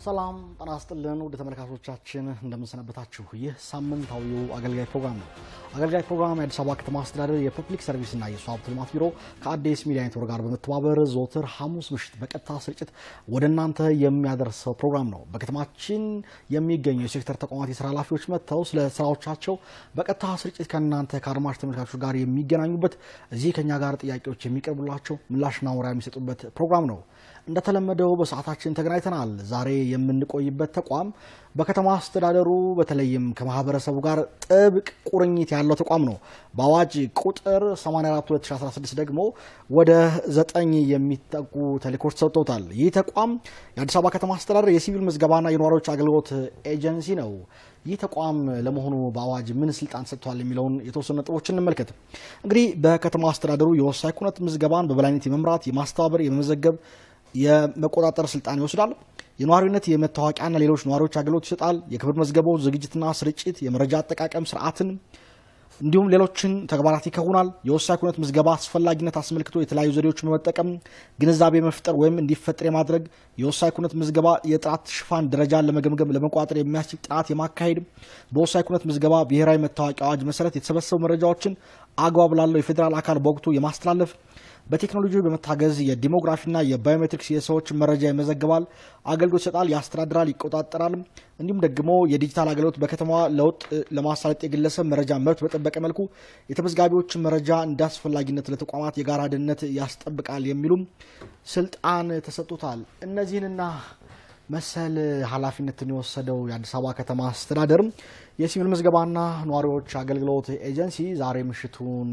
ሰላም ጤና ይስጥልን ውድ ተመልካቾቻችን እንደምን ሰነበታችሁ። ይህ ሳምንታዊው አገልጋይ ፕሮግራም ነው። አገልጋይ ፕሮግራም የአዲስ አበባ ከተማ አስተዳደር የፐብሊክ ሰርቪስ እና የሰው ሀብት ልማት ቢሮ ከአዲስ ሚዲያ ኔትወርክ ጋር በመተባበር ዘወትር ሐሙስ ምሽት በቀጥታ ስርጭት ወደ እናንተ የሚያደርሰው ፕሮግራም ነው። በከተማችን የሚገኙ የሴክተር ተቋማት የስራ ኃላፊዎች መጥተው ስለ ስራዎቻቸው በቀጥታ ስርጭት ከእናንተ ከአድማጭ ተመልካቾች ጋር የሚገናኙበት፣ እዚህ ከኛ ጋር ጥያቄዎች የሚቀርቡላቸው ምላሽና ማብራሪያ የሚሰጡበት ፕሮግራም ነው። እንደተለመደው በሰዓታችን ተገናኝተናል። ዛሬ የምንቆይበት ተቋም በከተማ አስተዳደሩ በተለይም ከማህበረሰቡ ጋር ጥብቅ ቁርኝት ያለው ተቋም ነው። በአዋጅ ቁጥር 84/2016 ደግሞ ወደ 9 የሚጠጉ ተልእኮች ተሰጥተውታል። ይህ ተቋም የአዲስ አበባ ከተማ አስተዳደር የሲቪል ምዝገባና የነዋሪዎች አገልግሎት ኤጀንሲ ነው። ይህ ተቋም ለመሆኑ በአዋጅ ምን ስልጣን ሰጥቷል የሚለውን የተወሰኑ ነጥቦች እንመልከት። እንግዲህ በከተማ አስተዳደሩ የወሳኝ ኩነት ምዝገባን በበላይነት የመምራት፣ የማስተባበር፣ የመመዘገብ የመቆጣጠር ስልጣን ይወስዳል። የነዋሪነት የመታወቂያና ሌሎች ነዋሪዎች አገልግሎት ይሰጣል። የክብር መዝገቦች ዝግጅትና ስርጭት፣ የመረጃ አጠቃቀም ስርዓትን እንዲሁም ሌሎችን ተግባራት ይከውናል። የወሳኝ ኩነት ምዝገባ አስፈላጊነት አስመልክቶ የተለያዩ ዘዴዎችን በመጠቀም ግንዛቤ መፍጠር ወይም እንዲፈጠር የማድረግ፣ የወሳኝ ኩነት ምዝገባ የጥራት ሽፋን ደረጃን ለመገምገም ለመቆጣጠር የሚያስችል ጥናት የማካሄድ፣ በወሳኝ ኩነት ምዝገባ ብሔራዊ መታወቂያ አዋጅ መሰረት የተሰበሰቡ መረጃዎችን አግባብ ላለው የፌዴራል አካል በወቅቱ የማስተላለፍ፣ በቴክኖሎጂ በመታገዝ የዲሞግራፊና የባዮሜትሪክስ የሰዎች መረጃ ይመዘግባል፣ አገልግሎት ይሰጣል፣ ያስተዳድራል፣ ይቆጣጠራል። እንዲሁም ደግሞ የዲጂታል አገልግሎት በከተማዋ ለውጥ ለማሳለጥ የግለሰብ መረጃ መብት በጠበቀ መልኩ የተመዝጋቢዎችን መረጃ እንዳስፈላጊነት ለተቋማት የጋራ ደህንነት ያስጠብቃል የሚሉም ስልጣን ተሰጥቶታል። እነዚህንና መሰል ኃላፊነትን የወሰደው የአዲስ አበባ ከተማ አስተዳደር የሲቪል ምዝገባና ነዋሪዎች አገልግሎት ኤጀንሲ ዛሬ ምሽቱን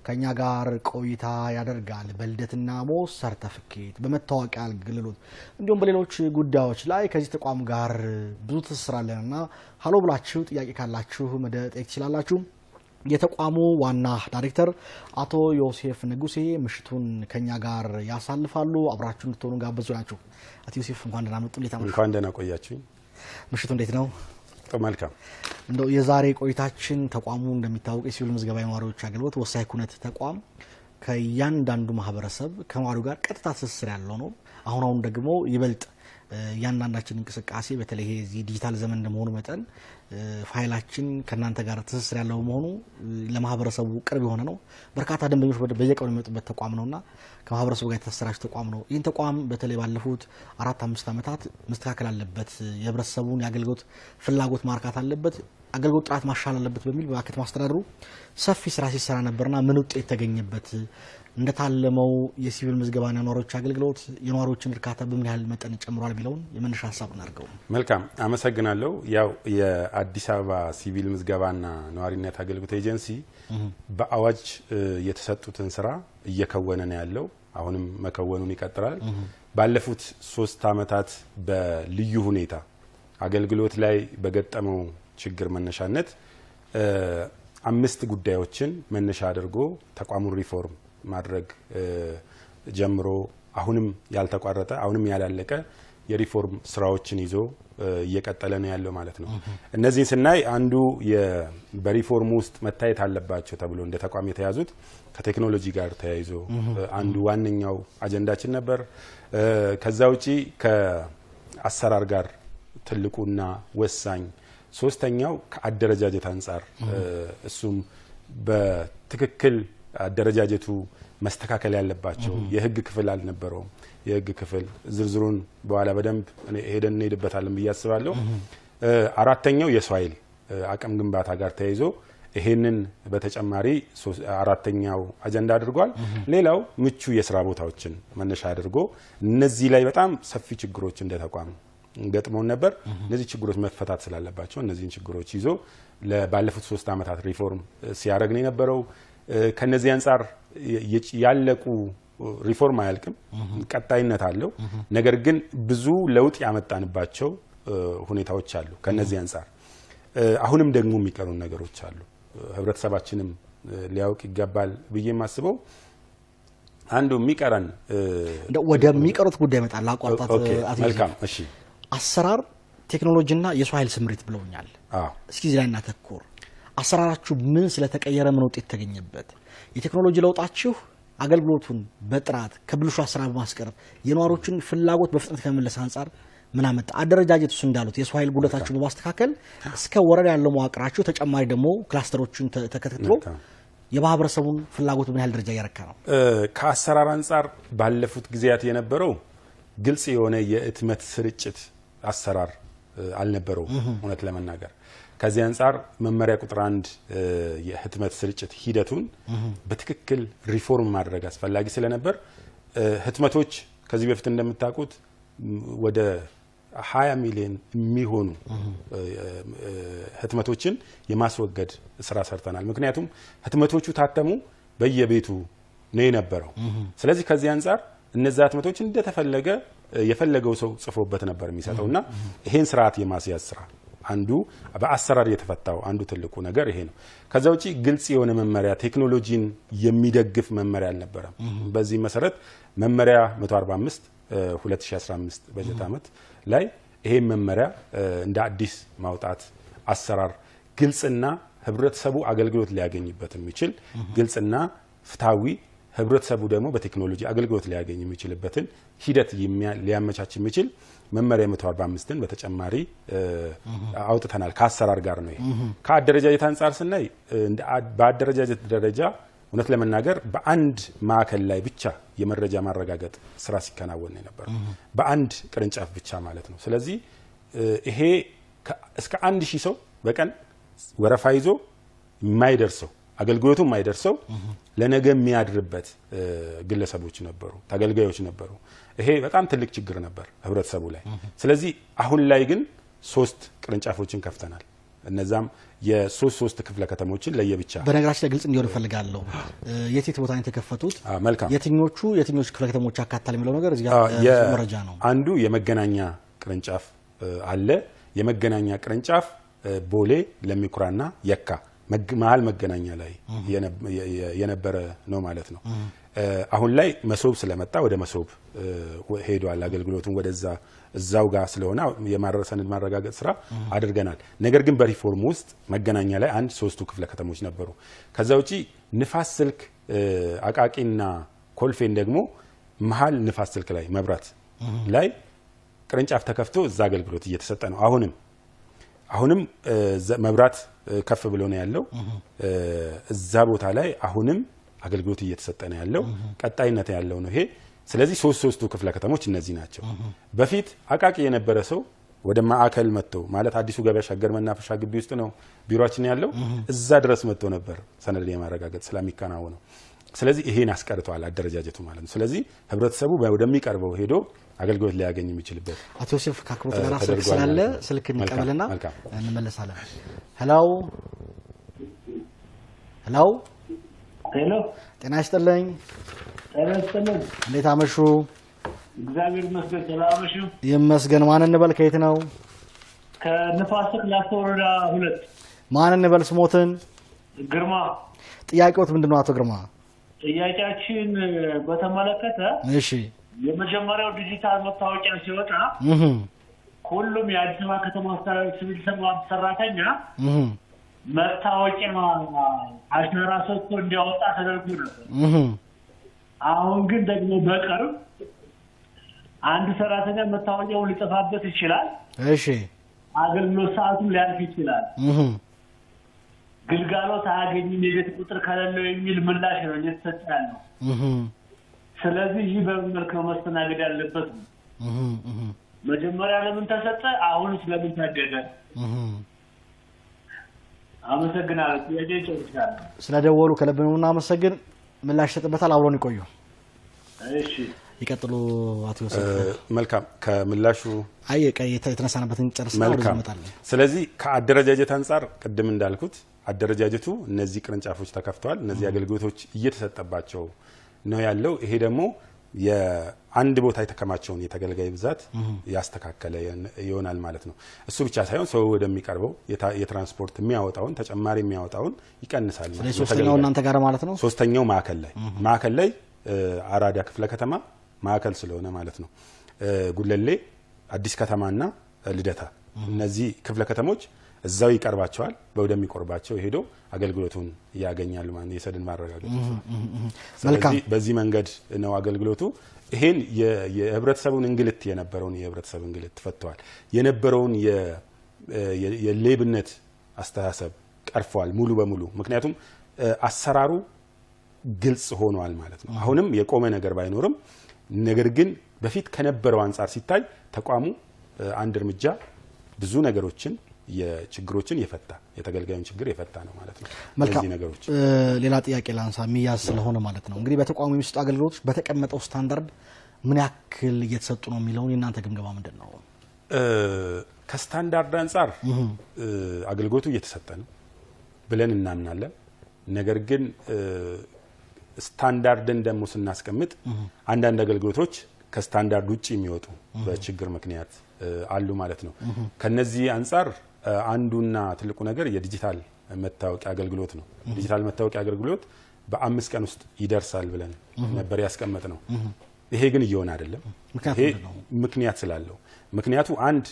ከኛ ጋር ቆይታ ያደርጋል። በልደትና ሞት ሰርተፍኬት፣ በመታወቂያ አገልግሎት እንዲሁም በሌሎች ጉዳዮች ላይ ከዚህ ተቋም ጋር ብዙ ትስስር አለንና ሀሎ ብላችሁ ጥያቄ ካላችሁ መጠየቅ ትችላላችሁ። የተቋሙ ዋና ዳይሬክተር አቶ ዮሴፍ ንጉሴ ምሽቱን ከኛ ጋር ያሳልፋሉ። አብራችሁ እንድትሆኑ ጋብዙ ናችሁ። አቶ ዮሴፍ እንኳን ደህና መጡ። እንኳን ደህና ቆያችሁኝ። ምሽቱ እንዴት ነው? መልካም። እንደው የዛሬ ቆይታችን ተቋሙ እንደሚታወቅ የሲቪል ምዝገባ የነዋሪዎች አገልግሎት ወሳኝ ኩነት ተቋም ከእያንዳንዱ ማህበረሰብ ከነዋሪው ጋር ቀጥታ ትስስር ያለው ነው። አሁን ደግሞ ይበልጥ እያንዳንዳችን እንቅስቃሴ በተለይ እዚህ ዲጂታል ዘመን እንደመሆኑ መጠን ፋይላችን ከእናንተ ጋር ትስስር ያለው መሆኑ ለማህበረሰቡ ቅርብ የሆነ ነው። በርካታ ደንበኞች በየቀኑ የሚመጡበት ተቋም ነውና ከማህበረሰቡ ጋር የተሰራጭ ተቋም ነው። ይህን ተቋም በተለይ ባለፉት 4-5 ዓመታት መስተካከል አለበት፣ የህብረተሰቡን የአገልግሎት ፍላጎት ማርካት አለበት፣ አገልግሎት ጥራት ማሻሻል አለበት በሚል በከተማ አስተዳደሩ ሰፊ ስራ ሲሰራ ነበርና ምን ውጤት ተገኘበት? እንደታለመው የሲቪል ምዝገባና ነዋሪዎች አገልግሎት የነዋሪዎችን እርካታ በምን ያህል መጠን ጨምሯል ቢለውን የመነሻ ሀሳብ እናድርገው። መልካም አመሰግናለሁ። ያው የአዲስ አበባ ሲቪል ምዝገባና ነዋሪነት አገልግሎት ኤጀንሲ በአዋጅ የተሰጡትን ስራ እየከወነ ነው ያለው። አሁንም መከወኑን ይቀጥላል። ባለፉት 3 ዓመታት በልዩ ሁኔታ አገልግሎት ላይ በገጠመው ችግር መነሻነት 5 ጉዳዮችን መነሻ አድርጎ ተቋሙን ሪፎርም ማድረግ ጀምሮ አሁንም ያልተቋረጠ አሁንም ያላለቀ የሪፎርም ስራዎችን ይዞ እየቀጠለ ነው ያለው ማለት ነው። እነዚህን ስናይ አንዱ በሪፎርም ውስጥ መታየት አለባቸው ተብሎ እንደ ተቋም የተያዙት ከቴክኖሎጂ ጋር ተያይዞ አንዱ ዋነኛው አጀንዳችን ነበር። ከዛ ውጪ ከአሰራር ጋር ትልቁና ወሳኝ ሶስተኛው ከአደረጃጀት አንጻር እሱም በትክክል አደረጃጀቱ መስተካከል ያለባቸው የህግ ክፍል አልነበረውም። የህግ ክፍል ዝርዝሩን በኋላ በደንብ ሄደን እንሄድበታለን ብዬ አስባለሁ። አራተኛው የሰው ኃይል አቅም ግንባታ ጋር ተያይዞ ይሄንን በተጨማሪ አራተኛው አጀንዳ አድርጓል። ሌላው ምቹ የስራ ቦታዎችን መነሻ አድርጎ እነዚህ ላይ በጣም ሰፊ ችግሮች እንደ ተቋም ገጥሞን ነበር። እነዚህ ችግሮች መፈታት ስላለባቸው እነዚህን ችግሮች ይዞ ባለፉት 3 ዓመታት ሪፎርም ሲያደርግ ነው የነበረው። ከነዚህ አንጻር ያለቁ ሪፎርም አያልቅም፣ ቀጣይነት አለው። ነገር ግን ብዙ ለውጥ ያመጣንባቸው ሁኔታዎች አሉ። ከነዚህ አንጻር አሁንም ደግሞ የሚቀሩ ነገሮች አሉ። ህብረተሰባችንም ሊያውቅ ይገባል ብዬ የማስበው አንዱ የሚቀረን ወደሚቀሩት ጉዳይ መጣላ አቋርጣት መልካም። እሺ፣ አሰራር፣ ቴክኖሎጂና የሰው ኃይል ስምሪት ብለውኛል። እስኪ እዚህ ላይ እናተኩር። አሰራራችሁ ምን ስለተቀየረ ምን ውጤት ተገኘበት? የቴክኖሎጂ ለውጣችሁ አገልግሎቱን በጥራት ከብልሹ አሰራር በማስቀረት የነዋሪዎችን ፍላጎት በፍጥነት ከመመለስ አንጻር ምን አመጣ? አደረጃጀቱስ እንዳሉት የሰው ኃይል ጉልበታችሁን በማስተካከል እስከ ወረዳ ያለው መዋቅራችሁ ተጨማሪ ደግሞ ክላስተሮችን ተከትሎ የማህበረሰቡን ፍላጎት ምን ያህል ደረጃ ያረካ ነው? ከአሰራር አንፃር ባለፉት ጊዜያት የነበረው ግልጽ የሆነ የህትመት ስርጭት አሰራር አልነበረው እውነት ለመናገር ከዚህ አንፃር መመሪያ ቁጥር 1 የህትመት ስርጭት ሂደቱን በትክክል ሪፎርም ማድረግ አስፈላጊ ስለነበር ህትመቶች ከዚህ በፊት እንደምታውቁት ወደ 20 ሚሊዮን የሚሆኑ ህትመቶችን የማስወገድ ስራ ሰርተናል። ምክንያቱም ህትመቶቹ ታተሙ በየቤቱ ነው የነበረው። ስለዚህ ከዚህ አንፃር እነዛ ህትመቶች እንደተፈለገ የፈለገው ሰው ጽፎበት ነበር የሚሰጠውና ይሄን ስርዓት የማስያዝ ስራ አንዱ በአሰራር የተፈታው አንዱ ትልቁ ነገር ይሄ ነው። ከዛ ውጪ ግልጽ የሆነ መመሪያ ቴክኖሎጂን የሚደግፍ መመሪያ አልነበረም። በዚህ መሰረት መመሪያ 145 2015 በጀት ዓመት ላይ ይሄ መመሪያ እንደ አዲስ ማውጣት አሰራር ግልጽና ህብረተሰቡ አገልግሎት ሊያገኝበት የሚችል ግልጽና ፍታዊ ህብረተሰቡ ደግሞ በቴክኖሎጂ አገልግሎት ሊያገኝ የሚችልበትን ሂደት ሊያመቻች የሚችል መመሪያ 145ን በተጨማሪ አውጥተናል። ከአሰራር ጋር ነው። ከአደረጃጀት አንፃር ስናይ በአደረጃጀት ደረጃ እውነት ለመናገር በአንድ ማዕከል ላይ ብቻ የመረጃ ማረጋገጥ ስራ ሲከናወን ነበር፣ በአንድ ቅርንጫፍ ብቻ ማለት ነው። ስለዚህ ይሄ እስከ 1000 ሰው በቀን ወረፋ ይዞ የማይደርሰው አገልግሎቱ የማይደርሰው ለነገ የሚያድርበት ግለሰቦች ነበሩ፣ ተገልጋዮች ነበሩ። ይሄ በጣም ትልቅ ችግር ነበር ህብረተሰቡ ላይ። ስለዚህ አሁን ላይ ግን 3 ቅርንጫፎችን ከፍተናል። እነዛም የ3 ክፍለ ከተሞችን ለየብቻ በነገራችን ላይ ግልጽ እንዲሆን ፈልጋለሁ። የት ቦታ ነው የተከፈቱት? መልካም። የትኞቹ ክፍለ ከተሞች አካታል የሚለው ነገር እዚህ ጋር መረጃ ነው። አንዱ የመገናኛ ቅርንጫፍ አለ። የመገናኛ ቅርንጫፍ ቦሌ፣ ለሚኩራና የካ መሀል መገናኛ ላይ የነበረ ነው ማለት ነው። አሁን ላይ መሶብ ስለመጣ ወደ መሶብ ሄዷል። አገልግሎቱን ወደዛ እዛው ጋር ስለሆነ የማረሰንን ማረጋገጥ ስራ አድርገናል። ነገር ግን በሪፎርም ውስጥ መገናኛ ላይ 3ቱ ክፍለ ከተሞች ነበሩ። ከዛ ውጪ ንፋስ ስልክ አቃቂና ኮልፌን ደግሞ መሀል ንፋስ ስልክ ላይ መብራት ላይ ቅርንጫፍ ተከፍቶ እዛ አገልግሎት እየተሰጠ ነው። አሁንም መብራት ከፍ ብሎ ነው ያለው። እዛ ቦታ ላይ አሁንም አገልግሎት እየተሰጠ ነው ያለው። ቀጣይነት ያለው ነው ይሄ። ስለዚህ 3ቱ ክፍለ ከተሞች እነዚህ ናቸው። በፊት አቃቂ የነበረ ሰው ወደ ማዕከል መጥቶ ማለት አዲሱ ገበያ ሸገር መናፈሻ ግቢ ውስጥ ነው ቢሮአችን ያለው። እዛ ድረስ መጥቶ ነበር ሰነድ የማረጋገጥ ስለሚከናወነው። ስለዚህ ይሄን አስቀርቷል አደረጃጀቱ ማለት ነው። ስለዚህ ህብረተሰቡ ወደሚቀርበው ሄዶ አገልግሎት ሊያገኝ የሚችልበት አቶ ዮሴፍ ካክሮት ጋር ስልክ ስላለ ስልክ እንቀበልና እንመለሳለን። ሄሎ ጤና ይስጥልኝ። እንዴት አመሹ? እግዚአብሔር ይመስገን። ሰላም አመሹ? ይመስገን። ማን እንበል? ከየት ነው? ከንፋስ ስልክ ላስታ ወረዳ 2። ማን እንበል? ስሞትን? ግርማ። ጥያቄዎት ምንድነው አቶ ግርማ? ጥያቄያችን በተመለከተ እሺ፣ የመጀመሪያው ዲጂታል መታወቂያ ሲወጣ ሁሉም የአዲስ አበባ ከተማ አስተዳደር ሲቪል ሰራተኛ መታወቂያ አሻራ ሰጥቶ እንዲያወጣ ተደርጎ ነበር። አሁን ግን ደግሞ በቅርብ አንድ ሰራተኛ መታወቂያውን ሊጠፋበት ይችላል። እሺ፣ አገልግሎት ሰዓቱን ሊያልፍ ይችላል። ግልጋሎት አያገኝም የቤት ቁጥር ከሌለው የሚል ምላሽ ነው እየተሰጠ ያለው። ስለዚህ ይህ በምን መልክ ነው መስተናገድ ያለበት? መጀመሪያ ለምን ተሰጠ? አሁንስ ለምን ታገደ? አመሰግናለሁ። ጥያቄ ጨርሻለሁ። ስለደወሉ ከልብ ነው እናመሰግን። ምላሽ ተጠበታል። አብሮን ይቆዩ። እሺ፣ ይቀጥሉ አቶ ዮሴፍ። መልካም። ከምላሹ የተነሳነበትን ጨርስና ወደ እንመጣለን። ስለዚህ ከአደረጃጀት አንፃር ቅድም እንዳልኩት አደረጃጀቱ እነዚህ ቅርንጫፎች ተከፍተዋል። እነዚህ አገልግሎቶች እየተሰጠባቸው ነው ያለው። ይሄ ደግሞ የአንድ ቦታ የተከማቸውን የተገልጋይ ብዛት ያስተካከለ ይሆናል ማለት ነው። እሱ ብቻ ሳይሆን ሰው ወደሚቀርበው የትራንስፖርት የሚያወጣውን ተጨማሪ የሚያወጣውን ይቀንሳል ማለት ነው። ሶስተኛው እናንተ ጋር ማለት ነው። ሶስተኛው ማዕከል ላይ አራዳ ክፍለ ከተማ ማዕከል ስለሆነ ማለት ነው። ጉለሌ፣ አዲስ ከተማና ልደታ እነዚህ ክፍለ ከተሞች እዛው ይቀርባቸዋል ወደሚቆርባቸው ሄዶ አገልግሎቱን ያገኛሉ ማለት የሰነድ ማረጋገጫ ስለዚህ በዚህ መንገድ ነው አገልግሎቱ ይሄን የህብረተሰቡን እንግልት የነበረውን የህብረተሰብ እንግልት ፈቷል የነበረውን የሌብነት አስተሳሰብ ቀርፏል ሙሉ በሙሉ ምክንያቱም አሰራሩ ግልጽ ሆኗል ማለት ነው አሁንም የቆመ ነገር ባይኖርም ነገር ግን በፊት ከነበረው አንፃር ሲታይ ተቋሙ አንድ እርምጃ ብዙ ነገሮችን የችግሮችን የፈታ የተገልጋዩን ችግር የፈታ ነው ማለት ነው እነዚህ ነገሮች ሌላ ጥያቄ ላንሳ ሚያዝ ስለሆነ ማለት ነው እንግዲህ በተቋሙ የሚሰጡ አገልግሎቶች በተቀመጠው ስታንዳርድ ምን ያክል እየተሰጡ ነው የሚለው የናንተ ግምገማ ምንድነው ከስታንዳርድ አንፃር አገልግሎቱ እየተሰጠ ነው ብለን እናምናለን ነገር ግን ስታንዳርድን ደግሞ ስናስቀምጥ አንዳንድ አገልግሎቶች ከስታንዳርድ ውጪ የሚወጡ በችግር ምክንያት አሉ ማለት ነው ከነዚህ አንፃር አንዱና ትልቁ ነገር የዲጂታል መታወቂያ አገልግሎት ነው ዲጂታል መታወቂያ አገልግሎት በ5 ቀን ውስጥ ይደርሳል ብለን ነበር ያስቀመጥ ነው ይሄ ግን እየሆነ አይደለም ይሄ ምክንያት ስላለው ምክንያቱ አንድ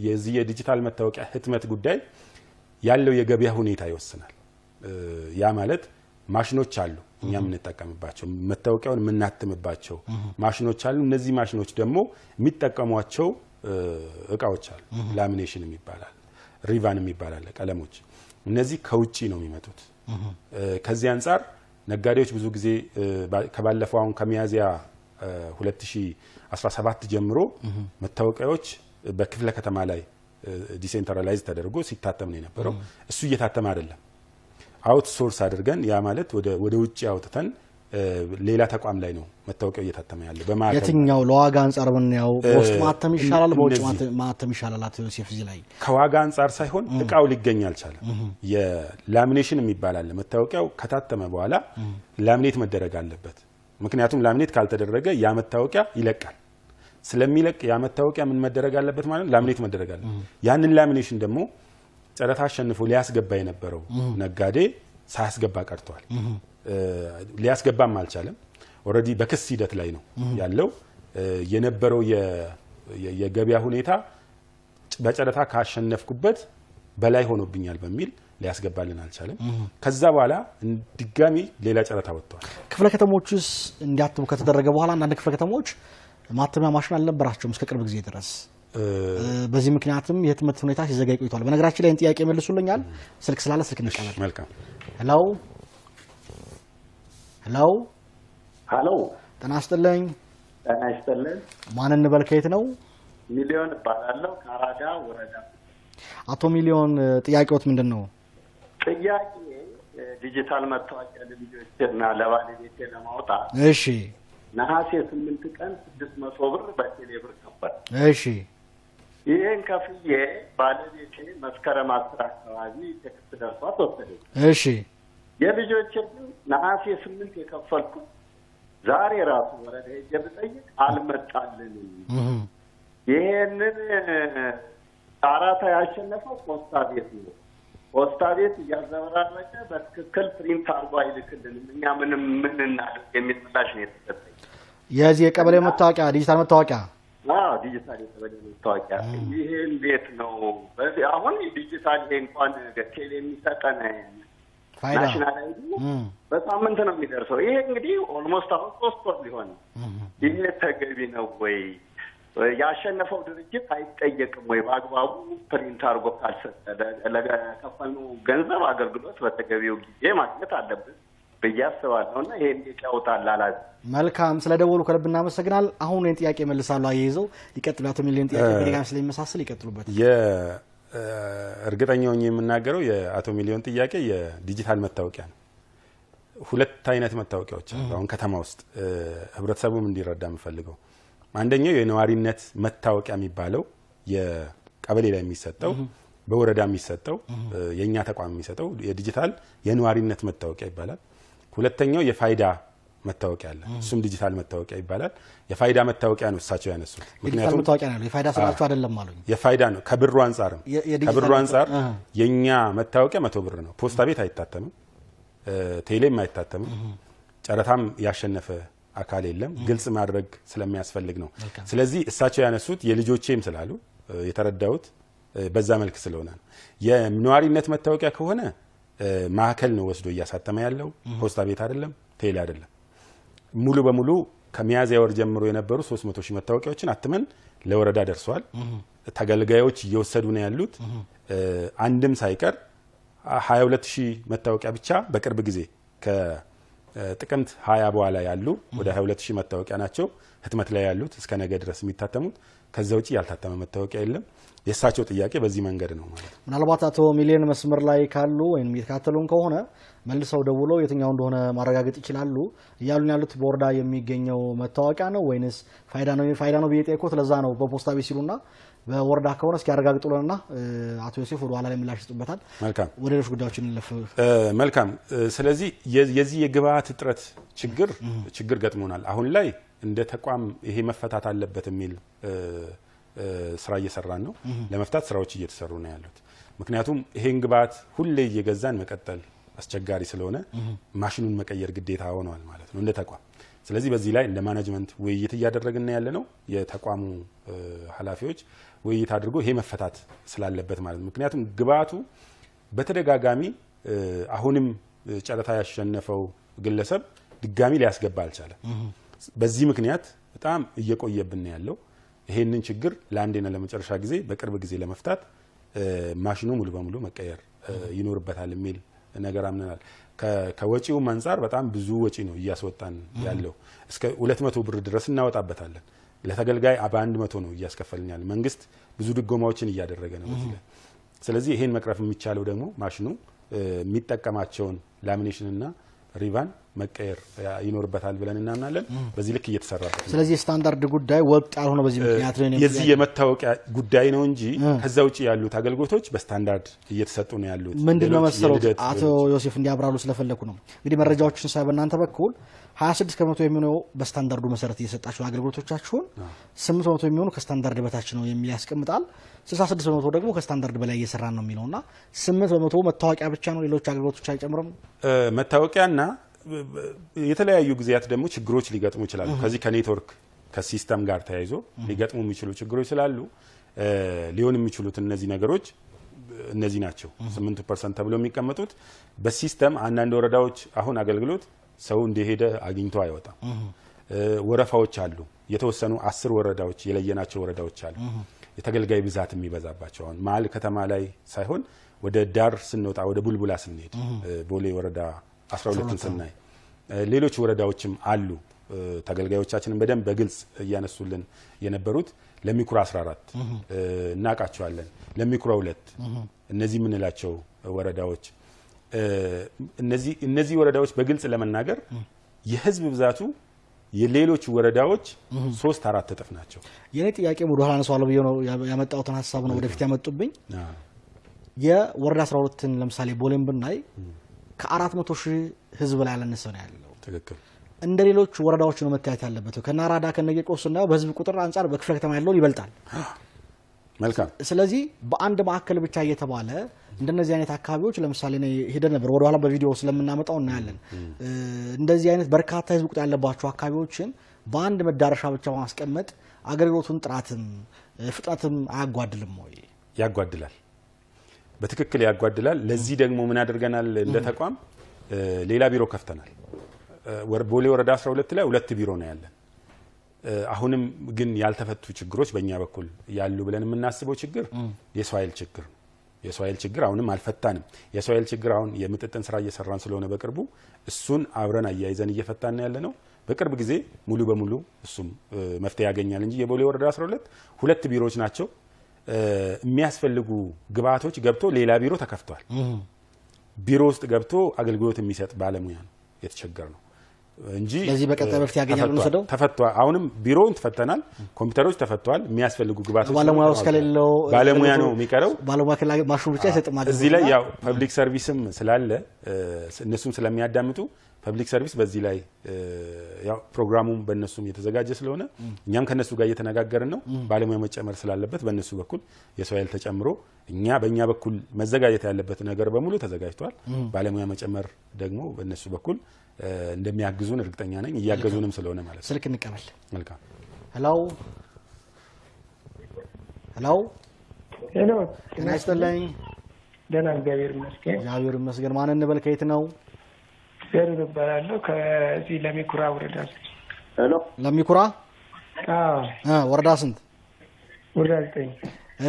የዚህ የዲጂታል መታወቂያ ህትመት ጉዳይ ያለው የገበያ ሁኔታ ይወስናል ያ ማለት ማሽኖች አሉ እኛ የምንጠቀምባቸው መታወቂያውን የምናትምባቸው ማሽኖች አሉ እነዚህ ማሽኖች ደግሞ የሚጠቀሟቸው እቃዎች አሉ ላሚኔሽን የሚባላል ሪቫን የሚባላል ቀለሞች እነዚህ ከውጪ ነው የሚመጡት ከዚህ አንፃር ነጋዴዎች ብዙ ጊዜ ከባለፈው አሁን ከሚያዚያ 2017 ጀምሮ መታወቂያዎች በክፍለ ከተማ ላይ ዲሴንትራላይዝ ተደርጎ ሲታተም ነው የነበረው እሱ እየታተመ አይደለም አውትሶርስ አድርገን ያ ማለት ወደ ውጪ አውጥተን ሌላ ተቋም ላይ ነው መታወቂያው እየታተመ ያለው በማከለ የትኛው ለዋጋ አንፃር ምን ያው በውስጥ ማተም ይሻላል በውጭ ማተም ይሻላል አቶ ዮሴፍ እዚህ ላይ ከዋጋ አንፃር ሳይሆን እቃው ሊገኝ አልቻለም የላሚኔሽን የሚባል አለ መታወቂያው ከታተመ በኋላ ላሚኔት መደረግ አለበት ምክንያቱም ላሚኔት ካልተደረገ ያ መታወቂያ ይለቃል ስለሚለቅ ያ መታወቂያ ምን መደረግ አለበት ማለት ላሚኔት መደረግ አለበት ያንን ላሚኔሽን ደግሞ ጨረታ አሸንፎ ሊያስገባ የነበረው ነጋዴ ሳያስገባ ቀርቷል ሊያስገባም አልቻለም ኦሬዲ በክስ ሂደት ላይ ነው ያለው የነበረው የገበያ ሁኔታ በጨረታ ካሸነፍኩበት በላይ ሆኖብኛል በሚል ሊያስገባልን አልቻለም ከዛ በኋላ ድጋሚ ሌላ ጨረታ ወጥቷል ክፍለ ከተሞችስ እንዲያትሙ ከተደረገ በኋላ አንድ ክፍለ ከተሞች ማተሚያ ማሽን አልነበራቸውም እስከ ቅርብ ጊዜ ድረስ በዚህ ምክንያቱም የህትመት ሁኔታ ሲዘጋይ ቆይቷል በነገራችን ላይ ጥያቄ መልሱልኛል ስልክ ስላለ ስልክ እንቀበል መልካም ሄሎ ጤና ይስጥልኝ ማን እንበል ከየት ነው ሚሊዮን እባላለሁ ከአራዳ ወረዳ አቶ ሚሊዮን ጥያቄዎት ምንድነው ጥያቄ ዲጂታል መታወቂያ ለልጆችና ለባለቤቴ ለማውጣት እሺ ነሐሴ 8 ቀን 600 ብር በቴሌ ብር ከፈል እሺ ይሄን ከፍዬ ባለቤቴ መስከረም 10 አካባቢ ቴክስት ደርሷት ወሰደች እሺ የልጆቼ ነሐሴ 8 የከፈልኩት ዛሬ ራሱ ወረዳ ሄጄ ብጠይቅ አልመጣልንም ይሄንን ጣራታ ያሸነፈው ፖስታ ቤት ነው ፖስታ ቤት እያዘበራረቀ በትክክል ፕሪንት አርጎ አይልክልንም እኛ ምንም ምን እናድርግ የሚል ምላሽ ነው የተሰጠኝ የዚህ የቀበሌ መታወቂያ ዲጂታል መታወቂያ ዲጂታል የቀበሌ መታወቂያ ይሄ እንዴት ነው አሁን ዲጂታል እንኳን ቴሌ የሚሰጠን ፋይዳ ናሽናል አይዲ በሳምንት ነው የሚደርሰው ይሄ እንግዲህ ኦልሞስት አሁን 3 ወር ሊሆን ይሄ ተገቢ ነው ወይ ያሸነፈው ድርጅት አይጠየቅም ወይ በአግባቡ ፕሪንት አርጎ ካልሰጠ ለከፈልነው ገንዘብ አገልግሎት በተገቢው ጊዜ ማግኘት አለብን በያስባለውና ይሄ እንዴት ያውጣል አላዝ መልካም ስለደወሉ ከልብ እናመሰግናል አሁን ይሄን ጥያቄ መልሳሉ አያይዘው ይቀጥሉ አቶ ሚሊዮን ጥያቄ በደጋም ስለሚመሳሰል ይቀጥሉበት እርግጠኛው የምናገረው የአቶ ሚሊዮን ጥያቄ የዲጂታል መታወቂያ ነው ሁለት አይነት መታወቂያዎች አሁን ከተማ ውስጥ ህብረተሰቡም እንዲረዳ የምፈልገው አንደኛው የነዋሪነት መታወቂያ የሚባለው የቀበሌ ላይ የሚሰጠው በወረዳ የሚሰጠው የኛ ተቋም የሚሰጠው የዲጂታል የነዋሪነት መታወቂያ ይባላል ሁለተኛው የፋይዳ መታወቂያ አለ እሱም ዲጂታል መታወቂያ ይባላል የፋይዳ መታወቂያ ነው እሳቸው ያነሱት ምክንያቱም መታወቂያ ነው የፋይዳ ስራቸው አይደለም ማለት የፋይዳ ነው ከብሩ አንፃር የኛ መታወቂያ 100 ብር ነው ፖስታ ቤት አይታተምም ቴሌም አይታተምም ጨረታም ያሸነፈ አካል የለም ግልጽ ማድረግ ስለሚያስፈልግ ነው ስለዚህ እሳቸው ያነሱት የልጆቼም ስላሉ የተረዳውት በዛ መልክ ስለሆነ ነው። የነዋሪነት መታወቂያ ከሆነ ማዕከል ነው ወስዶ እያሳተመ ያለው ፖስታ ቤት አይደለም፣ ቴሌ አይደለም። ሙሉ በሙሉ ከሚያዝያ ወር ጀምሮ የነበሩ 300,000 መታወቂያዎችን አትመን ለወረዳ ደርሷል። ተገልጋዮች እየወሰዱ ነው ያሉት። አንድም ሳይቀር 22,000 መታወቂያ ብቻ በቅርብ ጊዜ ከጥቅምት 20 በኋላ ያሉ ወደ 22,000 መታወቂያ ናቸው ህትመት ላይ ያሉት እስከ ነገ ድረስ የሚታተሙት። ከዛ ውጪ ያልታተመ መታወቂያ የለም። የእሳቸው ጥያቄ በዚህ መንገድ ነው ማለት ነው። ምናልባት አቶ ሚሊዮን መስመር ላይ ካሉ ወይም እየተከታተሉን ከሆነ መልሰው ደውለው የትኛው እንደሆነ ማረጋገጥ ይችላሉ። እያሉን ያሉት በወረዳ የሚገኘው መታወቂያ ነው ወይንስ ፋይዳ ነው ብዬ ጠየቅኩት። ለዛ ነው በፖስታ ቤት ሲሉና በወረዳ ከሆነ እስኪ ያረጋግጡልንና አቶ ዮሴፍ ወደ ኋላ ላይ ምላሽ ይሰጡበታል። መልካም፣ ወደ ሌሎች ጉዳዮች እንለፍ። መልካም። ስለዚህ የዚህ የግብአት እጥረት ችግር ገጥሞናል። አሁን ላይ እንደ ተቋም ይሄ መፈታት አለበት የሚል ስራ እየሰራን ነው። ለመፍታት ስራዎች እየተሰሩ ነው ያሉት። ምክንያቱም ይሄን ግብአት ሁሌ እየገዛን መቀጠል አስቸጋሪ ስለሆነ ማሽኑን መቀየር ግዴታ ሆኗል ማለት ነው እንደ ተቋም። ስለዚህ በዚህ ላይ እንደ ማኔጅመንት ውይይት እያደረግን ያለ ነው። የተቋሙ ኃላፊዎች ውይይት አድርጎ ይሄ መፈታት ስላለበት ማለት ነው። ምክንያቱም ግብአቱ በተደጋጋሚ አሁንም ጨረታ ያሸነፈው ግለሰብ ድጋሚ ሊያስገባ አልቻለም። በዚህ ምክንያት በጣም እየቆየብን ያለው ይሄንን ችግር ለአንዴና ለመጨረሻ ጊዜ በቅርብ ጊዜ ለመፍታት ማሽኑ ሙሉ በሙሉ መቀየር ይኖርበታል የሚል ነገር አምነናል። ከወጪው አንፃር በጣም ብዙ ወጪ ነው እያስወጣን ያለው። እስከ 200 ብር ድረስ እናወጣበታለን። ለተገልጋይ በ100 ነው እያስከፈልን ያለ። መንግስት ብዙ ድጎማዎችን እያደረገ ነው በዚህ ላይ። ስለዚህ ይሄን መቅረፍ የሚቻለው ደግሞ ማሽኑ የሚጠቀማቸውን ላሚኔሽንና ሪቫን መቀየር ይኖርበታል ብለን እናምናለን። በዚህ ልክ እየተሰራበት ነው። ስለዚህ ስታንዳርድ ጉዳይ ወጥ ያልሆነ በዚህ ምክንያት ነው የዚህ የመታወቂያ ጉዳይ ነው እንጂ ከዛ ውጪ ያሉት አገልግሎቶች በስታንዳርድ እየተሰጡ ነው ያሉት። ምንድነው መሰለው አቶ ዮሴፍ እንዲያብራሩ ስለፈለኩ ነው። እንግዲህ መረጃዎችን ሳይ በእናንተ በኩል 26% የሚሆነው በስታንዳርዱ መሰረት እየሰጣችሁ አገልግሎቶቻችሁን፣ 8% የሚሆኑ ከስታንዳርድ በታች ነው የሚል ያስቀምጣል። 66% ደግሞ ከስታንዳርድ በላይ እየሰራን ነው የሚለውና 8% መታወቂያ ብቻ ነው፣ ሌሎች አገልግሎቶች አይጨምርም። መታወቂያና የተለያዩ ጊዜያት ደግሞ ችግሮች ሊገጥሙ ይችላሉ። ከዚህ ከኔትወርክ ከሲስተም ጋር ተያይዞ ሊገጥሙ የሚችሉ ችግሮች ስላሉ ሊሆን የሚችሉት እነዚህ ነገሮች እነዚህ ናቸው 8% ተብሎ የሚቀመጡት። በሲስተም አንዳንድ ወረዳዎች አሁን አገልግሎት ሰው እንደሄደ አግኝቶ አይወጣም። ወረፋዎች አሉ። የተወሰኑ 10 ወረዳዎች የለየናቸው ወረዳዎች አሉ የተገልጋይ ብዛት የሚበዛባቸው። አሁን መሀል ከተማ ላይ ሳይሆን ወደ ዳር ስንወጣ ወደ ቡልቡላ ስንሄድ ቦሌ ወረዳ 12ን ስናይ ሌሎች ወረዳዎችም አሉ። ተገልጋዮቻችንን በደንብ በግልጽ እያነሱልን የነበሩት ለሚኩራ 14 እናቃቸዋለን፣ ለሚኩራ 2 እነዚህ የምንላቸው ወረዳዎች እነዚህ ወረዳዎች በግልጽ ለመናገር የህዝብ ብዛቱ የሌሎች ወረዳዎች 3-4 እጥፍ ናቸው። የኔ ጥያቄ ወደ ኋላ አነሳዋለሁ ብዬ ነው ያመጣሁትን ሀሳብ ነው ወደፊት ያመጡብኝ። የወረዳ 12ን ለምሳሌ ቦሌን ብናይ ከ400,000 ህዝብ ላይ ያለነሰ ነው ያለው። ትክክል። እንደ ሌሎች ወረዳዎች ነው መታየት ያለበት። ከናራዳ ከነጌቆስ እና በህዝብ ቁጥር አንፃር በክፍለ ከተማ ያለው ይበልጣል። መልካም። ስለዚህ በአንድ ማዕከል ብቻ እየተባለ እንደነዚህ አይነት አካባቢዎች ለምሳሌ ነው ሄደን ነበር፣ ወደ ኋላ በቪዲዮ ስለምናመጣው እናያለን። እንደዚህ አይነት በርካታ ህዝብ ቁጥር ያለባቸው አካባቢዎችን በአንድ መዳረሻ ብቻ ማስቀመጥ አገልግሎቱን ጥራትም ፍጥነትም አያጓድልም ወይ? ያጓድላል፣ በትክክል ያጓድላል። ለዚህ ደግሞ ምን አድርገናል? እንደ ተቋም ሌላ ቢሮ ከፍተናል። ቦሌ ወረዳ 12 ላይ 2 ቢሮ ነው ያለን። አሁንም ግን ያልተፈቱ ችግሮች በእኛ በኩል ያሉ ብለን የምናስበው ችግር የሰው ኃይል ችግር ነው። የሰው ኃይል ችግር አሁንም አልፈታንም። የሰው ኃይል ችግር አሁን የምጥጥን ስራ እየሰራን ስለሆነ በቅርቡ እሱን አብረን አያይዘን እየፈታን ያለ ነው። በቅርብ ጊዜ ሙሉ በሙሉ እሱም መፍትሄ ያገኛል እንጂ የቦሌ ወረዳ 12 2 ቢሮዎች ናቸው። የሚያስፈልጉ ግብአቶች ገብቶ ሌላ ቢሮ ተከፍቷል። ቢሮ ውስጥ ገብቶ አገልግሎት የሚሰጥ ባለሙያ ነው የተቸገር ነው እንጂ ለዚህ በቀጣይ መፍትሄ ያገኛሉ ነው ሰደው ተፈቷል። አሁንም ቢሮውን ተፈተናል። ኮምፒውተሮች ተፈቷል። የሚያስፈልጉ ግብአቶች ባለሙያው እስከሌለው ባለሙያ ነው የሚቀረው። ባለሙያ ከላይ ማሽኑ ብቻ ይሰጥማል። እዚህ ላይ ያው ፐብሊክ ሰርቪስም ስላለ እነሱም ስለሚያዳምጡ ፐብሊክ ሰርቪስ በዚህ ላይ ያው ፕሮግራሙም በእነሱም የተዘጋጀ ስለሆነ እኛም ከነሱ ጋር እየተነጋገርን ነው። ባለሙያ መጨመር ስላለበት በእነሱ በኩል የሰው ኃይል ተጨምሮ በእኛ በኩል መዘጋጀት ያለበት ነገር በሙሉ ተዘጋጅቷል። ባለሙያ መጨመር ደግሞ በእነሱ በኩል እንደሚያግዙን እርግጠኛ ነኝ። እያገዙንም ስለሆነ ማለት ነው። ስልክ እንቀበል። መልካም። ሄሎ ሄሎ ጤና ይስጥልኝ። ደህና እግዚአብሔር ይመስገን። እግዚአብሔር ይመስገን። ማን እንበል? ከየት ነው? ዘሩ እባላለሁ ከዚህ ለሚኩራ ወረዳ። ሄሎ ለሚኩራ? ወረዳ ስንት? ወረዳ 9።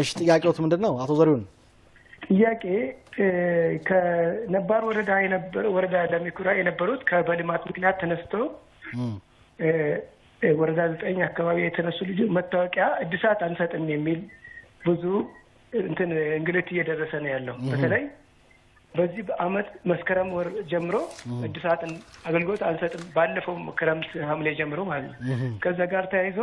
እሺ ጥያቄዎት ምንድነው አቶ ዘሪሁን? ጥያቄ ከነባር ወረዳ ለሚኩራ የነበሩት በልማት ምክንያት ተነስተው ወረዳ 9 አካባቢ የተነሱ ልጆች መታወቂያ እድሳት አንሰጥም የሚል ብዙ እንግልት እየደረሰ ነው ያለው። በተለይ በዚህ በአመት መስከረም ወር ጀምሮ እድሳትን አገልግሎት አንሰጥም፣ ባለፈው ክረምት ሐምሌ ጀምሮ ማለት ነው። ከዛ ጋር ተያይዞ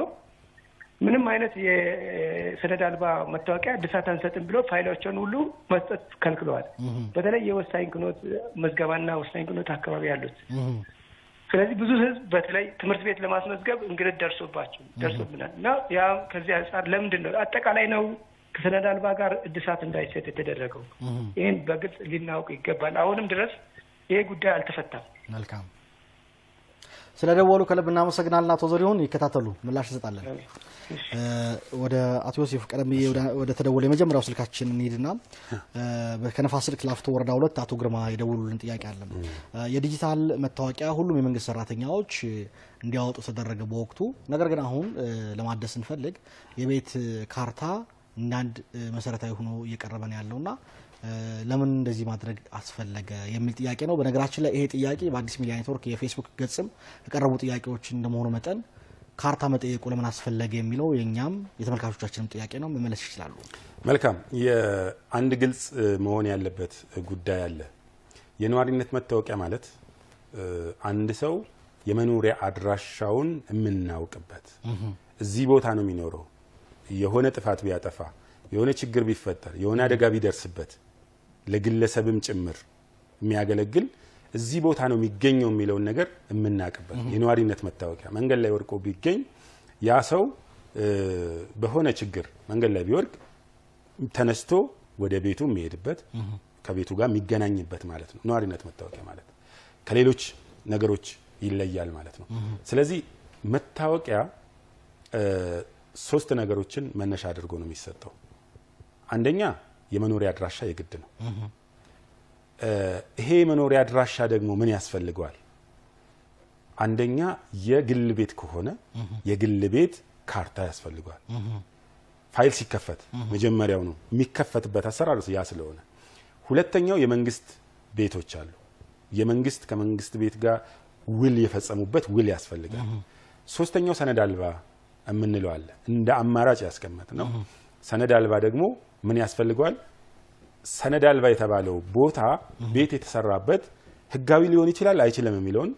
ምንም አይነት የሰነድ አልባ መታወቂያ እድሳት አንሰጥም ብሎ ፋይሎችን ሁሉ መስጠት ከልክለዋል። በተለይ የወሳኝ ኩነት መዝገባና ወሳኝ ኩነት አካባቢ ያሉት። ስለዚህ ብዙ ህዝብ በተለይ ትምህርት ቤት ለማስመዝገብ እንግልት ደርሶብናል እና ያ ከዚህ አንጻር ለምንድን ነው አጠቃላይ ነው ከሰነድ አልባ ጋር እድሳት እንዳይሰጥ የተደረገው? ይህን በግልጽ ሊናውቅ ይገባል። አሁንም ድረስ ይሄ ጉዳይ አልተፈታም። መልካም ስለደወሉ ከልብ እናመሰግናለን አቶ ዘሪሁን። ይከታተሉ፣ ምላሽ እንሰጣለን። ወደ አቶ ዮሴፍ ቀደም ወደ ተደወለ የመጀመሪያው ስልካችን እንሂድና ከነፋስ ስልክ ላፍቶ ወረዳ 2 አቶ ግርማ የደወሉልን ጥያቄ አለ። የዲጂታል መታወቂያ ሁሉም የመንግስት ሰራተኛዎች እንዲያወጡ ተደረገ በወቅቱ። ነገር ግን አሁን ለማደስ እንፈልግ የቤት ካርታ እንዳንድ መሰረታዊ ሆኖ እየቀረበ ነው ያለውና ለምን እንደዚህ ማድረግ አስፈለገ የሚል ጥያቄ ነው። በነገራችን ላይ ይሄ ጥያቄ በአዲስ ሚዲያ ኔትወርክ የፌስቡክ ገጽም የቀረቡ ጥያቄዎች እንደመሆኑ መጠን ካርታ መጠየቁ ለምን አስፈለገ የሚለው የኛም የተመልካቾቻችንም ጥያቄ ነው። መመለስ ይችላሉ። መልካም። የአንድ ግልጽ መሆን ያለበት ጉዳይ አለ። የነዋሪነት መታወቂያ ማለት አንድ ሰው የመኖሪያ አድራሻውን የምናውቅበት፣ እዚህ ቦታ ነው የሚኖረው፣ የሆነ ጥፋት ቢያጠፋ፣ የሆነ ችግር ቢፈጠር፣ የሆነ አደጋ ቢደርስበት ለግለሰብም ጭምር የሚያገለግል እዚህ ቦታ ነው የሚገኘው የሚለውን ነገር የምናውቅበት የነዋሪነት መታወቂያ። መንገድ ላይ ወድቆ ቢገኝ ያ ሰው በሆነ ችግር መንገድ ላይ ቢወድቅ ተነስቶ ወደ ቤቱ የሚሄድበት ከቤቱ ጋር የሚገናኝበት ማለት ነው። ነዋሪነት መታወቂያ ማለት ከሌሎች ነገሮች ይለያል ማለት ነው። ስለዚህ መታወቂያ 3 ነገሮችን መነሻ አድርጎ ነው የሚሰጠው። አንደኛ የመኖሪያ አድራሻ የግድ ነው። ይሄ የመኖሪያ አድራሻ ደግሞ ምን ያስፈልገዋል? አንደኛ የግል ቤት ከሆነ የግል ቤት ካርታ ያስፈልገዋል። ፋይል ሲከፈት መጀመሪያው ነው የሚከፈትበት አሰራር ያ ስለሆነ። ሁለተኛው የመንግስት ቤቶች አሉ። የመንግስት ከመንግስት ቤት ጋር ውል የፈጸሙበት ውል ያስፈልጋል። ሶስተኛው ሰነድ አልባ የምንለው አለ፣ እንደ አማራጭ ያስቀመጥ ነው። ሰነድ አልባ ደግሞ ምን ያስፈልገዋል? ሰነድ አልባ የተባለው ቦታ ቤት የተሰራበት ህጋዊ ሊሆን ይችላል አይችልም የሚለውን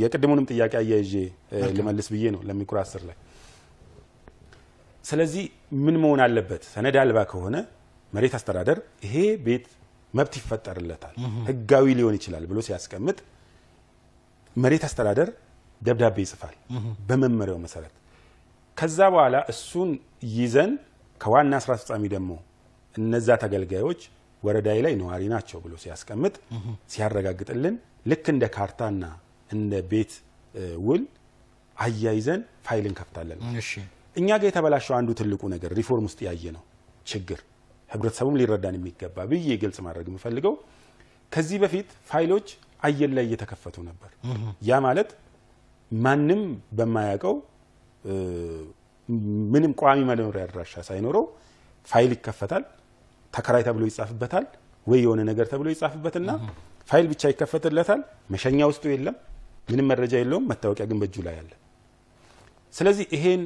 የቅድሙንም ጥያቄ አያይዤ ልመልስ ብዬ ነው ለሚኩራ 10 ላይ። ስለዚህ ምን መሆን አለበት? ሰነድ አልባ ከሆነ መሬት አስተዳደር ይሄ ቤት መብት ይፈጠርለታል ህጋዊ ሊሆን ይችላል ብሎ ሲያስቀምጥ መሬት አስተዳደር ደብዳቤ ይጽፋል በመመሪያው መሰረት። ከዛ በኋላ እሱን ይዘን ከዋና ስራ አስፈጻሚ ደግሞ እነዛ ተገልጋዮች ወረዳይ ላይ ነዋሪ ናቸው ብሎ ሲያስቀምጥ ሲያረጋግጥልን ልክ እንደ ካርታና እንደ ቤት ውል አያይዘን ፋይል እንከፍታለን። እኛ ጋር የተበላሸው አንዱ ትልቁ ነገር ሪፎርም ውስጥ ያየ ነው ችግር ህብረተሰቡም ሊረዳን የሚገባ ብዬ ግልጽ ማድረግ የምፈልገው ከዚህ በፊት ፋይሎች አየር ላይ እየተከፈቱ ነበር። ያ ማለት ማንም በማያውቀው ምንም ቋሚ መኖሪያ አድራሻ ሳይኖረው ፋይል ይከፈታል፣ ተከራይ ተብሎ ይጻፍበታል ወይ የሆነ ነገር ተብሎ ይጻፍበትና ፋይል ብቻ ይከፈትለታል። መሸኛ ውስጡ የለም፣ ምንም መረጃ የለውም። መታወቂያ ግን በእጁ ላይ አለ። ስለዚህ ይሄን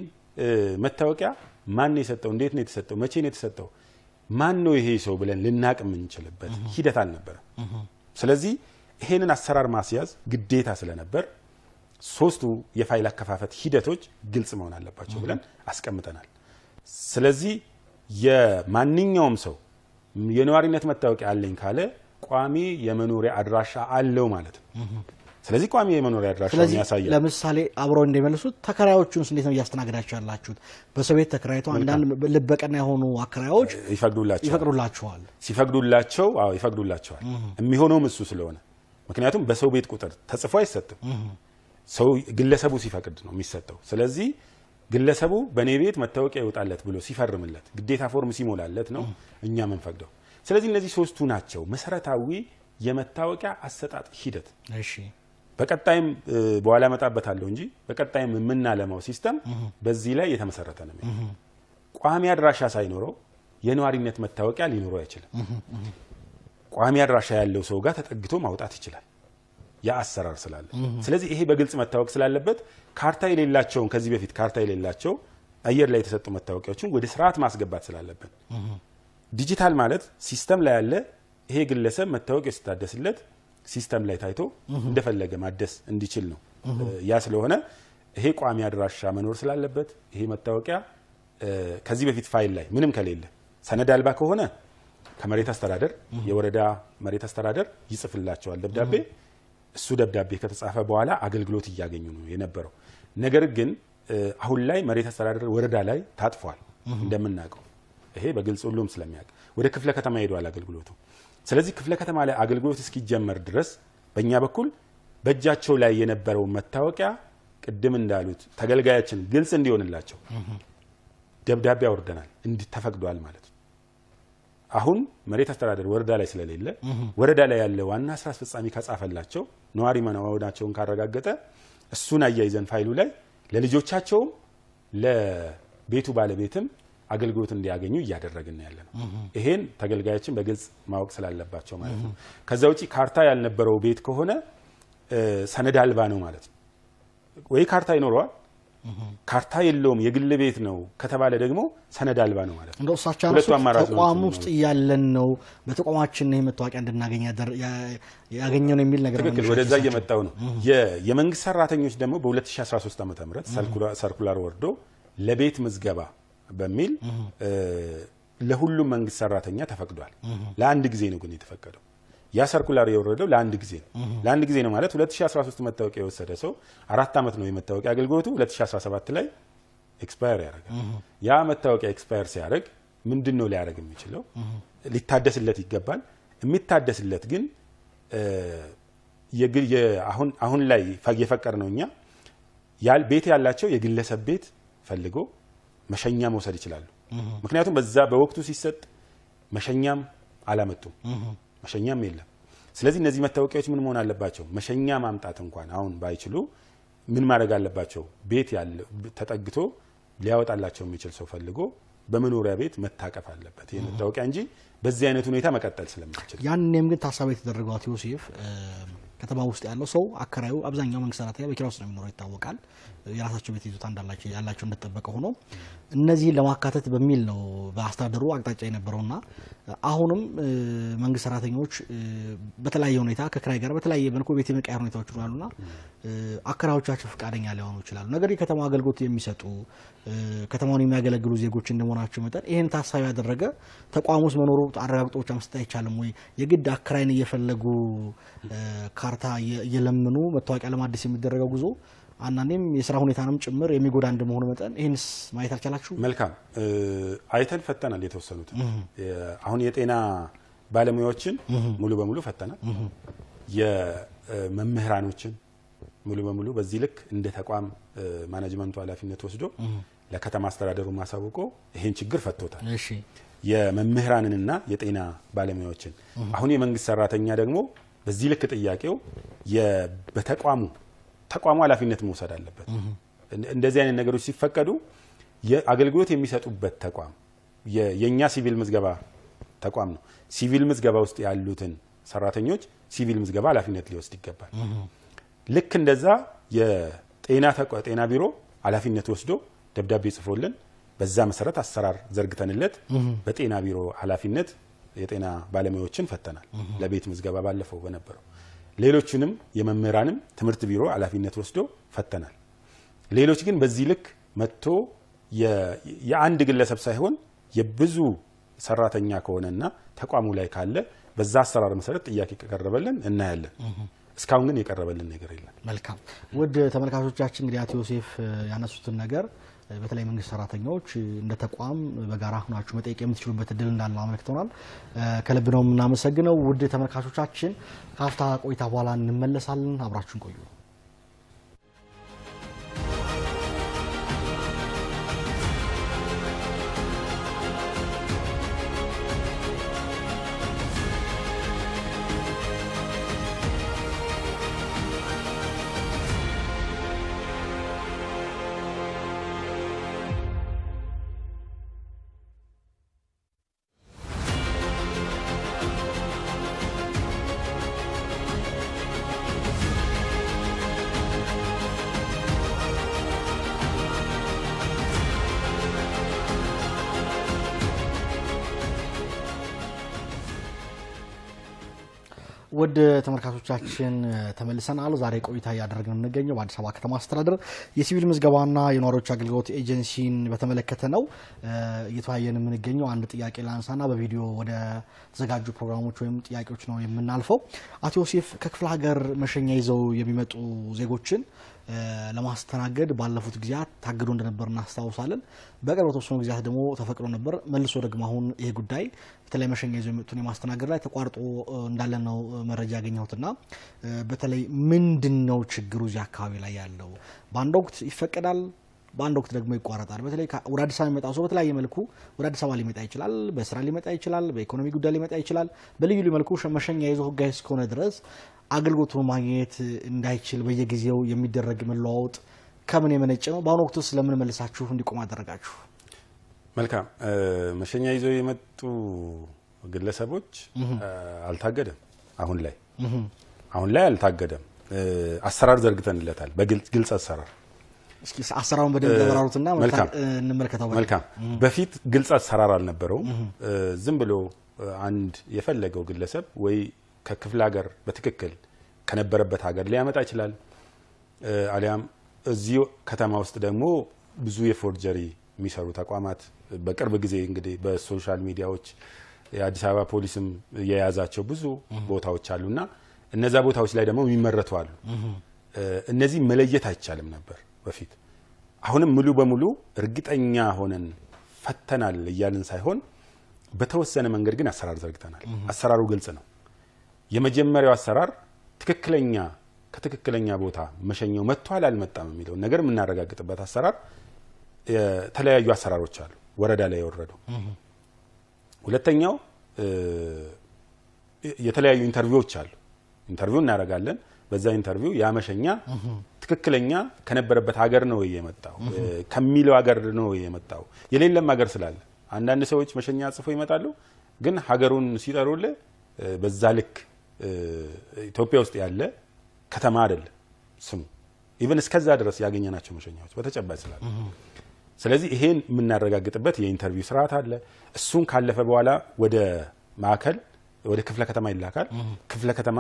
መታወቂያ ማን ነው የሰጠው? እንዴት ነው የተሰጠው? መቼ ነው የተሰጠው? ማን ነው ይሄ ሰው ብለን ልናቅ የምንችልበት ሂደት አልነበረም። ስለዚህ ይሄንን አሰራር ማስያዝ ግዴታ ስለነበር 3ቱ የፋይል አከፋፈት ሂደቶች ግልጽ መሆን አለባቸው ብለን አስቀምጠናል። ስለዚህ የማንኛውም ሰው የነዋሪነት መታወቂያ አለኝ ካለ ቋሚ የመኖሪያ አድራሻ አለው ማለት ነው። ስለዚህ ቋሚ የመኖሪያ አድራሻ ያሳያል። ለምሳሌ አብረው እንደሚመልሱት ተከራዮቹንስ እንዴት ነው እያስተናገዳቸው ያላችሁት? በሰው ቤት ተከራይተው አንዳንድ ልበቀና የሆኑ አከራዮች ይፈቅዱላቸዋል። ሲፈቅዱላቸው ይፈቅዱላቸዋል። የሚሆነውም እሱ ስለሆነ ምክንያቱም በሰው ቤት ቁጥር ተጽፎ አይሰጥም። ሰው ግለሰቡ ሲፈቅድ ነው የሚሰጠው። ስለዚህ ግለሰቡ በኔ ቤት መታወቂያ ይወጣለት ብሎ ሲፈርምለት ግዴታ ፎርም ሲሞላለት ነው እኛ መንፈቅደው። ስለዚህ እነዚህ ሶስቱ ናቸው መሰረታዊ የመታወቂያ አሰጣጥ ሂደት። እሺ በቀጣይም በኋላ መጣበታለሁ እንጂ በቀጣይም የምናለማው ሲስተም በዚህ ላይ የተመሰረተ ነው። ቋሚ አድራሻ ሳይኖረው የነዋሪነት መታወቂያ ሊኖረው አይችልም። ቋሚ አድራሻ ያለው ሰው ጋር ተጠግቶ ማውጣት ይችላል ያ አሰራር ስላለ። ስለዚህ ይሄ በግልጽ መታወቅ ስላለበት ካርታ የሌላቸውን ከዚህ በፊት ካርታ የሌላቸው አየር ላይ የተሰጡ መታወቂያዎችን ወደ ስርዓት ማስገባት ስላለብን ዲጂታል ማለት ሲስተም ላይ ያለ ይሄ ግለሰብ መታወቂያ ሲታደስለት ሲስተም ላይ ታይቶ እንደፈለገ ማደስ እንዲችል ነው። ያ ስለሆነ ይሄ ቋሚ አድራሻ መኖር ስላለበት ይሄ መታወቂያ ከዚህ በፊት ፋይል ላይ ምንም ከሌለ ሰነድ አልባ ከሆነ ከመሬት አስተዳደር የወረዳ መሬት አስተዳደር ይጽፍላቸዋል ደብዳቤ። እሱ ደብዳቤ ከተጻፈ በኋላ አገልግሎት እያገኙ ነው የነበረው። ነገር ግን አሁን ላይ መሬት አስተዳደር ወረዳ ላይ ታጥፏል እንደምናውቀው። ይሄ በግልጽ ሁሉም ስለሚያውቅ ወደ ክፍለ ከተማ ሄዷል አገልግሎቱ። ስለዚህ ክፍለ ከተማ ላይ አገልግሎት እስኪጀመር ድረስ በእኛ በኩል በእጃቸው ላይ የነበረው መታወቂያ ቅድም እንዳሉት ተገልጋያችን ግልጽ እንዲሆንላቸው ደብዳቤ አውርደናል እንዲተፈቅዷል ማለት ነው። አሁን መሬት አስተዳደር ወረዳ ላይ ስለሌለ ወረዳ ላይ ያለ ዋና ስራ አስፈጻሚ ከጻፈላቸው ነዋሪ መሆናቸውን ካረጋገጠ እሱን አያይዘን ፋይሉ ላይ ለልጆቻቸውም ለቤቱ ባለቤትም አገልግሎት እንዲያገኙ እያደረግን ያለ ነው። ይሄን ተገልጋዮችን በግልጽ ማወቅ ስላለባቸው ማለት ነው። ከዛ ውጪ ካርታ ያልነበረው ቤት ከሆነ ሰነድ አልባ ነው ማለት ነው። ወይ ካርታ ይኖረዋል ካርታ የለውም የግል ቤት ነው ከተባለ ደግሞ ሰነድ አልባ ነው ማለት ነው። እንደው ሳቻናሱ ተቋም ውስጥ ያለን ነው በተቋማችን ነው መታወቂያ እንድናገኝ ያገኘው ነው የሚል ነገር ነው። ወደዛ እየመጣው ነው። የመንግስት ሰራተኞች ደግሞ በ2013 ዓ.ም ሰርኩላር ወርዶ ለቤት ምዝገባ በሚል ለሁሉም መንግስት ሰራተኛ ተፈቅዷል። ለአንድ ጊዜ ነው ግን የተፈቀደው። ያ ሰርኩላር የወረደው ለአንድ ጊዜ ነው። ለአንድ ጊዜ ነው ማለት 2013 መታወቂያ የወሰደ ሰው 4 ዓመት ነው የመታወቂያ አገልግሎቱ። 2017 ላይ ኤክስፓየር ያደርጋል። ያ መታወቂያ ኤክስፓየር ሲያደርግ ምንድነው ሊያደርግ የሚችለው? ሊታደስለት ይገባል። የሚታደስለት ግን አሁን ላይ የፈቀር ነው እኛ ቤት ያላቸው የግለሰብ ቤት ፈልጎ መሸኛ መውሰድ ይችላሉ። ምክንያቱም በዛ በወቅቱ ሲሰጥ መሸኛም አላመጡም፣ መሸኛም የለም። ስለዚህ እነዚህ መታወቂያዎች ምን መሆን አለባቸው? መሸኛ ማምጣት እንኳን አሁን ባይችሉ ምን ማድረግ አለባቸው? ቤት ያለ ተጠግቶ ሊያወጣላቸው የሚችል ሰው ፈልጎ በመኖሪያ ቤት መታቀፍ አለበት ይሄ መታወቂያ እንጂ በዚህ አይነት ሁኔታ መቀጠል ስለማይችል ያንንም ግን ታሳቢ የተደረገው አቶ ዮሴፍ ከተማ ውስጥ ያለው ሰው አከራዩ አብዛኛው መንግስት ሰራተኛ በኪራይ ውስጥ ነው የሚኖረው ይታወቃል። የራሳቸው ቤት ይዞታ እንዳላቸው ያላቸው እንደተጠበቀ ሆኖ እነዚህ ለማካተት በሚል ነው በአስተዳደሩ አቅጣጫ የነበረውና አሁንም መንግስት ሰራተኞች በተለያየ ሁኔታ ከክራይ ጋር በተለያየ መልኩ ቤት የመቀየር ሁኔታዎች ይኖራሉና አከራዮቻቸው ፈቃደኛ ሊሆኑ ይችላሉ። ነገር ግን ከተማ አገልግሎት የሚሰጡ ከተማውን የሚያገለግሉ ዜጎች እንደመሆናቸው መጠን ይሄን ታሳቢ ያደረገ ተቋም ውስጥ መኖሩ አረጋግጦ ብቻ መስጠት አይቻልም ወይ? የግድ አከራይን እየፈለጉ ካርታ እየለመኑ መታወቂያ ለማደስ የሚደረገው ጉዞ አንዳንዴም የስራ ሁኔታንም ጭምር የሚጎዳ እንደመሆኑ መጠን ይሄንስ ማየት አልቻላችሁ? መልካም አይተን ፈተናል። የተወሰኑት አሁን የጤና ባለሙያዎችን ሙሉ በሙሉ ፈተናል። የመምህራኖችን ሙሉ በሙሉ በዚህ ልክ እንደ ተቋም ማኔጅመንቱ ኃላፊነት ወስዶ ለከተማ አስተዳደሩ ማሳውቆ ይሄን ችግር ፈቶታል። እሺ የመምህራንንና የጤና ባለሙያዎችን አሁን የመንግስት ሰራተኛ ደግሞ በዚህ ልክ ጥያቄው ተቋሙ ኃላፊነት መውሰድ አለበት። እንደዚህ አይነት ነገሮች ሲፈቀዱ የአገልግሎት የሚሰጡበት ተቋም የኛ ሲቪል ምዝገባ ተቋም ነው። ሲቪል ምዝገባ ውስጥ ያሉትን ሰራተኞች ሲቪል ምዝገባ ኃላፊነት ሊወስድ ይገባል። ልክ እንደዛ የጤና ቢሮ ኃላፊነት ወስዶ ደብዳቤ ጽፎልን በዛ መሰረት አሰራር ዘርግተንለት በጤና ቢሮ ኃላፊነት የጤና ባለሙያዎችን ፈተናል ለቤት ምዝገባ ባለፈው በነበረው። ሌሎችንም የመምህራንም ትምህርት ቢሮ ኃላፊነት ወስዶ ፈተናል። ሌሎች ግን በዚህ ልክ መጥቶ የአንድ ግለሰብ ሳይሆን የብዙ ሰራተኛ ከሆነና ተቋሙ ላይ ካለ በዛ አሰራር መሰረት ጥያቄ ከቀረበልን እናያለን። እስካሁን ግን የቀረበልን ነገር የለም። መልካም ውድ ተመልካቾቻችን እንግዲህ አቶ ዮሴፍ ያነሱትን ነገር በተለይ መንግስት ሰራተኞች እንደ ተቋም በጋራ ሆናችሁ መጠየቅ የምትችሉበት እድል እንዳለ አመልክተናል። ከልብ ነው የምናመሰግነው። ውድ ተመልካቾቻችን ካፍታ ቆይታ በኋላ እንመለሳለን። አብራችሁን ቆዩ። ወደ ተመልካቾቻችን ተመልሰናል። ዛሬ ቆይታ ያደረግን እንገኘው በአዲስ አበባ ከተማ አስተዳደር የሲቪል ምዝገባና የነዋሪዎች አገልግሎት ኤጀንሲን በተመለከተ ነው። እየተወያየን የምንገኘው አንድ ጥያቄ ላንሳና በቪዲዮ ወደ ተዘጋጁ ፕሮግራሞች ወይም ጥያቄዎች ነው የምናልፈው። አቶ ዮሴፍ ከክፍለ ሀገር መሸኛ ይዘው የሚመጡ ዜጎችን ለማስተናገድ ባለፉት ጊዜያት ታግዶ እንደነበር እናስታውሳለን። በቅርብ በተወሰኑ ጊዜያት ደግሞ ተፈቅዶ ነበር። መልሶ ደግሞ አሁን ይሄ ጉዳይ በተለይ መሸኛ ይዘው የሚመጡን የማስተናገድ ላይ ተቋርጦ እንዳለ ነው መረጃ ያገኘሁትና በተለይ ምንድነው ችግሩ እዚህ አካባቢ ላይ ያለው? በአንድ ወቅት ይፈቀዳል፣ በአንድ ወቅት ደግሞ ይቋረጣል። በተለይ ወደ አዲስ አበባ የሚመጣው ሰው በተለያየ መልኩ ወደ አዲስ አበባ ሊመጣ ይችላል፣ በስራ ሊመጣ ይችላል፣ በኢኮኖሚ ጉዳይ ሊመጣ ይችላል። በልዩ ልዩ መልኩ መሸኛ ይዞ ህጋዊ እስከሆነ ድረስ አገልግሎቱን ማግኘት እንዳይችል በየጊዜው የሚደረግ መለዋወጥ ከምን የመነጨ ነው? በአሁኑ ወቅት ውስጥ ለምን መልሳችሁ እንዲቆም አደረጋችሁ? መልካም። መሸኛ ይዘው የመጡ ግለሰቦች አልታገደም። አሁን ላይ አልታገደም። አሰራር ዘርግተንለታል፣ በግልጽ አሰራር። እስኪ አሰራሩን በደንብ ያብራሩትና እንመልከታው። መልካም። በፊት ግልጽ አሰራር አልነበረውም። ዝም ብሎ አንድ የፈለገው ግለሰብ ወይ ከክፍለ ሀገር በትክክል ከነበረበት ሀገር ሊያመጣ ይችላል። አሊያም እዚሁ ከተማ ውስጥ ደግሞ ብዙ የፎርጀሪ የሚሰሩ ተቋማት በቅርብ ጊዜ እንግዲህ በሶሻል ሚዲያዎች የአዲስ አበባ ፖሊስም የያዛቸው ብዙ ቦታዎች አሉና እነዛ ቦታዎች ላይ ደግሞ የሚመረቱ አሉ። እነዚህ መለየት አይቻልም ነበር በፊት። አሁንም ሙሉ በሙሉ እርግጠኛ ሆነን ፈተናል እያልን ሳይሆን በተወሰነ መንገድ ግን አሰራር ዘርግተናል። አሰራሩ ግልጽ ነው። የመጀመሪያው አሰራር ከትክክለኛ ቦታ መሸኛው መጥቷል አልመጣም የሚለው ነገር የምናረጋግጥበት አሰራር የተለያዩ አሰራሮች አሉ፣ ወረዳ ላይ የወረዱ። ሁለተኛው የተለያዩ ኢንተርቪዎች አሉ። ኢንተርቪው እናደርጋለን። በዛ ኢንተርቪው ያ መሸኛ ትክክለኛ ከነበረበት ሀገር ነው የመጣው ከሚለው ሀገር ነው የመጣው። የሌለም ሀገር ስላለ አንዳንድ ሰዎች መሸኛ ጽፎ ይመጣሉ፣ ግን ሀገሩን ሲጠሩልህ በዛ ልክ ኢትዮጵያ ውስጥ ያለ ከተማ አይደለም ስሙ። ኢቭን እስከዛ ድረስ ያገኘናቸው መሸኛዎች በተጨባጭ ስላለ፣ ስለዚህ ይሄን የምናረጋግጥበት የኢንተርቪው ስርዓት አለ። እሱን ካለፈ በኋላ ወደ ማዕከል ወደ ክፍለ ከተማ ይላካል። ክፍለ ከተማ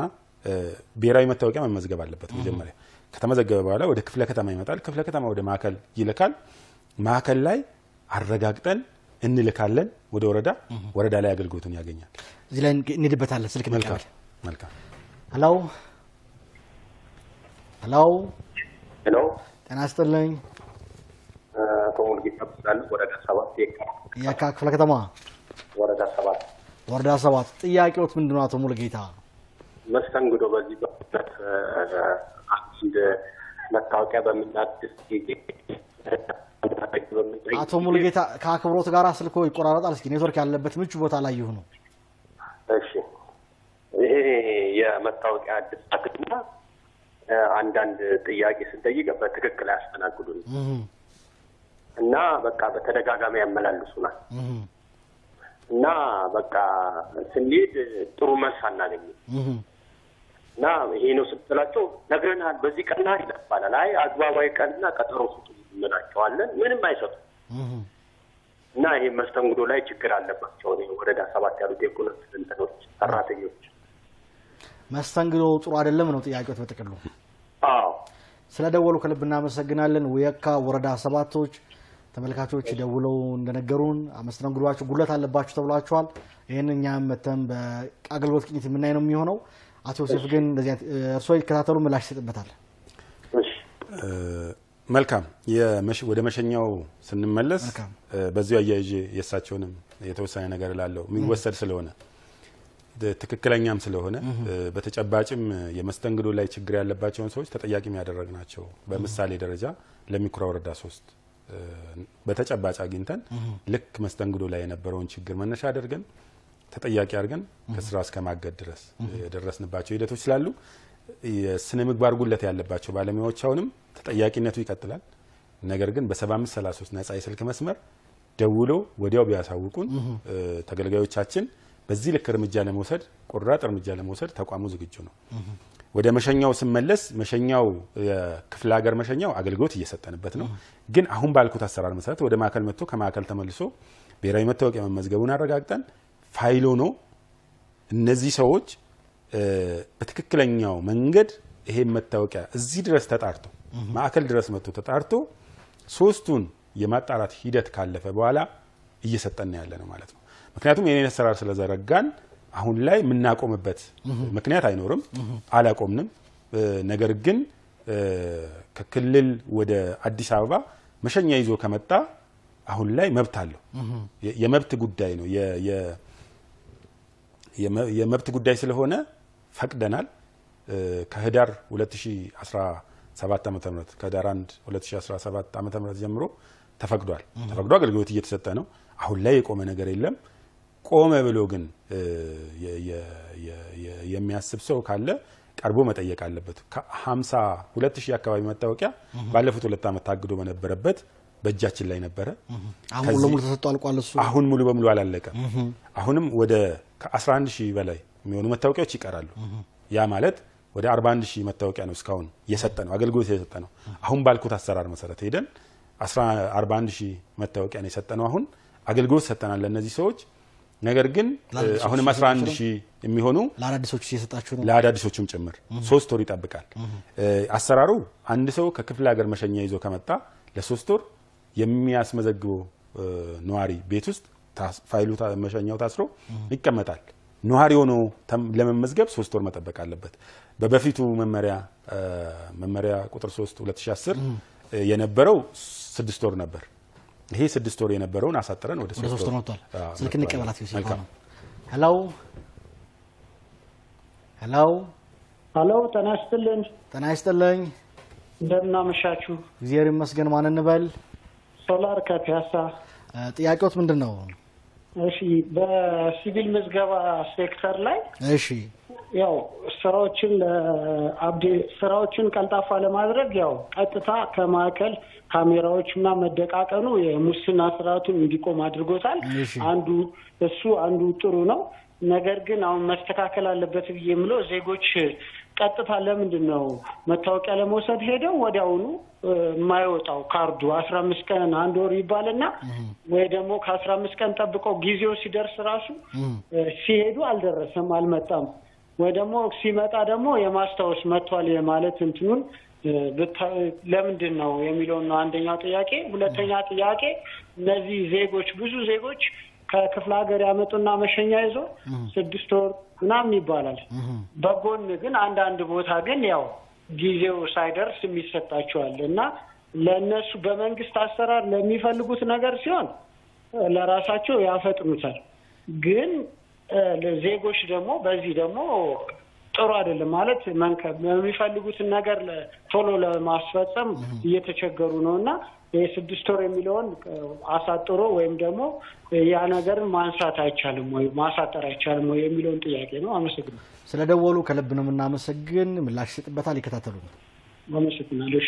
ብሔራዊ መታወቂያ መመዝገብ አለበት መጀመሪያ። ከተመዘገበ በኋላ ወደ ክፍለ ከተማ ይመጣል። ክፍለ ከተማ ወደ ማዕከል ይልካል። ማዕከል ላይ አረጋግጠን እንልካለን ወደ ወረዳ ላይ አገልግሎቱን ያገኛል። እዚህ ላይ እንሄድበታለን። ስልክ እንቀበል። መልካም። ሄሎ፣ ጤና ይስጥልኝ። ከሙልጌታ ብዛል ወረዳ 7 የካ ክፍለ ከተማ ወረዳ 7 ጥያቄዎት ምንድነው? አቶ ሙልጌታ መስተንግዶ በዚህ በሁለት አንድ መታወቂያ በምናድስ ጊዜ አቶ ሙልጌታ ከአክብሮት ጋር ስልኮ ይቆራረጣል። እስኪ ኔትወርክ ያለበት ምቹ ቦታ ላይ ይሁኑ። እሺ፣ ይሄ የመታወቂያ አድሳትና አንዳንድ ጥያቄ ስንጠይቅ በትክክል ያስተናግዱን እና በቃ በተደጋጋሚ ያመላልሱናል እና በቃ ስንሄድ ጥሩ መልስ አናገኝም እና ይሄ ነው ስትላቸው ነግረናል፣ በዚህ ቀና ይባላል። አይ አግባባዊ ቀንና ቀጠሮ ስጡ እንላቸዋለን፣ ምንም አይሰጡም እና ይሄ መስተንግዶ ላይ ችግር አለባቸው። ወረዳ 7 ያሉት የቁነት እንትኖች ሰራተኞች መስተንግዶ ጥሩ አይደለም ነው ጥያቄዎት በጥቅሉ? አዎ። ስለደወሉ ከልብ እናመሰግናለን። የካ ወረዳ 7ቶች ተመልካቾች ደውለው እንደነገሩን መስተንግዶአችሁ ጉድለት አለባችሁ ተብላችኋል። ይሄን እኛም መተን በአገልግሎት ቅኝት የምናይ ነው የሚሆነው። አቶ ዮሴፍ ግን እንደዚህ እርሶ ይከታተሉ፣ ምላሽ ይሰጥበታል። እሺ፣ መልካም። ወደ መሸኛው ስንመለስ በዚሁ አያይዤ የእሳቸውንም የተወሰነ ነገር ላለው የሚወሰድ ስለሆነ ትክክለኛም ስለሆነ በተጨባጭም የመስተንግዶ ላይ ችግር ያለባቸውን ሰዎች ተጠያቂም ያደረግናቸው በምሳሌ ደረጃ ለሚኩራ ወረዳ 3 በተጨባጭ አግኝተን ልክ መስተንግዶ ላይ የነበረውን ችግር መነሻ አድርገን ተጠያቂ አድርገን ከስራ እስከ ማገድ ድረስ የደረስንባቸው ሂደቶች ስላሉ የስነ ምግባር ጉድለት ያለባቸው ባለሙያዎች አሁንም ተጠያቂነቱ ይቀጥላል። ነገር ግን በ7533 ነፃ የስልክ መስመር ደውሎ ወዲያው ቢያሳውቁን ተገልጋዮቻችን በዚህ ልክ እርምጃ ለመውሰድ ቆራጥ እርምጃ ለመውሰድ ተቋሙ ዝግጁ ነው። ወደ መሸኛው ስመለስ መሸኛው የክፍለ ሀገር መሸኛው አገልግሎት እየሰጠንበት ነው። ግን አሁን ባልኩት አሰራር መሰረት ወደ ማዕከል መጥቶ ከማዕከል ተመልሶ ብሔራዊ መታወቂያ መመዝገቡን አረጋግጠን ፋይል ሆኖ እነዚህ ሰዎች በትክክለኛው መንገድ ይሄ መታወቂያ እዚህ ድረስ ተጣርቶ ማዕከል ድረስ መጥቶ ተጣርቶ ሶስቱን የማጣራት ሂደት ካለፈ በኋላ እየሰጠን ያለ ነው ማለት ነው። ምክንያቱም የኔን አሰራር ስለዘረጋን አሁን ላይ የምናቆምበት ምክንያት አይኖርም፣ አላቆምንም። ነገር ግን ከክልል ወደ አዲስ አበባ መሸኛ ይዞ ከመጣ አሁን ላይ መብት አለው። የመብት ጉዳይ ነው። የመብት ጉዳይ ስለሆነ ፈቅደናል። ከህዳር 2017 ዓ.ም ከህዳር 1 2017 ዓ.ም ጀምሮ ተፈቅዶ አገልግሎት እየተሰጠ ነው። አሁን ላይ የቆመ ነገር የለም። ቆመ ብሎ ግን የሚያስብ ሰው ካለ ቀርቦ መጠየቅ አለበት። ከ52,000 አካባቢ መታወቂያ ባለፉት 2 ዓመት ታግዶ በነበረበት በእጃችን ላይ ነበረ። አሁን ሙሉ በሙሉ ተሰጥቶ አልቋል። እሱ አሁን ሙሉ በሙሉ አላለቀም። አሁንም ወደ ከ11,000 በላይ የሚሆኑ መታወቂያዎች ይቀራሉ። ያ ማለት ወደ 41,000 መታወቂያ ነው እስካሁን የሰጠ ነው አገልግሎት የሰጠ ነው። አሁን ባልኩት አሰራር መሰረት ሄደን 41,000 መታወቂያ ነው የሰጠ ነው። አሁን አገልግሎት ሰጠናል ለነዚህ ሰዎች። ነገር ግን አሁንም 11,000 የሚሆኑ ለአዳዲሶቹ እየሰጣችሁ ነው። ለአዳዲሶቹም ጭምር 3 ወር ይጠብቃል አሰራሩ። አንድ ሰው ከክፍለ ሀገር መሸኛ ይዞ ከመጣ ለ3 ወር የሚያስመዘግበው ነዋሪ ቤት ውስጥ ፋይሉ መሸኛው ታስሮ ይቀመጣል። ነዋሪ ሆኖ ለመመዝገብ 3 ወር መጠበቅ አለበት። በበፊቱ መመሪያ ቁጥር 3 2010 የነበረው 6 ወር ነበር። ይሄ 6 ወር የነበረውን አሳጥረን ወደ 3 ወር መጥቷል። ስልክ እንቀበላት ይወስ ይባላል። ሄሎ ጤና ይስጥልኝ። ጤና ይስጥልኝ። እንደምን አመሻችሁ? እግዚአብሔር ይመስገን። ማን እንበል? ሶላር ከፒያሳ። ጥያቄዎት ምንድነው? እሺ፣ በሲቪል ምዝገባ ሴክተር ላይ እሺ ያው ስራዎችን ቀልጣፋ ለማድረግ ያው ቀጥታ ከማዕከል ካሜራዎችና መደቃቀኑ የሙስና ስርዓቱን እንዲቆም አድርጎታል። አንዱ ጥሩ ነው። ነገር ግን አሁን መስተካከል አለበት ብዬ የምለው ዜጎች ቀጥታ ለምንድን ነው መታወቂያ ለመውሰድ ሄደው ወዲያውኑ የማይወጣው ካርዱ 15 ቀን 1 ወር ይባልና ወይ ደግሞ ከ15 ቀን ጠብቀው ጊዜው ሲደርስ ራሱ ሲሄዱ አልደረሰም አልመጣም፣ ወይ ደግሞ ሲመጣ ደግሞ የማስታወስ መጥቷል የማለት እንትኑን ለምንድን ነው የሚለው ነው አንደኛው ጥያቄ። ሁለተኛ ጥያቄ እነዚህ ዜጎች ብዙ ዜጎች ከክፍለ ሀገር ያመጡና መሸኛ ይዞ 6 ወር ምናምን ይባላል። በጎን ግን አንዳንድ ቦታ ግን ያው ጊዜው ሳይደርስ የሚሰጣቸዋል እና ለነሱ በመንግስት አሰራር ለሚፈልጉት ነገር ሲሆን ለራሳቸው ያፈጥኑታል። ግን ዜጎች ደግሞ በዚህ ደግሞ ጥሩ አይደለም ማለት የሚፈልጉትን ነገር ቶሎ ለማስፈጸም እየተቸገሩ ነውና የ6 ወር የሚለውን አሳጥሮ ወይም ደግሞ ያ ነገር ማንሳት አይቻልም ወይ ማሳጠር አይቻልም ወይ የሚለውን ጥያቄ ነው። አመሰግናለሁ። ስለደወሉ ከልብ ነው የምናመሰግን። ምላሽ ይሰጥበታል። ይከታተሉ። አመሰግናለሁ።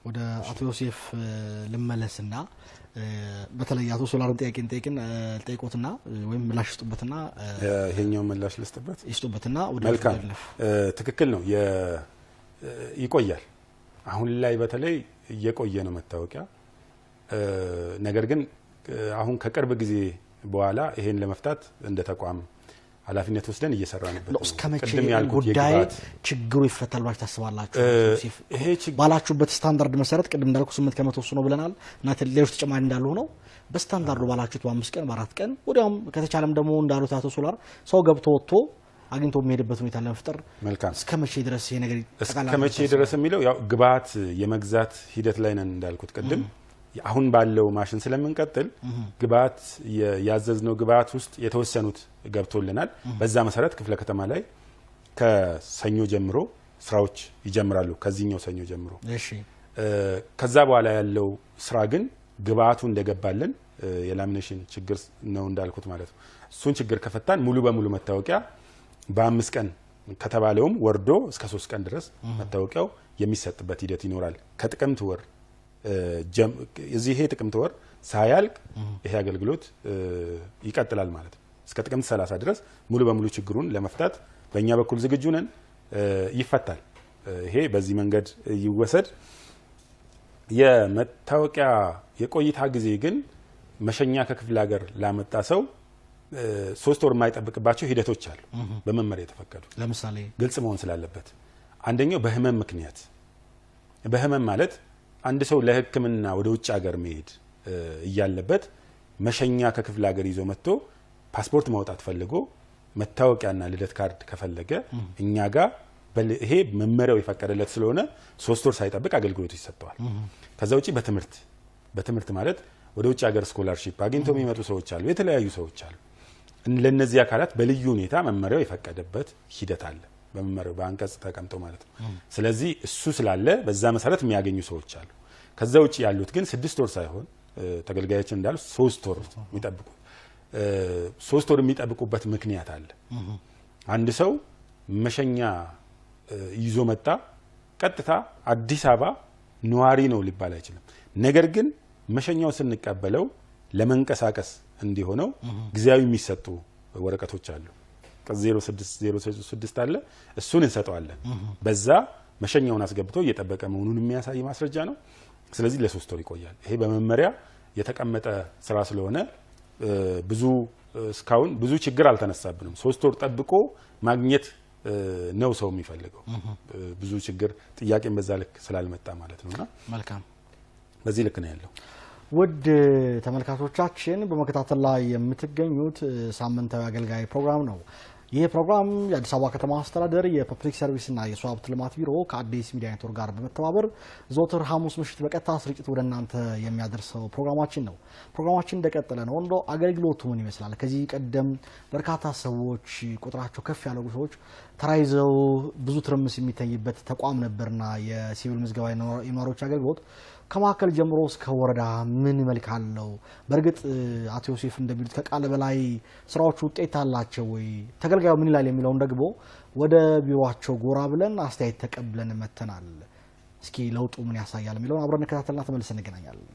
ወደ አቶ ዮሴፍ ልመለስና በተለይ አቶ ሶላርን ጥያቄን ጠይቆትና ወይም ምላሽ ይስጡበትና ይሄኛው ምላሽ ይስጡበትና ወደ መልካም ትክክል ነው። ይቆያል። አሁን ላይ በተለይ እየቆየ ነው መታወቂያ። ነገር ግን አሁን ከቅርብ ጊዜ በኋላ ይሄን ለመፍታት እንደ ተቋም ኃላፊነት ወስደን እየሰራንበት ነው። እስከመቼ ጉዳይ ችግሩ ይፈታል ብላችሁ ታስባላችሁ? ይሄ ባላችሁበት ስታንዳርድ መሰረት ቅድም እንዳልኩ 8% ነው ብለናል እና ሌሎች ተጨማሪ እንዳሉ ሆነው በስታንዳርዱ ባላችሁት በ5 ቀን በ4 ቀን ወዲያውም ከተቻለም ደግሞ እንዳሉት አቶ ሶላር ሰው ገብቶ ወጥቶ አግኝቶ የሚሄድበት ሁኔታ ለመፍጠር እስከመቼ ድረስ ይሄ ነገር ይጠቃላል? እስከመቼ ድረስ የሚለው ያው ግብአት የመግዛት ሂደት ላይ ነን እንዳልኩት ቅድም። አሁን ባለው ማሽን ስለምንቀጥል ግብአት ያዘዝነው ግብአት ውስጥ የተወሰኑት ገብቶልናል። በዛ መሰረት ክፍለ ከተማ ላይ ከሰኞ ጀምሮ ስራዎች ይጀምራሉ። ከዚህኛው ሰኞ ጀምሮ እሺ። ከዛ በኋላ ያለው ስራ ግን ግብአቱ እንደገባልን የላሚኔሽን ችግር ነው እንዳልኩት ማለት ነው። እሱን ችግር ከፈታን ሙሉ በሙሉ መታወቂያ በ5 ቀን ከተባለውም ወርዶ እስከ 3 ቀን ድረስ መታወቂያው የሚሰጥበት ሂደት ይኖራል። ከጥቅምት ወር ይሄ ጥቅምት ወር ሳያልቅ ይሄ አገልግሎት ይቀጥላል ማለት ነው። እስከ ጥቅምት 30 ድረስ ሙሉ በሙሉ ችግሩን ለመፍታት በእኛ በኩል ዝግጁ ነን። ይፈታል። ይሄ በዚህ መንገድ ይወሰድ። የመታወቂያ የቆይታ ጊዜ ግን መሸኛ ከክፍለ ሀገር ላመጣ ሰው 3 ወር የማይጠብቅባቸው ሂደቶች አሉ በመመሪያ የተፈቀዱ። ለምሳሌ ግልጽ መሆን ስላለበት አንደኛው በህመም ምክንያት በህመም ማለት አንድ ሰው ለህክምና ወደ ውጭ ሀገር መሄድ እያለበት መሸኛ ከክፍለ ሀገር ይዞ መጥቶ ፓስፖርት ማውጣት ፈልጎ መታወቂያና ልደት ካርድ ከፈለገ እኛ ጋር ይሄ መመሪያው የፈቀደለት ስለሆነ 3 ወር ሳይጠብቅ አገልግሎት ይሰጣል። ከዛ ውጪ በትምህርት ማለት ወደ ውጭ ሀገር ስኮላርሺፕ አግኝተው የሚመጡ ሰዎች አሉ፣ የተለያዩ ሰዎች አሉ። ለነዚህ አካላት በልዩ ሁኔታ መመሪያው የፈቀደበት ሂደት አለ፣ በመመሪያው በአንቀጽ ተቀምጦ ማለት ነው። ስለዚህ እሱ ስላለ በዛ መሰረት የሚያገኙ ሰዎች አሉ። ከዛ ውጪ ያሉት ግን 6 ወር ሳይሆን ተገልጋዮችን እንዳሉ 3 ወር የሚጠብቁ 3 ወር የሚጠብቁበት ምክንያት አለ። አንድ ሰው መሸኛ ይዞ መጣ፣ ቀጥታ አዲስ አበባ ነዋሪ ነው ሊባል አይችልም። ነገር ግን መሸኛው ስንቀበለው ለመንቀሳቀስ እንዲሆነው ግዚያዊ የሚሰጡ ወረቀቶች አሉ። 0606 አለ፣ እሱን እንሰጠዋለን። በዛ መሸኛውን አስገብቶ እየጠበቀ መሆኑን የሚያሳይ ማስረጃ ነው። ስለዚህ ለ3 ወር ይቆያል። ይሄ በመመሪያ የተቀመጠ ስራ ስለሆነ እስካሁን ብዙ ችግር አልተነሳብንም። 3 ወር ጠብቆ ማግኘት ነው ሰው የሚፈልገው። ብዙ ችግር ጥያቄን በዛ ልክ ስላልመጣ ማለት ነውና መልካም በዚህ ልክ ነው ያለው። ውድ ተመልካቾቻችን በመከታተል ላይ የምትገኙት ሳምንታዊ አገልጋይ ፕሮግራም ነው። ይህ ፕሮግራም የአዲስ አበባ ከተማ አስተዳደር የፐብሊክ ሰርቪስና የሰው ሀብት ልማት ቢሮ ከአዲስ ሚዲያ ኔትወርክ ጋር በመተባበር ዘወትር ሐሙስ ምሽት በቀጥታ ስርጭት ወደ እናንተ የሚያደርሰው ፕሮግራማችን ነው። ፕሮግራማችን እንደቀጠለ ነው። እንደው አገልግሎቱ ምን ይመስላል? ከዚህ ቀደም በርካታ ሰዎች ቁጥራቸው ከፍ ያሉ ሰዎች ተራይዘው ብዙ ትርምስ የሚታይበት ተቋም ነበርና የሲቪል ምዝገባ የነዋሪዎች አገልግሎት ከማከል ጀምሮ እስከ ወረዳ ምን መልክ አለው? በርግጥ አቶ ዮሴፍ እንደሚሉት ከቃል በላይ ስራዎች ውጤት አላቸው ወይ? ተገልጋዩ ምን ይላል የሚለውን ደግሞ ወደ ቢሮአቸው ጎራ ብለን አስተያየት ተቀብለን መተናል። እስኪ ለውጡ ምን ያሳያል የሚለውን አብረን እንከታተልና ተመልሰን እንገናኛለን።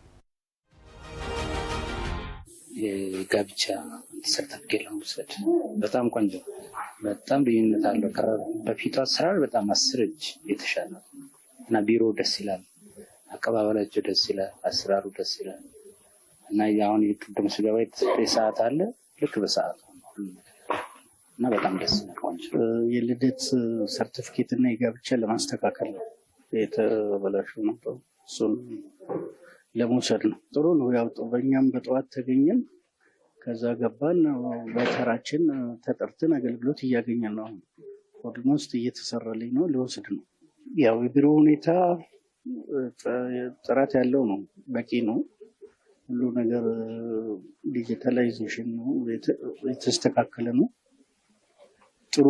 የጋብቻ ሰርተፍኬት ለመውሰድ በጣም ቆንጆ፣ በጣም ልዩነት አለው። በፊቱ አሰራር በጣም 10 እጅ የተሻለ እና ቢሮ ደስ ይላል፣ አቀባበላቸው ደስ ይላል፣ አሰራሩ ደስ ይላል እና ያሁን የቅድም ስገባ ሰዓት አለ ልክ በሰዓቱ እና በጣም ደስ ይላል። ቆንጆ የልደት ሰርቲፊኬት እና የጋብቻ ለማስተካከል ነው የተበላሹ ነበር፣ እሱን ለመውሰድ ነው። ጥሩ ነው። ያው በእኛም በጠዋት ተገኘን፣ ከዛ ገባን፣ በተራችን ተጠርተን አገልግሎት እያገኘን ነው። ኦልሞስት እየተሰራልኝ ነው፣ ልወስድ ነው። ያው የቢሮ ሁኔታ ጥራት ያለው ነው፣ በቂ ነው። ሁሉ ነገር ዲጂታላይዜሽን ነው፣ የተስተካከለ ነው። ጥሩ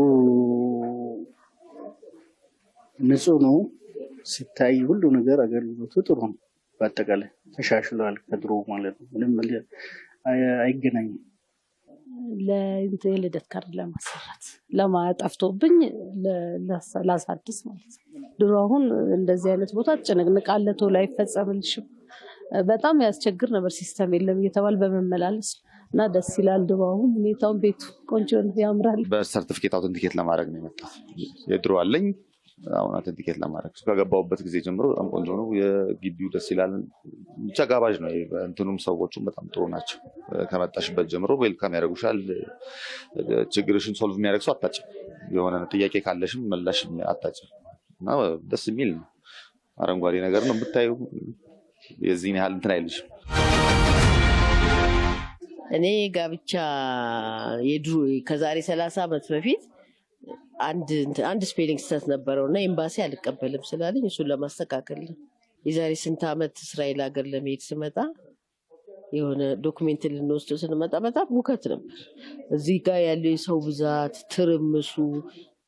ንጹህ ነው ሲታይ፣ ሁሉ ነገር አገልግሎቱ ጥሩ ነው። በአጠቃላይ ተሻሽሏል ከድሮ ማለት ነው። ምንም አይገናኝም። ለልደት ካርድ ለማሰራት ለማጠፍቶብኝ ላሳድስ ማለት ነው። ድሮ አሁን እንደዚህ አይነት ቦታ ጭንቅንቃለ ቶሎ አይፈጸምልሽም። በጣም ያስቸግር ነበር፣ ሲስተም የለም እየተባለ በመመላለስ እና ደስ ይላል። ድባቡ ሁኔታውን ቤቱ ቆንጆ ነው፣ ያምራል። በሰርቲፊኬት አውተንቲኬት ለማድረግ ነው የመጣሁት። የድሮ አለኝ፣ አሁን አውተንቲኬት ለማድረግ ከገባሁበት ጊዜ ጀምሮ በጣም ቆንጆ ነው። የግቢው ደስ ይላል፣ ብቻ ጋባዥ ነው። እንትኑም ሰዎቹም በጣም ጥሩ ናቸው። ከመጣሽበት ጀምሮ ዌልካም ያደርጉሻል። ችግርሽን ሶልቭ የሚያደርግ ሰው አታጭም። የሆነ ጥያቄ ካለሽም ምላሽ አታጭም እና ደስ የሚል ነው። አረንጓዴ ነገር ነው ብታዩ፣ የዚህን ያህል እንትን አይልሽም። እኔ ጋብቻ የድሮ ከዛሬ 30 ዓመት በፊት አንድ ስፔሊንግ ስህተት ነበረውና ኤምባሲ አልቀበልም ስላለኝ እሱን ለማስተካከል የዛሬ ስንት ዓመት እስራኤል ሀገር ለመሄድ ስመጣ የሆነ ዶክሜንት ልንወስድ ስንመጣ በጣም ሙከት ነበር። እዚህ ጋር ያለው የሰው ብዛት ትርምሱ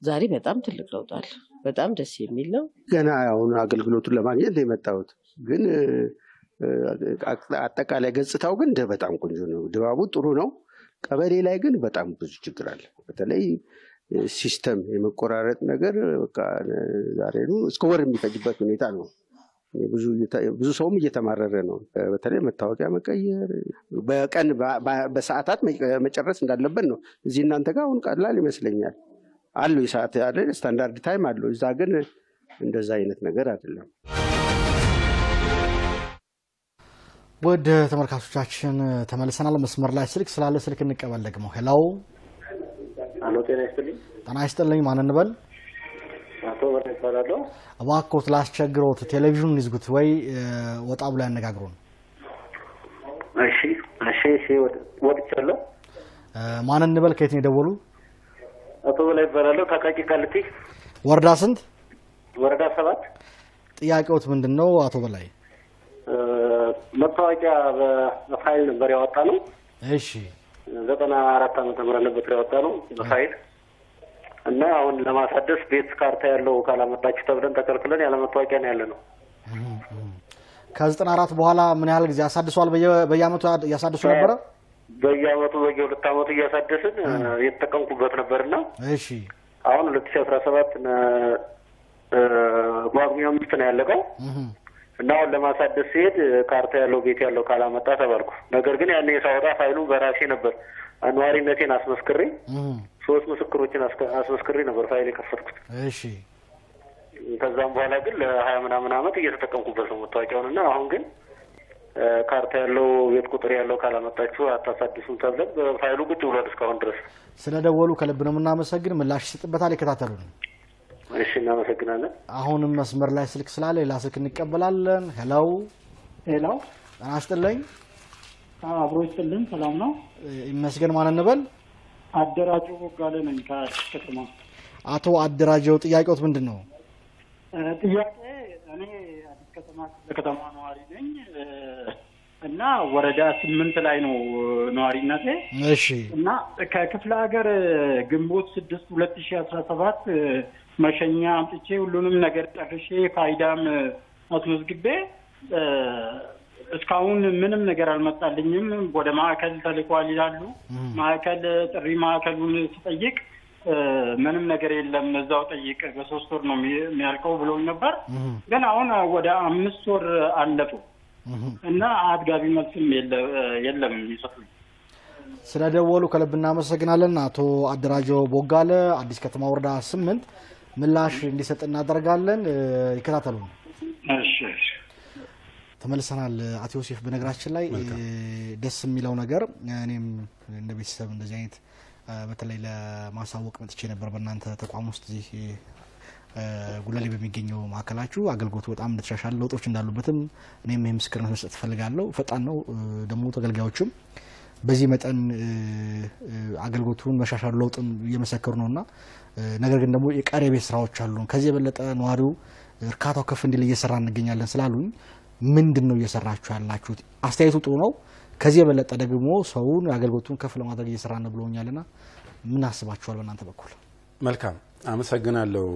ዛሬ በጣም ትልቅ ለውጥ አለ። በጣም ደስ የሚል ነው። ገና አሁን አገልግሎቱን ለማግኘት የመጣሁት ግን አጠቃላይ ገጽታው ግን በጣም ቆንጆ ነው። ድባቡ ጥሩ ነው። ቀበሌ ላይ ግን በጣም ብዙ ችግር አለ። በተለይ ሲስተም የመቆራረጥ ነገር በቃ ዛሬ ነው እስከ ወር የሚፈጅበት ሁኔታ ነው። ብዙ ሰውም እየተማረረ ነው። በተለይ መታወቂያ መቀየር በቀን በሰዓታት መጨረስ እንዳለበት ነው። እዚህ እናንተ ጋር አሁን ቀላል ይመስለኛል አሉ የሰዓት ያለ ስታንዳርድ ታይም አለው። እዛ ግን እንደዛ አይነት ነገር አይደለም። ወደ ተመልካቾቻችን ተመልሰናል። መስመር ላይ ስልክ ስላለ ስልክ እንቀበል ደግሞ። ሄሎ አሎ፣ ጤና ይስጥልኝ። ጤና ይስጥልኝ። ማን እንበል? አቶ ወደ ይባላልው። እባክዎት ላስቸግሮት ቴሌቪዥኑን ይዝጉት ወይ ወጣ ብሎ ያነጋግሩን። እሺ ወጥቻለሁ። ማን እንበል? ከየት ነው የደወሉ? አቶ በላይ ይባላልው። ታቃቂ ቃልቲ። ወረዳ ስንት? ወረዳ 7። ጥያቄዎት ምንድነው አቶ በላይ? መታወቂያ በፋይል ነበር ያወጣ ነው። እሺ 94 ዓመተ ምህረት ነበር ያወጣ ነው በፋይል እና አሁን ለማሳደስ ቤት ካርታ ያለው ካላመጣችሁ ተብለን ተከልክለን ያለ መታወቂያ ነው ያለ ነው። ከ94 በኋላ ምን ያህል ጊዜ አሳድሷል? በየአመቱ ያሳድሱ ነበረ? በየአመቱ በየ2 አመቱ እያሳደስን የተጠቀምኩበት ነበርና እሺ አሁን 2017 ጓጉኛ 5 ነው ያለቀው እና አሁን ለማሳደስ ሲሄድ ካርታ ያለው ቤት ያለው ካላመጣ ተባልኩ። ነገር ግን ያኔ ሳወጣ ፋይሉ በራሴ ነበር አንዋሪነቴን አስመስክሬ 3 ምስክሮችን አስመስክሬ ነበር ፋይል የከፈትኩት። እሺ ከዛም በኋላ ግን ለ20 ምናምን አመት እየተጠቀምኩበት ነው መታወቂያውንና አሁን ግን ካርታ ያለው ቤት ቁጥር ያለው ካላመጣችሁ አታሳድሱም ተብለን በፋይሉ ቁጭ ብሏል እስካሁን ድረስ። ስለደወሉ ከልብ ነው የምናመሰግን። ምላሽ ይሰጥበታል። ይከታተሉን። እሺ እናመሰግናለን። አሁንም መስመር ላይ ስልክ ስላለ ሌላ ስልክ እንቀበላለን። ሄሎ ጤና ይስጥልኝ። አብሮ ይስጥልኝ። ሰላም ነው? ይመስገን። ማን እንበል? አደራጀው ቦጋለ ነኝ ከአዲስ ከተማ። አቶ አደራጀው ጥያቄዎት ምንድን ነው? ጥያቄ እኔ አዲስ ከተማ ነዋሪ ነኝ እና ወረዳ 8 ላይ ነው ነዋሪነቴ። እሺ እና ከክፍለ ሀገር ግንቦት 6 2017 መሸኛ አምጥቼ ሁሉንም ነገር ጨርሼ ፋይዳም አስመዝግቤ እስካሁን ምንም ነገር አልመጣልኝም። ወደ ማዕከል ተልኳል ይላሉ። ማዕከል ጥሪ ማዕከሉን ስጠይቅ ምንም ነገር የለም እዛው ጠይቅ በ3 ወር ነው የሚያልቀው ብሎኝ ነበር። ግን አሁን ወደ 5 ወር አለፉ እና አጥጋቢ መልስም የለም ይሰጡኝ። ስለደወሉ ከልብ እናመሰግናለን። አቶ አደራጀው ቦጋለ አዲስ ከተማ ወረዳ 8 ምላሽ እንዲሰጥ እናደርጋለን። ይከታተሉ። እሺ ተመልሰናል። አቶ ዮሴፍ በነገራችን ላይ ደስ የሚለው ነገር እኔም እንደ ቤተሰብ እንደዚህ አይነት በተለይ ለማሳወቅ መጥቼ ነበር በእናንተ ተቋም ውስጥ እዚህ ጉለሌ በሚገኘው ማዕከላችሁ አገልግሎቱ በጣም እንደተሻሻለ ለውጦች እንዳሉበትም እኔም ምስክርነት መስጠት ፈልጋለሁ። ፈጣን ነው ደግሞ ተገልጋዮችም በዚህ መጠን አገልግሎቱን መሻሻሉ ለውጥን እየመሰከሩ ነውና ነገር ግን ደግሞ የቀሪ ቤት ስራዎች አሉ። ከዚህ የበለጠ ነዋሪው እርካታው ከፍ እንዲል እየሰራ እንገኛለን ስላሉኝ ምንድነው እየሰራችሁ ያላችሁት? አስተያየቱ ጥሩ ነው። ከዚህ የበለጠ ደግሞ ሰውን አገልግሎቱን ከፍ ለማድረግ እየሰራ ነው ብለውኛልና ምን አስባችኋል በእናንተ በኩል? መልካም አመሰግናለሁ።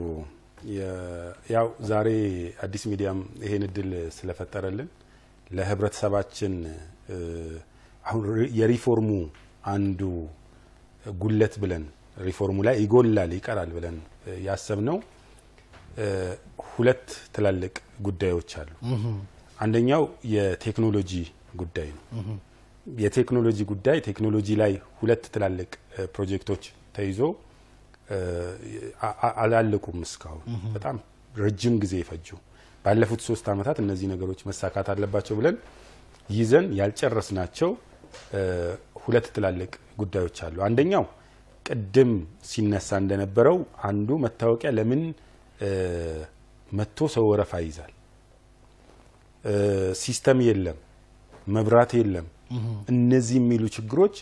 ያው ዛሬ አዲስ ሚዲያም ይሄን እድል ስለፈጠረልን ለህብረተሰባችን አሁን የሪፎርሙ አንዱ ጉለት ብለን ሪፎርሙ ላይ ይጎላል ይቀራል ብለን ያሰብነው 2 ትላልቅ ጉዳዮች አሉ። አንደኛው የቴክኖሎጂ ጉዳይ ነው። የቴክኖሎጂ ጉዳይ ቴክኖሎጂ ላይ 2 ትላልቅ ፕሮጀክቶች ተይዞ አላለቁም። እስካሁን በጣም ረጅም ጊዜ ይፈጁ። ባለፉት 3 አመታት እነዚህ ነገሮች መሳካት አለባቸው ብለን ይዘን ያልጨረስናቸው 2 ትላልቅ ጉዳዮች አሉ። አንደኛው ቅድም ሲነሳ እንደነበረው አንዱ መታወቂያ ለምን መጥቶ ሰው ወረፋ ይዛል? ሲስተም የለም፣ መብራት የለም። እነዚህ የሚሉ ችግሮች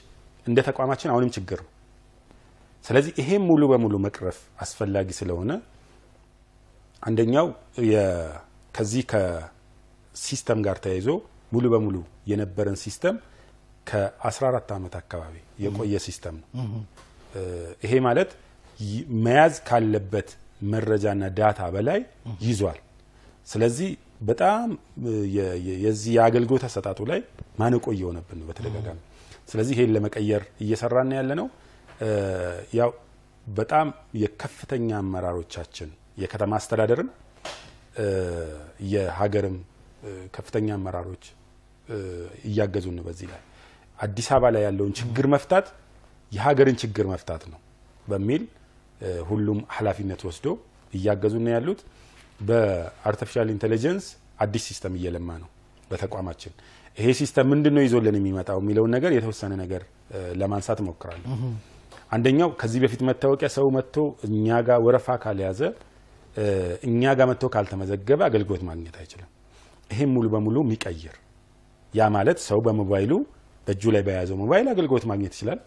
እንደ ተቋማችን አሁንም ችግር ነው። ስለዚህ ይሄም ሙሉ በሙሉ መቅረፍ አስፈላጊ ስለሆነ አንደኛው ከዚህ ከሲስተም ጋር ተያይዞ ሙሉ በሙሉ የነበረን ሲስተም ከ14 አመት አካባቢ የቆየ ሲስተም ነው። ይሄ ማለት መያዝ ካለበት መረጃና ዳታ በላይ ይዟል። ስለዚህ በጣም የዚህ የአገልግሎት አሰጣጡ ላይ ማነቆ እየሆነብን ነው በተደጋጋሚ። ስለዚህ ይሄን ለመቀየር እየሰራን ያለ ነው። ያው በጣም የከፍተኛ አመራሮቻችን የከተማ አስተዳደርም የሀገርም ከፍተኛ አመራሮች እያገዙን ነው። በዚህ ላይ አዲስ አበባ ላይ ያለውን ችግር መፍታት የሀገርን ችግር መፍታት ነው በሚል ሁሉም ኃላፊነት ወስዶ እያገዙን ነው ያሉት። በአርቲፊሻል ኢንተለጀንስ አዲስ ሲስተም እየለማ ነው በተቋማችን። ይሄ ሲስተም ምንድነው ይዞልን የሚመጣው የሚለው ነገር የተወሰነ ነገር ለማንሳት ሞክራለሁ። አንደኛው ከዚህ በፊት መታወቂያ ሰው መጥቶ እኛ ጋር ወረፋ ካልያዘ እኛ ጋር መጥቶ ካልተመዘገበ አገልግሎት ማግኘት አይችልም። ይሄን ሙሉ በሙሉ የሚቀይር ያ ማለት ሰው በሞባይሉ በእጁ ላይ በያዘው ሞባይል አገልግሎት ማግኘት ይችላል።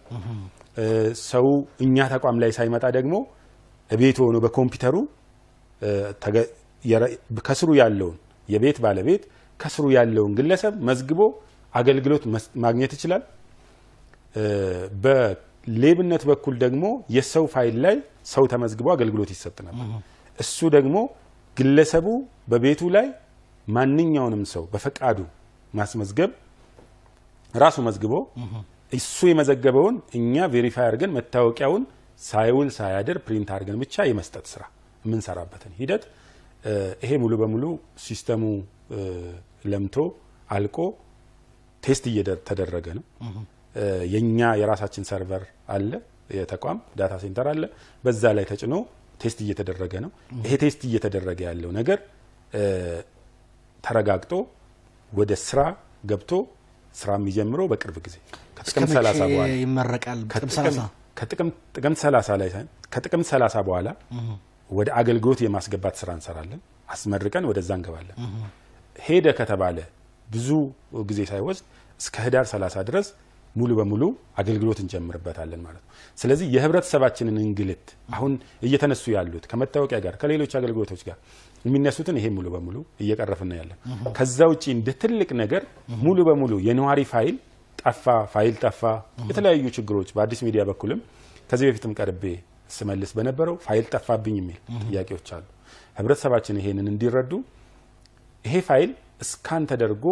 ሰው እኛ ተቋም ላይ ሳይመጣ ደግሞ ቤት ሆኖ በኮምፒውተሩ ከስሩ ያለውን የቤት ባለቤት ከስሩ ያለውን ግለሰብ መዝግቦ አገልግሎት ማግኘት ይችላል። በሌብነት በኩል ደግሞ የሰው ፋይል ላይ ሰው ተመዝግቦ አገልግሎት ይሰጥ ነበር። እሱ ደግሞ ግለሰቡ በቤቱ ላይ ማንኛውንም ሰው በፈቃዱ ማስመዝገብ ራሱ መዝግቦ እሱ የመዘገበውን እኛ ቬሪፋይ አድርገን መታወቂያውን ሳይውል ሳያድር ፕሪንት አድርገን ብቻ የመስጠት ስራ የምንሰራበትን ሂደት ይሄ ሙሉ በሙሉ ሲስተሙ ለምቶ አልቆ ቴስት እየተደረገ ነው። የኛ የራሳችን ሰርቨር አለ፣ የተቋም ዳታ ሴንተር አለ። በዛ ላይ ተጭኖ ቴስት እየተደረገ ነው። ይሄ ቴስት እየተደረገ ያለው ነገር ተረጋግጦ ወደ ስራ ገብቶ ስራ የሚጀምረው በቅርብ ጊዜ ከጥቅምት 30 በኋላ ይመረቃል። ከጥቅምት 30 ላይ ከጥቅምት 30 በኋላ ወደ አገልግሎት የማስገባት ስራ እንሰራለን። አስመርቀን ወደዛ እንገባለን። ሄደ ከተባለ ብዙ ጊዜ ሳይወስድ እስከ ህዳር 30 ድረስ ሙሉ በሙሉ አገልግሎት እንጀምርበታለን ማለት ነው። ስለዚህ የህብረተሰባችንን እንግልት አሁን እየተነሱ ያሉት ከመታወቂያ ጋር ከሌሎች አገልግሎቶች ጋር የሚነሱትን ይሄ ሙሉ በሙሉ እየቀረፍን ያለን። ከዛ ውጪ እንደ ትልቅ ነገር ሙሉ በሙሉ የነዋሪ ፋይል ጠፋ፣ የተለያዩ ችግሮች በአዲስ ሚዲያ በኩልም ከዚህ በፊትም ቀርቤ ስመልስ በነበረው ፋይል ጠፋብኝ የሚል ጥያቄዎች አሉ። ህብረተሰባችን ይሄንን እንዲረዱ ይሄ ፋይል እስካን ተደርጎ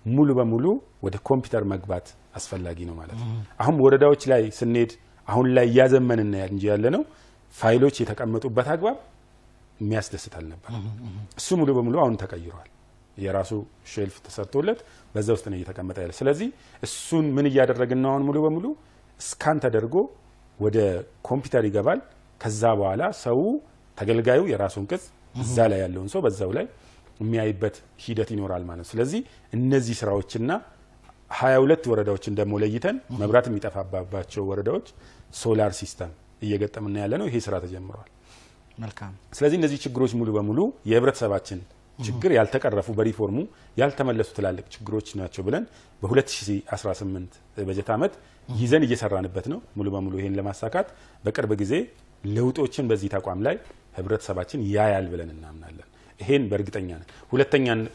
ሙሉ በሙሉ ወደ ኮምፒውተር መግባት አስፈላጊ ነው ማለት ነው። አሁን ወረዳዎች ላይ ስንሄድ አሁን ላይ ያዘመንና እንጂ ያለነው ፋይሎች የተቀመጡበት አግባብ የሚያስደስት አልነበር። እሱ ሙሉ በሙሉ አሁን ተቀይሯል። የራሱ ሼልፍ ተሰርቶለት በዛ ውስጥ ነው እየተቀመጠ ያለ። ስለዚህ እሱን ምን እያደረግን ነው? አሁን ሙሉ በሙሉ ስካን ተደርጎ ወደ ኮምፒውተር ይገባል። ከዛ በኋላ ሰው ተገልጋዩ የራሱን ቅጽ እዛ ላይ ያለውን ሰው በዛው ላይ የሚያይበት ሂደት ይኖራል ማለት ነው። ስለዚህ እነዚህ ስራዎችና 22 ወረዳዎችን ደግሞ ለይተን መብራት የሚጠፋባቸው ወረዳዎች ሶላር ሲስተም እየገጠምና ያለ ነው። ይሄ ስራ ተጀምሯል። መልካም። ስለዚህ እነዚህ ችግሮች ሙሉ በሙሉ የህብረተሰባችን ችግር ያልተቀረፉ በሪፎርሙ ያልተመለሱ ትላልቅ ችግሮች ናቸው ብለን በ2018 በጀት ዓመት ይዘን እየሰራንበት ነው። ሙሉ በሙሉ ይሄን ለማሳካት በቅርብ ጊዜ ለውጦችን በዚህ ተቋም ላይ ህብረተሰባችን ያያል ብለን እናምናለን። ይሄን በእርግጠኛ ነን።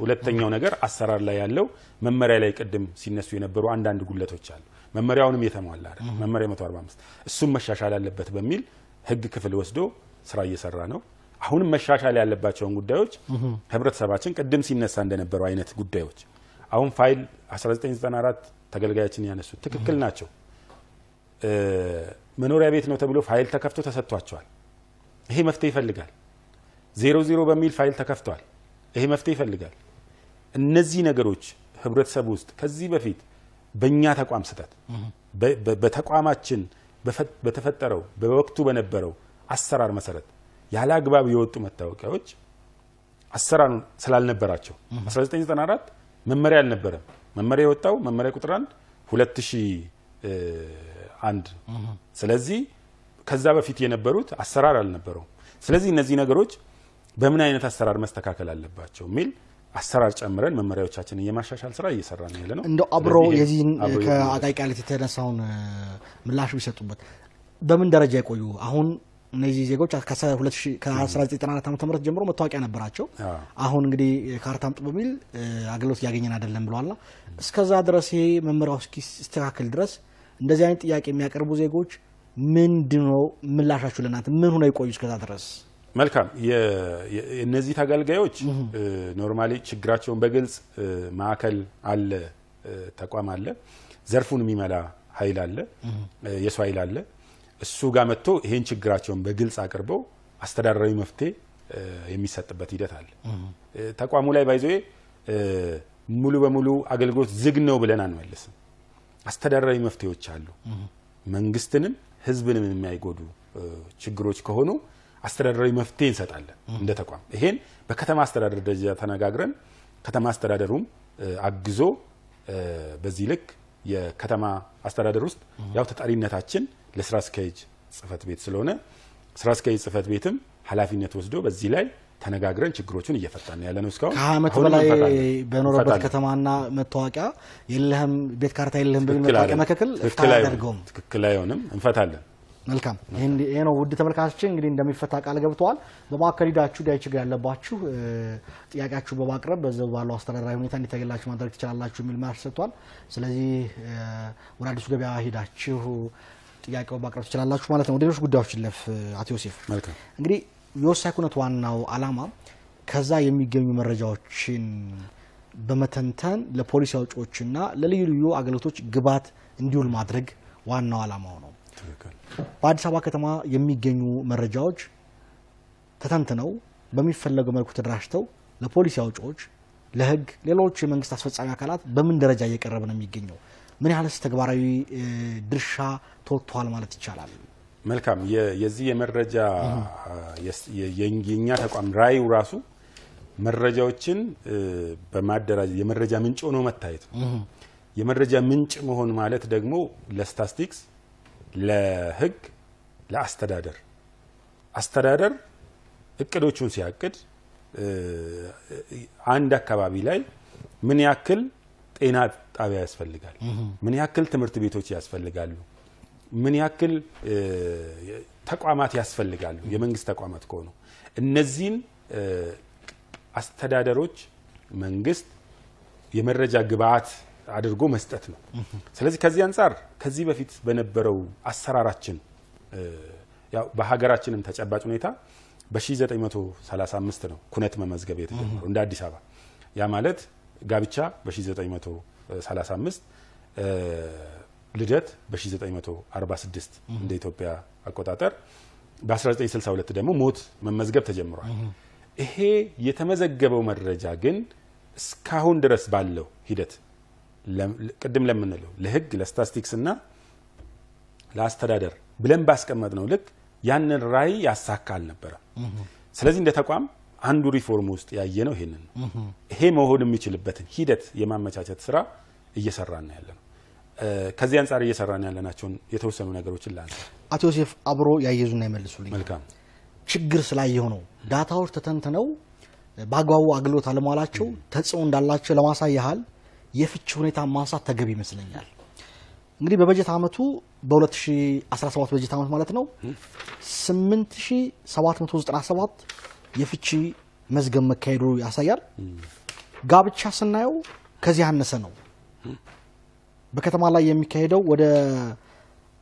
ሁለተኛው ነገር አሰራር ላይ ያለው መመሪያ ላይ ቅድም ሲነሱ የነበሩ አንዳንድ ጉለቶች አሉ። መመሪያውንም የተሟላ አይደል፣ መመሪያ 145 እሱም መሻሻል አለበት በሚል ህግ ክፍል ወስዶ ስራ እየሰራ ነው። አሁንም መሻሻል ያለባቸውን ጉዳዮች ህብረተሰባችን ቅድም ሲነሳ እንደነበረው አይነት ጉዳዮች አሁን ፋይል 1994 ተገልጋያችን ያነሱት ትክክል ናቸው። መኖሪያ ቤት ነው ተብሎ ፋይል ተከፍቶ ተሰጥቷቸዋል። ይሄ መፍትሄ ይፈልጋል። 00 በሚል ፋይል ተከፍቷል። ይሄ መፍትሄ ይፈልጋል። እነዚህ ነገሮች ህብረተሰብ ውስጥ ከዚህ በፊት በእኛ ተቋም ስህተት በተቋማችን በተፈጠረው በወቅቱ በነበረው አሰራር መሰረት ያለ አግባብ የወጡ መታወቂያዎች አሰራሩን ስላልነበራቸው 1994 መመሪያ አልነበረም። መመሪያ የወጣው መመሪያ ቁጥር 1 2001 ስለዚህ ከዛ በፊት የነበሩት አሰራር አልነበረው። ስለዚህ እነዚህ ነገሮች በምን አይነት አሰራር መስተካከል አለባቸው የሚል አሰራር ጨምረን መመሪያዎቻችንን የማሻሻል ስራ እየሰራን ያለ ነው። እንደው አብሮ የዚህን ከአቃቂ ቃሊቲ የተነሳውን ምላሽ ቢሰጡበት በምን ደረጃ የቆዩ አሁን እነዚህ ዜጎች ከ1994 ዓ.ም ጀምሮ መታወቂያ ነበራቸው። አሁን እንግዲህ ካርታ አምጡ በሚል አገልግሎት እያገኘን አይደለም ብለዋልና እስከዛ ድረስ ይሄ መመሪያው እስኪስተካከል ድረስ እንደዚህ አይነት ጥያቄ የሚያቀርቡ ዜጎች ምንድነው ምላሻችሁ? ለእናንተ ምን ሆነ ይቆዩ እስከዛ ድረስ? መልካም። እነዚህ ተገልጋዮች ኖርማሊ ችግራቸውን በግልጽ ማዕከል አለ፣ ተቋም አለ፣ ዘርፉን የሚመላ ኃይል አለ፣ የሰው ኃይል አለ። እሱ ጋር መጥቶ ይሄን ችግራቸውን በግልጽ አቅርበው አስተዳደራዊ መፍትሄ የሚሰጥበት ሂደት አለ። ተቋሙ ላይ ባይዞዬ ሙሉ በሙሉ አገልግሎት ዝግ ነው ብለን አንመልስም። አስተዳደራዊ መፍትሄዎች አሉ። መንግስትንም ህዝብንም የማይጎዱ ችግሮች ከሆኑ አስተዳደራዊ መፍትሄ እንሰጣለን እንደ ተቋም። ይሄን በከተማ አስተዳደር ደረጃ ተነጋግረን ከተማ አስተዳደሩም አግዞ በዚህ ልክ የከተማ አስተዳደር ውስጥ ያው ተጠሪነታችን ለስራ አስኪያጅ ጽህፈት ቤት ስለሆነ ስራ አስኪያጅ ጽህፈት ቤትም ኃላፊነት ወስዶ በዚህ ላይ ተነጋግረን ችግሮቹን እየፈታን ያለነው እስካሁን ከዓመት በላይ በኖረበት ከተማና መታወቂያ የለህም ቤት ካርታ የለህም በሚል መታወቂያ መከከል ትክክል አይሆንም እንፈታለን። መልካም ይሄ ነው ውድ ተመልካቾች እንግዲህ እንደሚፈታ ቃል ገብተዋል። በማከል ሂዳችሁ ዳይ ችግር ያለባችሁ ጥያቄያችሁ በማቅረብ በዛው ባለው አስተዳደራዊ ሁኔታ እንዲተገላችሁ ማድረግ ትችላላችሁ የሚል ማር ሰጥቷል። ስለዚህ ወደ አዲሱ ገበያ ሂዳችሁ ጥያቄው ማቅረብ ትችላላችሁ ማለት ነው። ወደ ሌሎች ጉዳዮች ለፍ አቶ ዮሴፍ መልካም እንግዲህ የወሳኝ ኩነት ዋናው ዓላማ ከዛ የሚገኙ መረጃዎችን በመተንተን ለፖሊሲ አውጪዎችና ለልዩ ልዩ አገልግሎቶች ግብዓት እንዲውል ማድረግ ዋናው ዓላማው ነው። በአዲስ አበባ ከተማ የሚገኙ መረጃዎች ተተንትነው በሚፈለገው መልኩ ተደራጅተው ለፖሊሲ አውጪዎች፣ ለህግ፣ ሌሎች የመንግስት አስፈጻሚ አካላት በምን ደረጃ እየቀረበ ነው የሚገኘው? ምን ያህልስ ተግባራዊ ድርሻ ተወጥቷል ማለት ይቻላል? መልካም የዚህ የመረጃ የኛ ተቋም ራዩ ራሱ መረጃዎችን በማደራጀት የመረጃ ምንጭ ሆኖ መታየት ነው። የመረጃ ምንጭ መሆን ማለት ደግሞ ለስታቲስቲክስ፣ ለህግ፣ ለአስተዳደር አስተዳደር እቅዶቹን ሲያቅድ አንድ አካባቢ ላይ ምን ያክል ጤና ጣቢያ ያስፈልጋል፣ ምን ያክል ትምህርት ቤቶች ያስፈልጋሉ፣ ምን ያክል ተቋማት ያስፈልጋሉ የመንግስት ተቋማት ከሆኑ እነዚህን አስተዳደሮች መንግስት የመረጃ ግብዓት አድርጎ መስጠት ነው። ስለዚህ ከዚህ አንፃር ከዚህ በፊት በነበረው አሰራራችን ያው በሀገራችንም ተጨባጭ ሁኔታ በ1935 ነው ኩነት መመዝገብ የተጀመረው እንደ አዲስ አበባ። ያ ማለት ጋብቻ በ1935 ልደት በ1946 እንደ ኢትዮጵያ አቆጣጠር በ1962 ደግሞ ሞት መመዝገብ ተጀምሯል። ይሄ የተመዘገበው መረጃ ግን እስካሁን ድረስ ባለው ሂደት ቅድም ለምንለው ለህግ፣ ለስታቲስቲክስ እና ለአስተዳደር ብለን ባስቀመጥነው ልክ ያንን ራዕይ ያሳካል ነበር። ስለዚህ እንደ ተቋም አንዱ ሪፎርም ውስጥ ያየነው ይሄንን ነው። ይሄ መሆን የሚችልበትን ሂደት የማመቻቸት ስራ እየሰራን ያለነው። ከዚህ አንፃር እየሰራን ያለናቸውን የተወሰኑ ነገሮችን ላንሳ። አቶ ዮሴፍ አብሮ ያየዙና ይመልሱልኝ። መልካም ችግር ስላየው ነው ዳታዎች ተተንትነው በአግባቡ አገልግሎት አለማላቸው ተጽዕኖ እንዳላቸው ለማሳያል የፍቺ ሁኔታ ማንሳት ተገቢ ይመስለኛል። እንግዲህ በበጀት አመቱ በ2017 በጀት አመት ማለት ነው 8797 የፍቺ መዝገብ መካሄዱ ያሳያል። ጋብቻ ስናየው ከዚህ ያነሰ ነው። በከተማ ላይ የሚካሄደው ወደ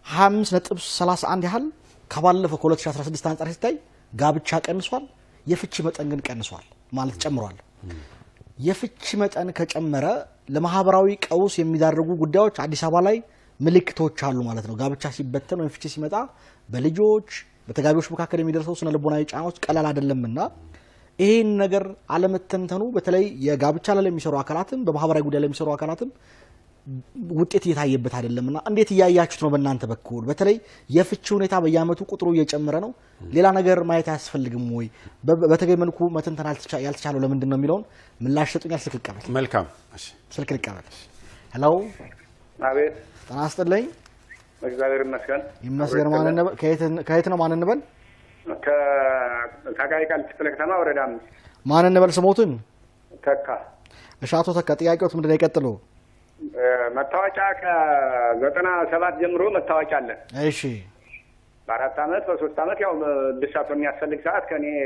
25.31 ያህል ከባለፈው ከ2016 አንጻር ሲታይ ጋብቻ ቀንሷል፣ የፍቺ መጠን ግን ቀንሷል ማለት ጨምሯል። የፍቺ መጠን ከጨመረ ለማህበራዊ ቀውስ የሚዳርጉ ጉዳዮች አዲስ አበባ ላይ ምልክቶች አሉ ማለት ነው። ጋብቻ ሲበተን ወይ ፍቺ ሲመጣ በልጆች በተጋቢዎች መካከል የሚደርሰው ስነ ልቦናዊ ጫናዎች ቀላል አይደለምና ይሄን ነገር አለመተንተኑ በተለይ የጋብቻ ላይ የሚሰሩ አካላትም በማህበራዊ ጉዳይ ላይ የሚሰሩ አካላትም ውጤት እየታየበት አይደለምና እንዴት እያያችሁት ነው በእናንተ በኩል? በተለይ የፍቺ ሁኔታ በየአመቱ ቁጥሩ እየጨመረ ነው። ሌላ ነገር ማየት አያስፈልግም ወይ? በተገቢ መልኩ መተንተን ያልተቻለው ለምንድን ነው የሚለውን ምላሽ ሰጡኛል። ስልክ ልቀበል። መልካም እሺ፣ ስልክ ልቀበል። ሄሎ፣ አቤት። ጤና ይስጥልኝ። እግዚአብሔር ይመስገን። ይመስገን። ከየት ነው ማን እንበል? ከአቃቂ ቃሊቲ ክፍለ ከተማ ወረዳ 5። ማን እንበል ስሞትን? ተካ። እሺ፣ አቶ ተካ ጥያቄዎት ምንድን ነው? ይቀጥሉ። መታወቂያ ከ97 ጀምሮ መታወቂያ አለ። እሺ። በ4 አመት በ3 አመት ያው እድሳት የሚያስፈልግ ሰዓት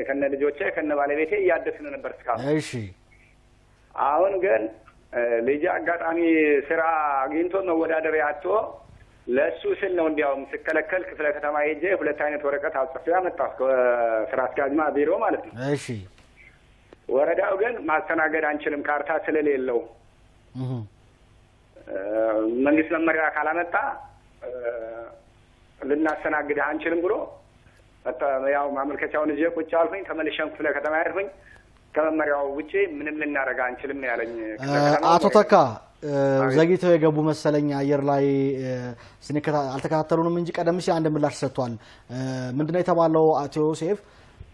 ከነ ልጆቼ ከነ ባለቤቴ እያደስን ነበር እስካሁን። እሺ። አሁን ግን ልጅ አጋጣሚ ስራ አግኝቶ መወዳደሪያ አጥቶ ለሱ ስል ነው እንዲያውም ስከለከል ክፍለ ከተማ ሄጄ 2 አይነት ወረቀት አጽፌ አመጣሁ ከስራ አስኪያጅ ቢሮ ማለት ነው። እሺ። ወረዳው ግን ማስተናገድ አንችልም ካርታ ስለሌለው መንግስት መመሪያ ካላመጣ ልናስተናግድ አንችልም ብሎ ያው ማመልከቻውን ይዤ ቁጭ አልኩኝ። ተመልሼም ክፍለ ከተማ ሄድኩኝ። ከመመሪያው ውጪ ምንም ልናደርግ አንችልም ያለኝ አቶ ተካ ዘግይተው የገቡ መሰለኝ አየር ላይ አልተከታተሉንም እንጂ ቀደም ሲል አንድ ምላሽ ሰጥቷል። ምንድነው የተባለው? አቶ ዮሴፍ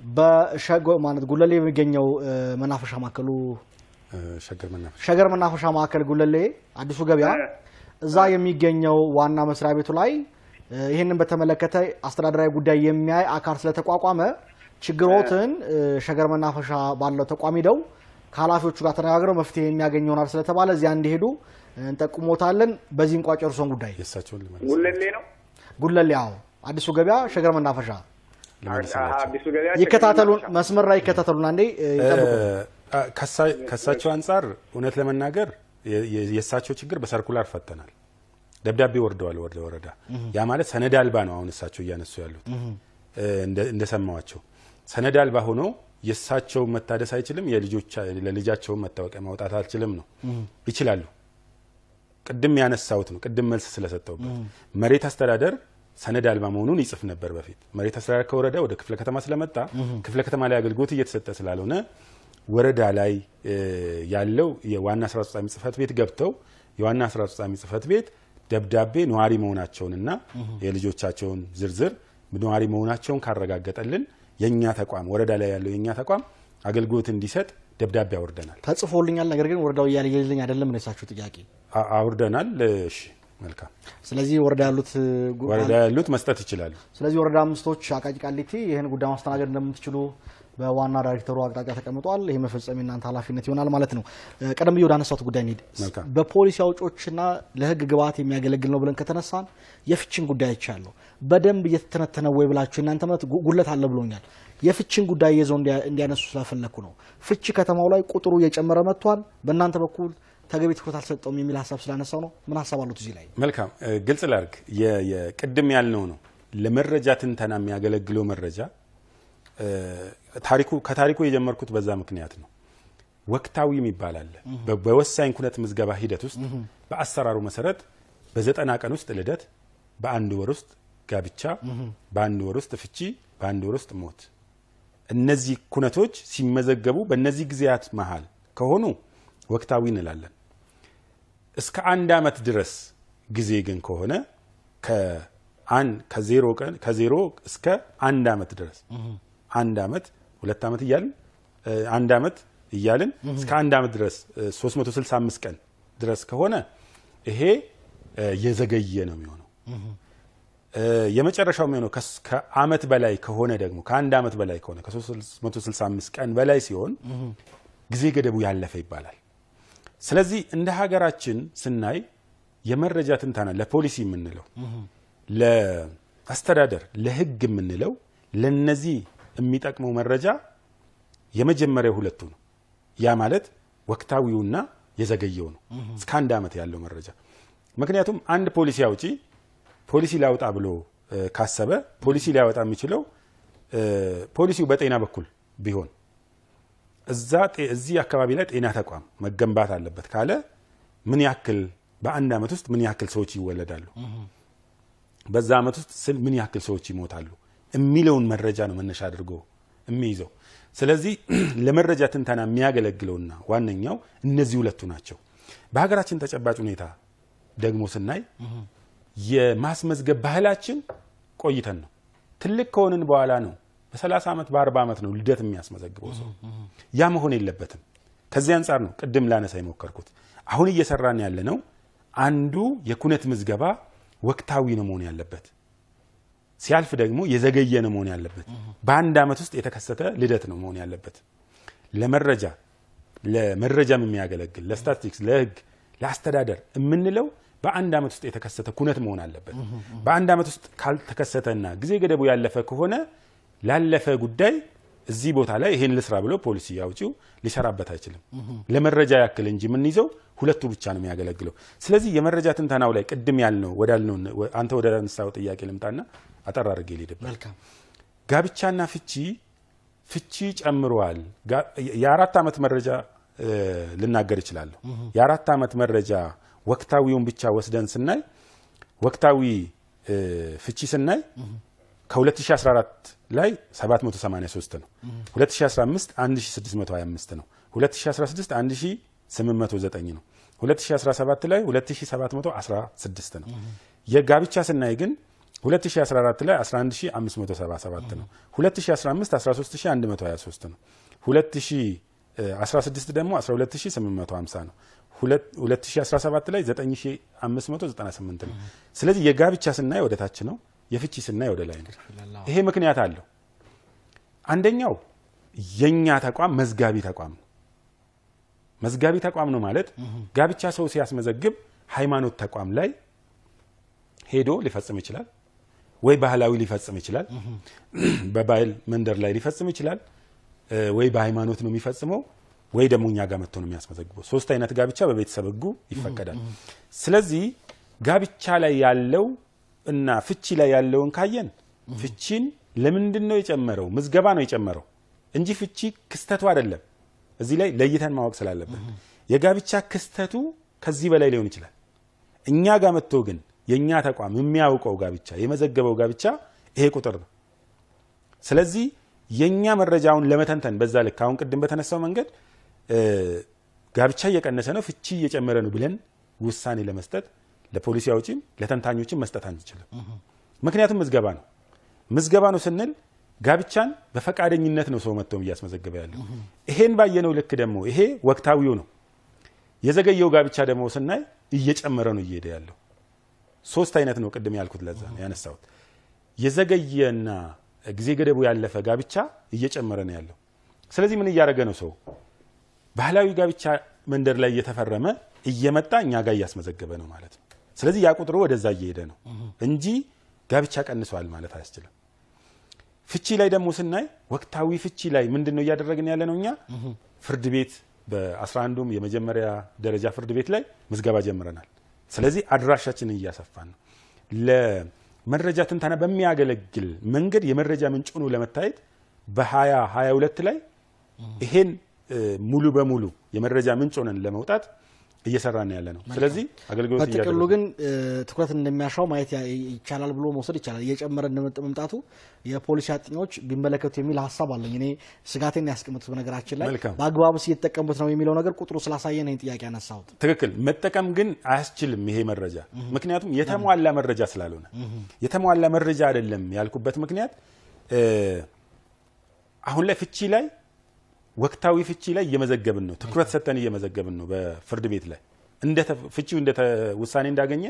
በሸጎ ማለት ጉለሌ የሚገኘው መናፈሻ ማከሉ ሸገር መናፈሻ ማዕከል ጉለሌ አዲሱ ገበያ እዛ የሚገኘው ዋና መስሪያ ቤቱ ላይ ይሄንን በተመለከተ አስተዳደራዊ ጉዳይ የሚያይ አካል ስለተቋቋመ ችግሮትን ሸገር መናፈሻ ባለው ተቋም ሄደው ከኃላፊዎቹ ጋር ተነጋግረው መፍትሄ የሚያገኙ ይሆናል ስለተባለ እዚያ እንዲሄዱ እንጠቁሞታለን። በዚህ እንቋጭ እርሶን ጉዳይ ጉለሌ ነው ጉለሌ አዲሱ ገበያ ሸገር መናፈሻ ይከታተሉን፣ መስመር ላይ ይከታተሉና እንዴ ይጠብቁ። ከሳቸው አንፃር እውነት ለመናገር የእሳቸው ችግር በሰርኩላር ፈተናል። ደብዳቤ ወርደዋል ወደ ወረዳ። ያ ማለት ሰነድ አልባ ነው። አሁን እሳቸው እያነሱ ያሉት እንደሰማዋቸው ሰነድ አልባ ሆኖ የእሳቸው መታደስ አይችልም፣ ለልጃቸው መታወቂያ ማውጣት አልችልም ነው። ይችላሉ። ቅድም ያነሳውት ነው። ቅድም መልስ ስለሰጠውበት መሬት አስተዳደር ሰነድ አልባ መሆኑን ይጽፍ ነበር በፊት። መሬት አስተዳደር ከወረዳ ወደ ክፍለ ከተማ ስለመጣ ክፍለ ከተማ ላይ አገልግሎት እየተሰጠ ስላልሆነ ወረዳ ላይ ያለው የዋና ስራ አስፈጻሚ ጽህፈት ቤት ገብተው የዋና ስራ አስፈጻሚ ጽህፈት ቤት ደብዳቤ ነዋሪ መሆናቸውንና የልጆቻቸውን ዝርዝር ነዋሪ መሆናቸውን ካረጋገጠልን የኛ ተቋም ወረዳ ላይ ያለው የኛ ተቋም አገልግሎት እንዲሰጥ ደብዳቤ አውርደናል። ተጽፎልኛል። ነገር ግን ወረዳው ያለልኝ አይደለም ነው የሳችሁ ጥያቄ። አውርደናል። እሺ መልካም። ስለዚህ ወረዳ ያሉት መስጠት ይችላሉ። ስለዚህ ወረዳ አምስቶች አቃቂ ቃሊቲ ይሄን ጉዳይ ማስተናገድ እንደምትችሉ በዋና ዳይሬክተሩ አቅጣጫ ተቀምጧል። ይሄ መፈጸም እናንተ ኃላፊነት ይሆናል ማለት ነው። ቀደም ብዬ ወደ አነሳሁት ጉዳይ እንሂድ። በፖሊሲ አውጪዎችና ለህግ ግብዓት የሚያገለግል ነው ብለን ከተነሳን የፍቺን ጉዳይ ይቻለው በደንብ እየተተነተነ ወይ ብላችሁ እናንተ ማለት ጉለት አለ ብሎኛል። የፍቺን ጉዳይ ይዘው እንዲያነሱ ስለፈለኩ ነው። ፍቺ ከተማው ላይ ቁጥሩ እየጨመረ መጥቷል። በእናንተ በኩል ተገቢ ትኩረት አልሰጠውም የሚል ሀሳብ ስላነሳው ነው። ምን ሀሳብ አሉት እዚህ ላይ? መልካም ግልጽ ላድርግ። የቅድም ያልነው ነው ለመረጃ ትንተና የሚያገለግለው መረጃ ከታሪኩ የጀመርኩት በዛ ምክንያት ነው። ወቅታዊ የሚባል አለ። በወሳኝ ኩነት ምዝገባ ሂደት ውስጥ በአሰራሩ መሰረት በ90 ቀን ውስጥ ልደት፣ በአንድ ወር ውስጥ ጋብቻ፣ በአንድ ወር ውስጥ ፍቺ፣ በአንድ ወር ውስጥ ሞት፣ እነዚህ ኩነቶች ሲመዘገቡ በእነዚህ ጊዜያት መሃል ከሆኑ ወቅታዊ እንላለን። እስከ 1 ዓመት ድረስ ጊዜ ግን ከሆነ ከዜሮ እስከ 1 ዓመት ድረስ 1 ዓመት 2 ዓመት እያልን 1 ዓመት እያልን እስከ 1 ዓመት ድረስ 365 ቀን ድረስ ከሆነ ይሄ የዘገየ ነው የሚሆነው። የመጨረሻው የሚሆነው ከዓመት በላይ ከሆነ ደግሞ ከ1 ዓመት በላይ ከሆነ ከ365 ቀን በላይ ሲሆን ጊዜ ገደቡ ያለፈ ይባላል። ስለዚህ እንደ ሀገራችን ስናይ የመረጃ ትንተና ለፖሊሲ የምንለው ለአስተዳደር ለህግ የምንለው ለነዚህ የሚጠቅመው መረጃ የመጀመሪያው ሁለቱ ነው። ያ ማለት ወቅታዊውና የዘገየው ነው፣ እስከ 1 ዓመት ያለው መረጃ። ምክንያቱም አንድ ፖሊሲ አውጪ ፖሊሲ ላውጣ ብሎ ካሰበ ፖሊሲ ሊያወጣ የሚችለው ፖሊሲው በጤና በኩል ቢሆን እዚህ አካባቢ ላይ ጤና ተቋም መገንባት አለበት ካለ ምን ያክል በ1 ዓመት ውስጥ ምን ያክል ሰዎች ይወለዳሉ፣ በዛ ዓመት ውስጥ ምን ያክል ሰዎች ይሞታሉ የሚለውን መረጃ ነው መነሻ አድርጎ የሚይዘው። ስለዚህ ለመረጃ ትንተና የሚያገለግለውና ዋነኛው እነዚህ ሁለቱ ናቸው። በሀገራችን ተጨባጭ ሁኔታ ደግሞ ስናይ የማስመዝገብ ባህላችን ቆይተን ነው። ትልቅ ከሆንን በኋላ ነው በ30 ዓመት በ40 ዓመት ነው ልደት የሚያስመዘግበው ሰው። ያ መሆን የለበትም። ከዚህ አንጻር ነው ቅድም ላነሳ የሞከርኩት። አሁን እየሰራን ያለ ነው አንዱ የኩነት ምዝገባ ወቅታዊ ነው መሆን ያለበት፣ ሲያልፍ ደግሞ የዘገየ ነው መሆን ያለበት። በ1 ዓመት ውስጥ የተከሰተ ልደት ነው መሆን ያለበት። ለመረጃም የሚያገለግል ለስታቲስቲክስ፣ ለህግ፣ ለአስተዳደር የምንለው በ1 ዓመት ውስጥ የተከሰተ ኩነት መሆን አለበት። በ1 ዓመት ውስጥ ካልተከሰተና ጊዜ ገደቡ ያለፈ ከሆነ ላለፈ ጉዳይ እዚህ ቦታ ላይ ይሄን ልስራ ብሎ ፖሊሲ ያውጪው ሊሰራበት አይችልም። ለመረጃ ያክል እንጂ የምንይዘው ሁለቱ ብቻ ነው የሚያገለግለው። ስለዚህ የመረጃ ትንተናው ላይ ቅድም ያልነው አንተ ወደ አንሳው ጥያቄ ልምጣና አጠር አድርጌ ልሄድበት። ጋብቻና ፍቺ ጨምሯል። የ4 ዓመት መረጃ ልናገር ይችላል። የ4 ዓመት መረጃ ወቅታዊውን ብቻ ወስደን ስናይ ወቅታዊ ፍቺ ስናይ ከ2014 ላይ 783 ነው። 2015 1625 ነው። 2016 1809 ነው። 2017 ላይ 2716 ነው። የጋብቻ ስናይ ግን 2014 ላይ 11577 ነው። 2015 13123 ነው። 16 ደግሞ 12850 ነው 2017 ላይ 9598 ነው ስለዚህ የጋብቻ ስናይ ወደ ታች ነው የፍቺ ስናይ ወደ ላይ ነው ይሄ ምክንያት አለው አንደኛው የኛ ተቋም መዝጋቢ ተቋም ነው ማለት ጋብቻ ሰው ሲያስመዘግብ ሃይማኖት ተቋም ላይ ሄዶ ሊፈጽም ይችላል ወይ ባህላዊ ሊፈጽም ይችላል በባህል መንደር ላይ ሊፈጽም ይችላል ወይ በሃይማኖት ነው የሚፈጽመው ወይ ደግሞ እኛ ጋር መጥቶ ነው የሚያስመዘግበው ሶስት አይነት ጋብቻ በቤተሰብ ህጉ ይፈቀዳል ስለዚህ ጋብቻ ላይ ያለው እና ፍቺ ላይ ያለውን ካየን ፍቺን ለምንድን ነው የጨመረው ምዝገባ ነው የጨመረው እንጂ ፍቺ ክስተቱ አይደለም እዚህ ላይ ለይተን ማወቅ ስላለበት የጋብቻ ክስተቱ ከዚህ በላይ ሊሆን ይችላል እኛ ጋር መጥቶ ግን የኛ ተቋም የሚያውቀው ጋብቻ የመዘገበው ጋብቻ ይሄ ቁጥር ነው ስለዚህ የኛ መረጃውን ለመተንተን በዛ ልክ አሁን ቅድም በተነሳው መንገድ ጋብቻ እየቀነሰ ነው ፍቺ እየጨመረ ነው ብለን ውሳኔ ለመስጠት ለፖሊሲ አውጪም ለተንታኞችም መስጠት አንችልም ምክንያቱም ምዝገባ ነው ስንል ጋብቻን በፈቃደኝነት ነው ሰው መጥቶ እያስመዘገበ ያለው ይሄን ባየነው ልክ ደግሞ ይሄ ወቅታዊው ነው የዘገየው ጋብቻ ደግሞ ስናይ እየጨመረ ነው እየሄደ ያለው ሶስት አይነት ነው ቅድም ያልኩት ለዛ ነው ያነሳሁት የዘገየና ጊዜ ገደቡ ያለፈ ጋብቻ እየጨመረ ነው ያለው ስለዚህ ምን እያደረገ ነው ሰው ባህላዊ ጋብቻ መንደር ላይ እየተፈረመ እየመጣ እኛ ጋር እያስመዘገበ ነው ማለት ነው ስለዚህ ያ ቁጥሩ ወደዛ እየሄደ ነው እንጂ ጋብቻ ቀንሷል ማለት አያስችልም ፍቺ ላይ ደግሞ ስናይ ወቅታዊ ፍቺ ላይ ምንድነው እያደረግን ያለ ነው እኛ ፍርድ ቤት በ11ዱም የመጀመሪያ ደረጃ ፍርድ ቤት ላይ ምዝገባ ጀምረናል ስለዚህ አድራሻችንን እያሰፋን ነው ለመረጃ ትንተና በሚያገለግል መንገድ የመረጃ ምንጭ ሆኖ ለመታየት በ2022 ላይ ይሄን ሙሉ በሙሉ የመረጃ ምንጭ ሆነን ለመውጣት እየሰራን ያለ ነው ስለዚህ አገልግሎት በተቀሉ ግን ትኩረት እንደሚያሻው ማየት ይቻላል ብሎ መውሰድ ይቻላል እየጨመረ እንደመጣቱ የፖሊሲ አጥኚዎች ቢመለከቱ የሚል ሐሳብ አለኝ እኔ ስጋቴን ያስቀምጡት በነገራችን ላይ በአግባቡስ እየተጠቀሙት ነው የሚለው ነገር ቁጥሩ ስላሳየን ይሄን ጥያቄ ያነሳሁት ትክክል መጠቀም ግን አያስችልም ይሄ መረጃ ምክንያቱም የተሟላ መረጃ ስላልሆነ የተሟላ መረጃ አይደለም ያልኩበት ምክንያት አሁን ላይ ፍቺ ላይ ወቅታዊ ፍቺ ላይ እየመዘገብን ነው ትኩረት ሰጠን እየመዘገብን ነው በፍርድ ቤት ላይ ፍቺው ውሳኔ እንዳገኘ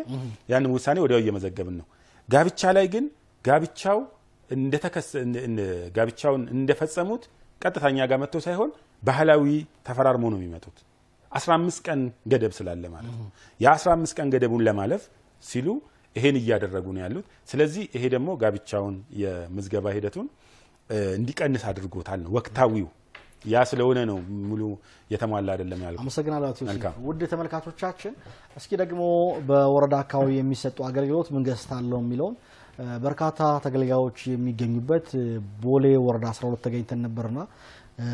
ያን ውሳኔ ወዲያው እየመዘገብን ነው ጋብቻ ላይ ግን ጋብቻውን እንደፈጸሙት ቀጥታኛ ጋር መጥቶ ሳይሆን ባህላዊ ተፈራርሞ ነው የሚመጡት 15 ቀን ገደብ ስላለ ማለት ነው ያ15 ቀን ገደቡን ለማለፍ ሲሉ ይሄን እያደረጉ ነው ያሉት ስለዚህ ይሄ ደግሞ ጋብቻውን የምዝገባ ሂደቱን እንዲቀንስ አድርጎታል ነው ወቅታዊው ያ ስለሆነ ነው ሙሉ የተሟላ አይደለም ያልኩት አመሰግናለሁ አቶ ውድ ተመልካቾቻችን እስኪ ደግሞ በወረዳ አካባቢ የሚሰጡ አገልግሎት ምን ገጽታ አለው የሚለው በርካታ ተገልጋዮች የሚገኙበት ቦሌ ወረዳ 12 ተገኝተን ነበርና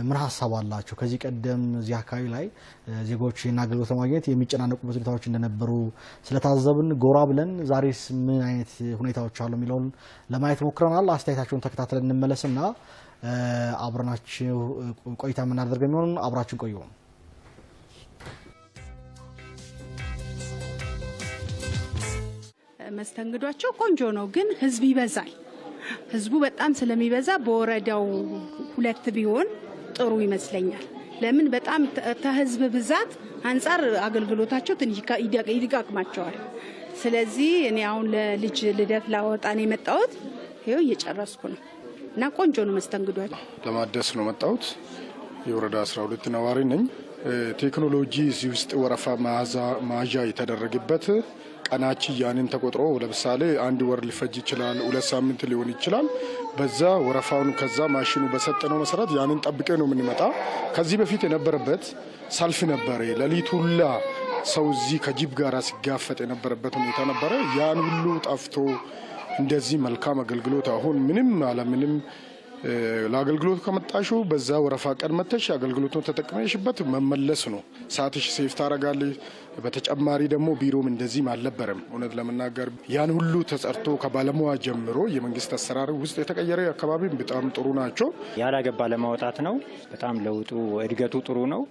ምን ሐሳብ አላችሁ ከዚህ ቀደም እዚህ አካባቢ ላይ ዜጎች አገልግሎት ለማግኘት የሚጨናነቁበት ሁኔታዎች እንደነበሩ ስለታዘብን ጎራ ብለን ዛሬስ ምን አይነት ሁኔታዎች አሉ የሚለውን ለማየት ሞክረናል አስተያየታችሁን ተከታትለን እንመለስና አብረናችሁ ቆይታ የምናደርገው የሚሆን አብራችን ቆዩ መስተንግዷቸው ቆንጆ ነው ግን ህዝብ ይበዛል ህዝቡ በጣም ስለሚበዛ በወረዳው 2 ቢሆን ጥሩ ይመስለኛል ለምን በጣም ተህዝብ ብዛት አንፃር አገልግሎታቸው ትንሽ ይደቃቅማቸዋል ስለዚህ እኔ አሁን ለልጅ ልደት ላወጣን የመጣሁት ይሄው እየጨረስኩ ነው እና ቆንጆ ነው መስተንግዷቸው ለማደስ ነው መጣሁት የወረዳ 12 ነዋሪ ነኝ ቴክኖሎጂ እዚህ ውስጥ ወረፋ ማዣ የተደረገበት ቀናች ያንን ተቆጥሮ ለምሳሌ 1 ወር ሊፈጅ ይችላል 2 ሳምንት ሊሆን ይችላል በዛ ወረፋውን ከዛ ማሽኑ በሰጠነው መሰረት ያንን ጠብቀ ነው የምንመጣ ከዚህ በፊት የነበረበት ሰልፍ ነበር ለሊቱላ ሰው እዚህ ከጂፕ ጋር ሲጋፈጥ የነበረበት ሁኔታ ነበር ያን ሁሉ ጠፍቶ እንደዚህ መልካም አገልግሎት አሁን ምንም አለምንም ለአገልግሎት ከመጣሹ በዛ ወረፋ ቀን መተሽ አገልግሎቱን ተጠቅመሽበት መመለስ ነው ሰዓትሽ ሴፍ ታረጋለሽ በተጨማሪ ደግሞ ቢሮም እንደዚህ አልነበረም እውነት ለመናገር ያን ሁሉ ተሰርቶ ከባለሙያ ጀምሮ የመንግስት አሰራር ውስጥ የተቀየረ አካባቢ በጣም ጥሩ ናቸው ያላገባ ለማውጣት ነው በጣም ለውጡ እድገቱ ጥሩ ነው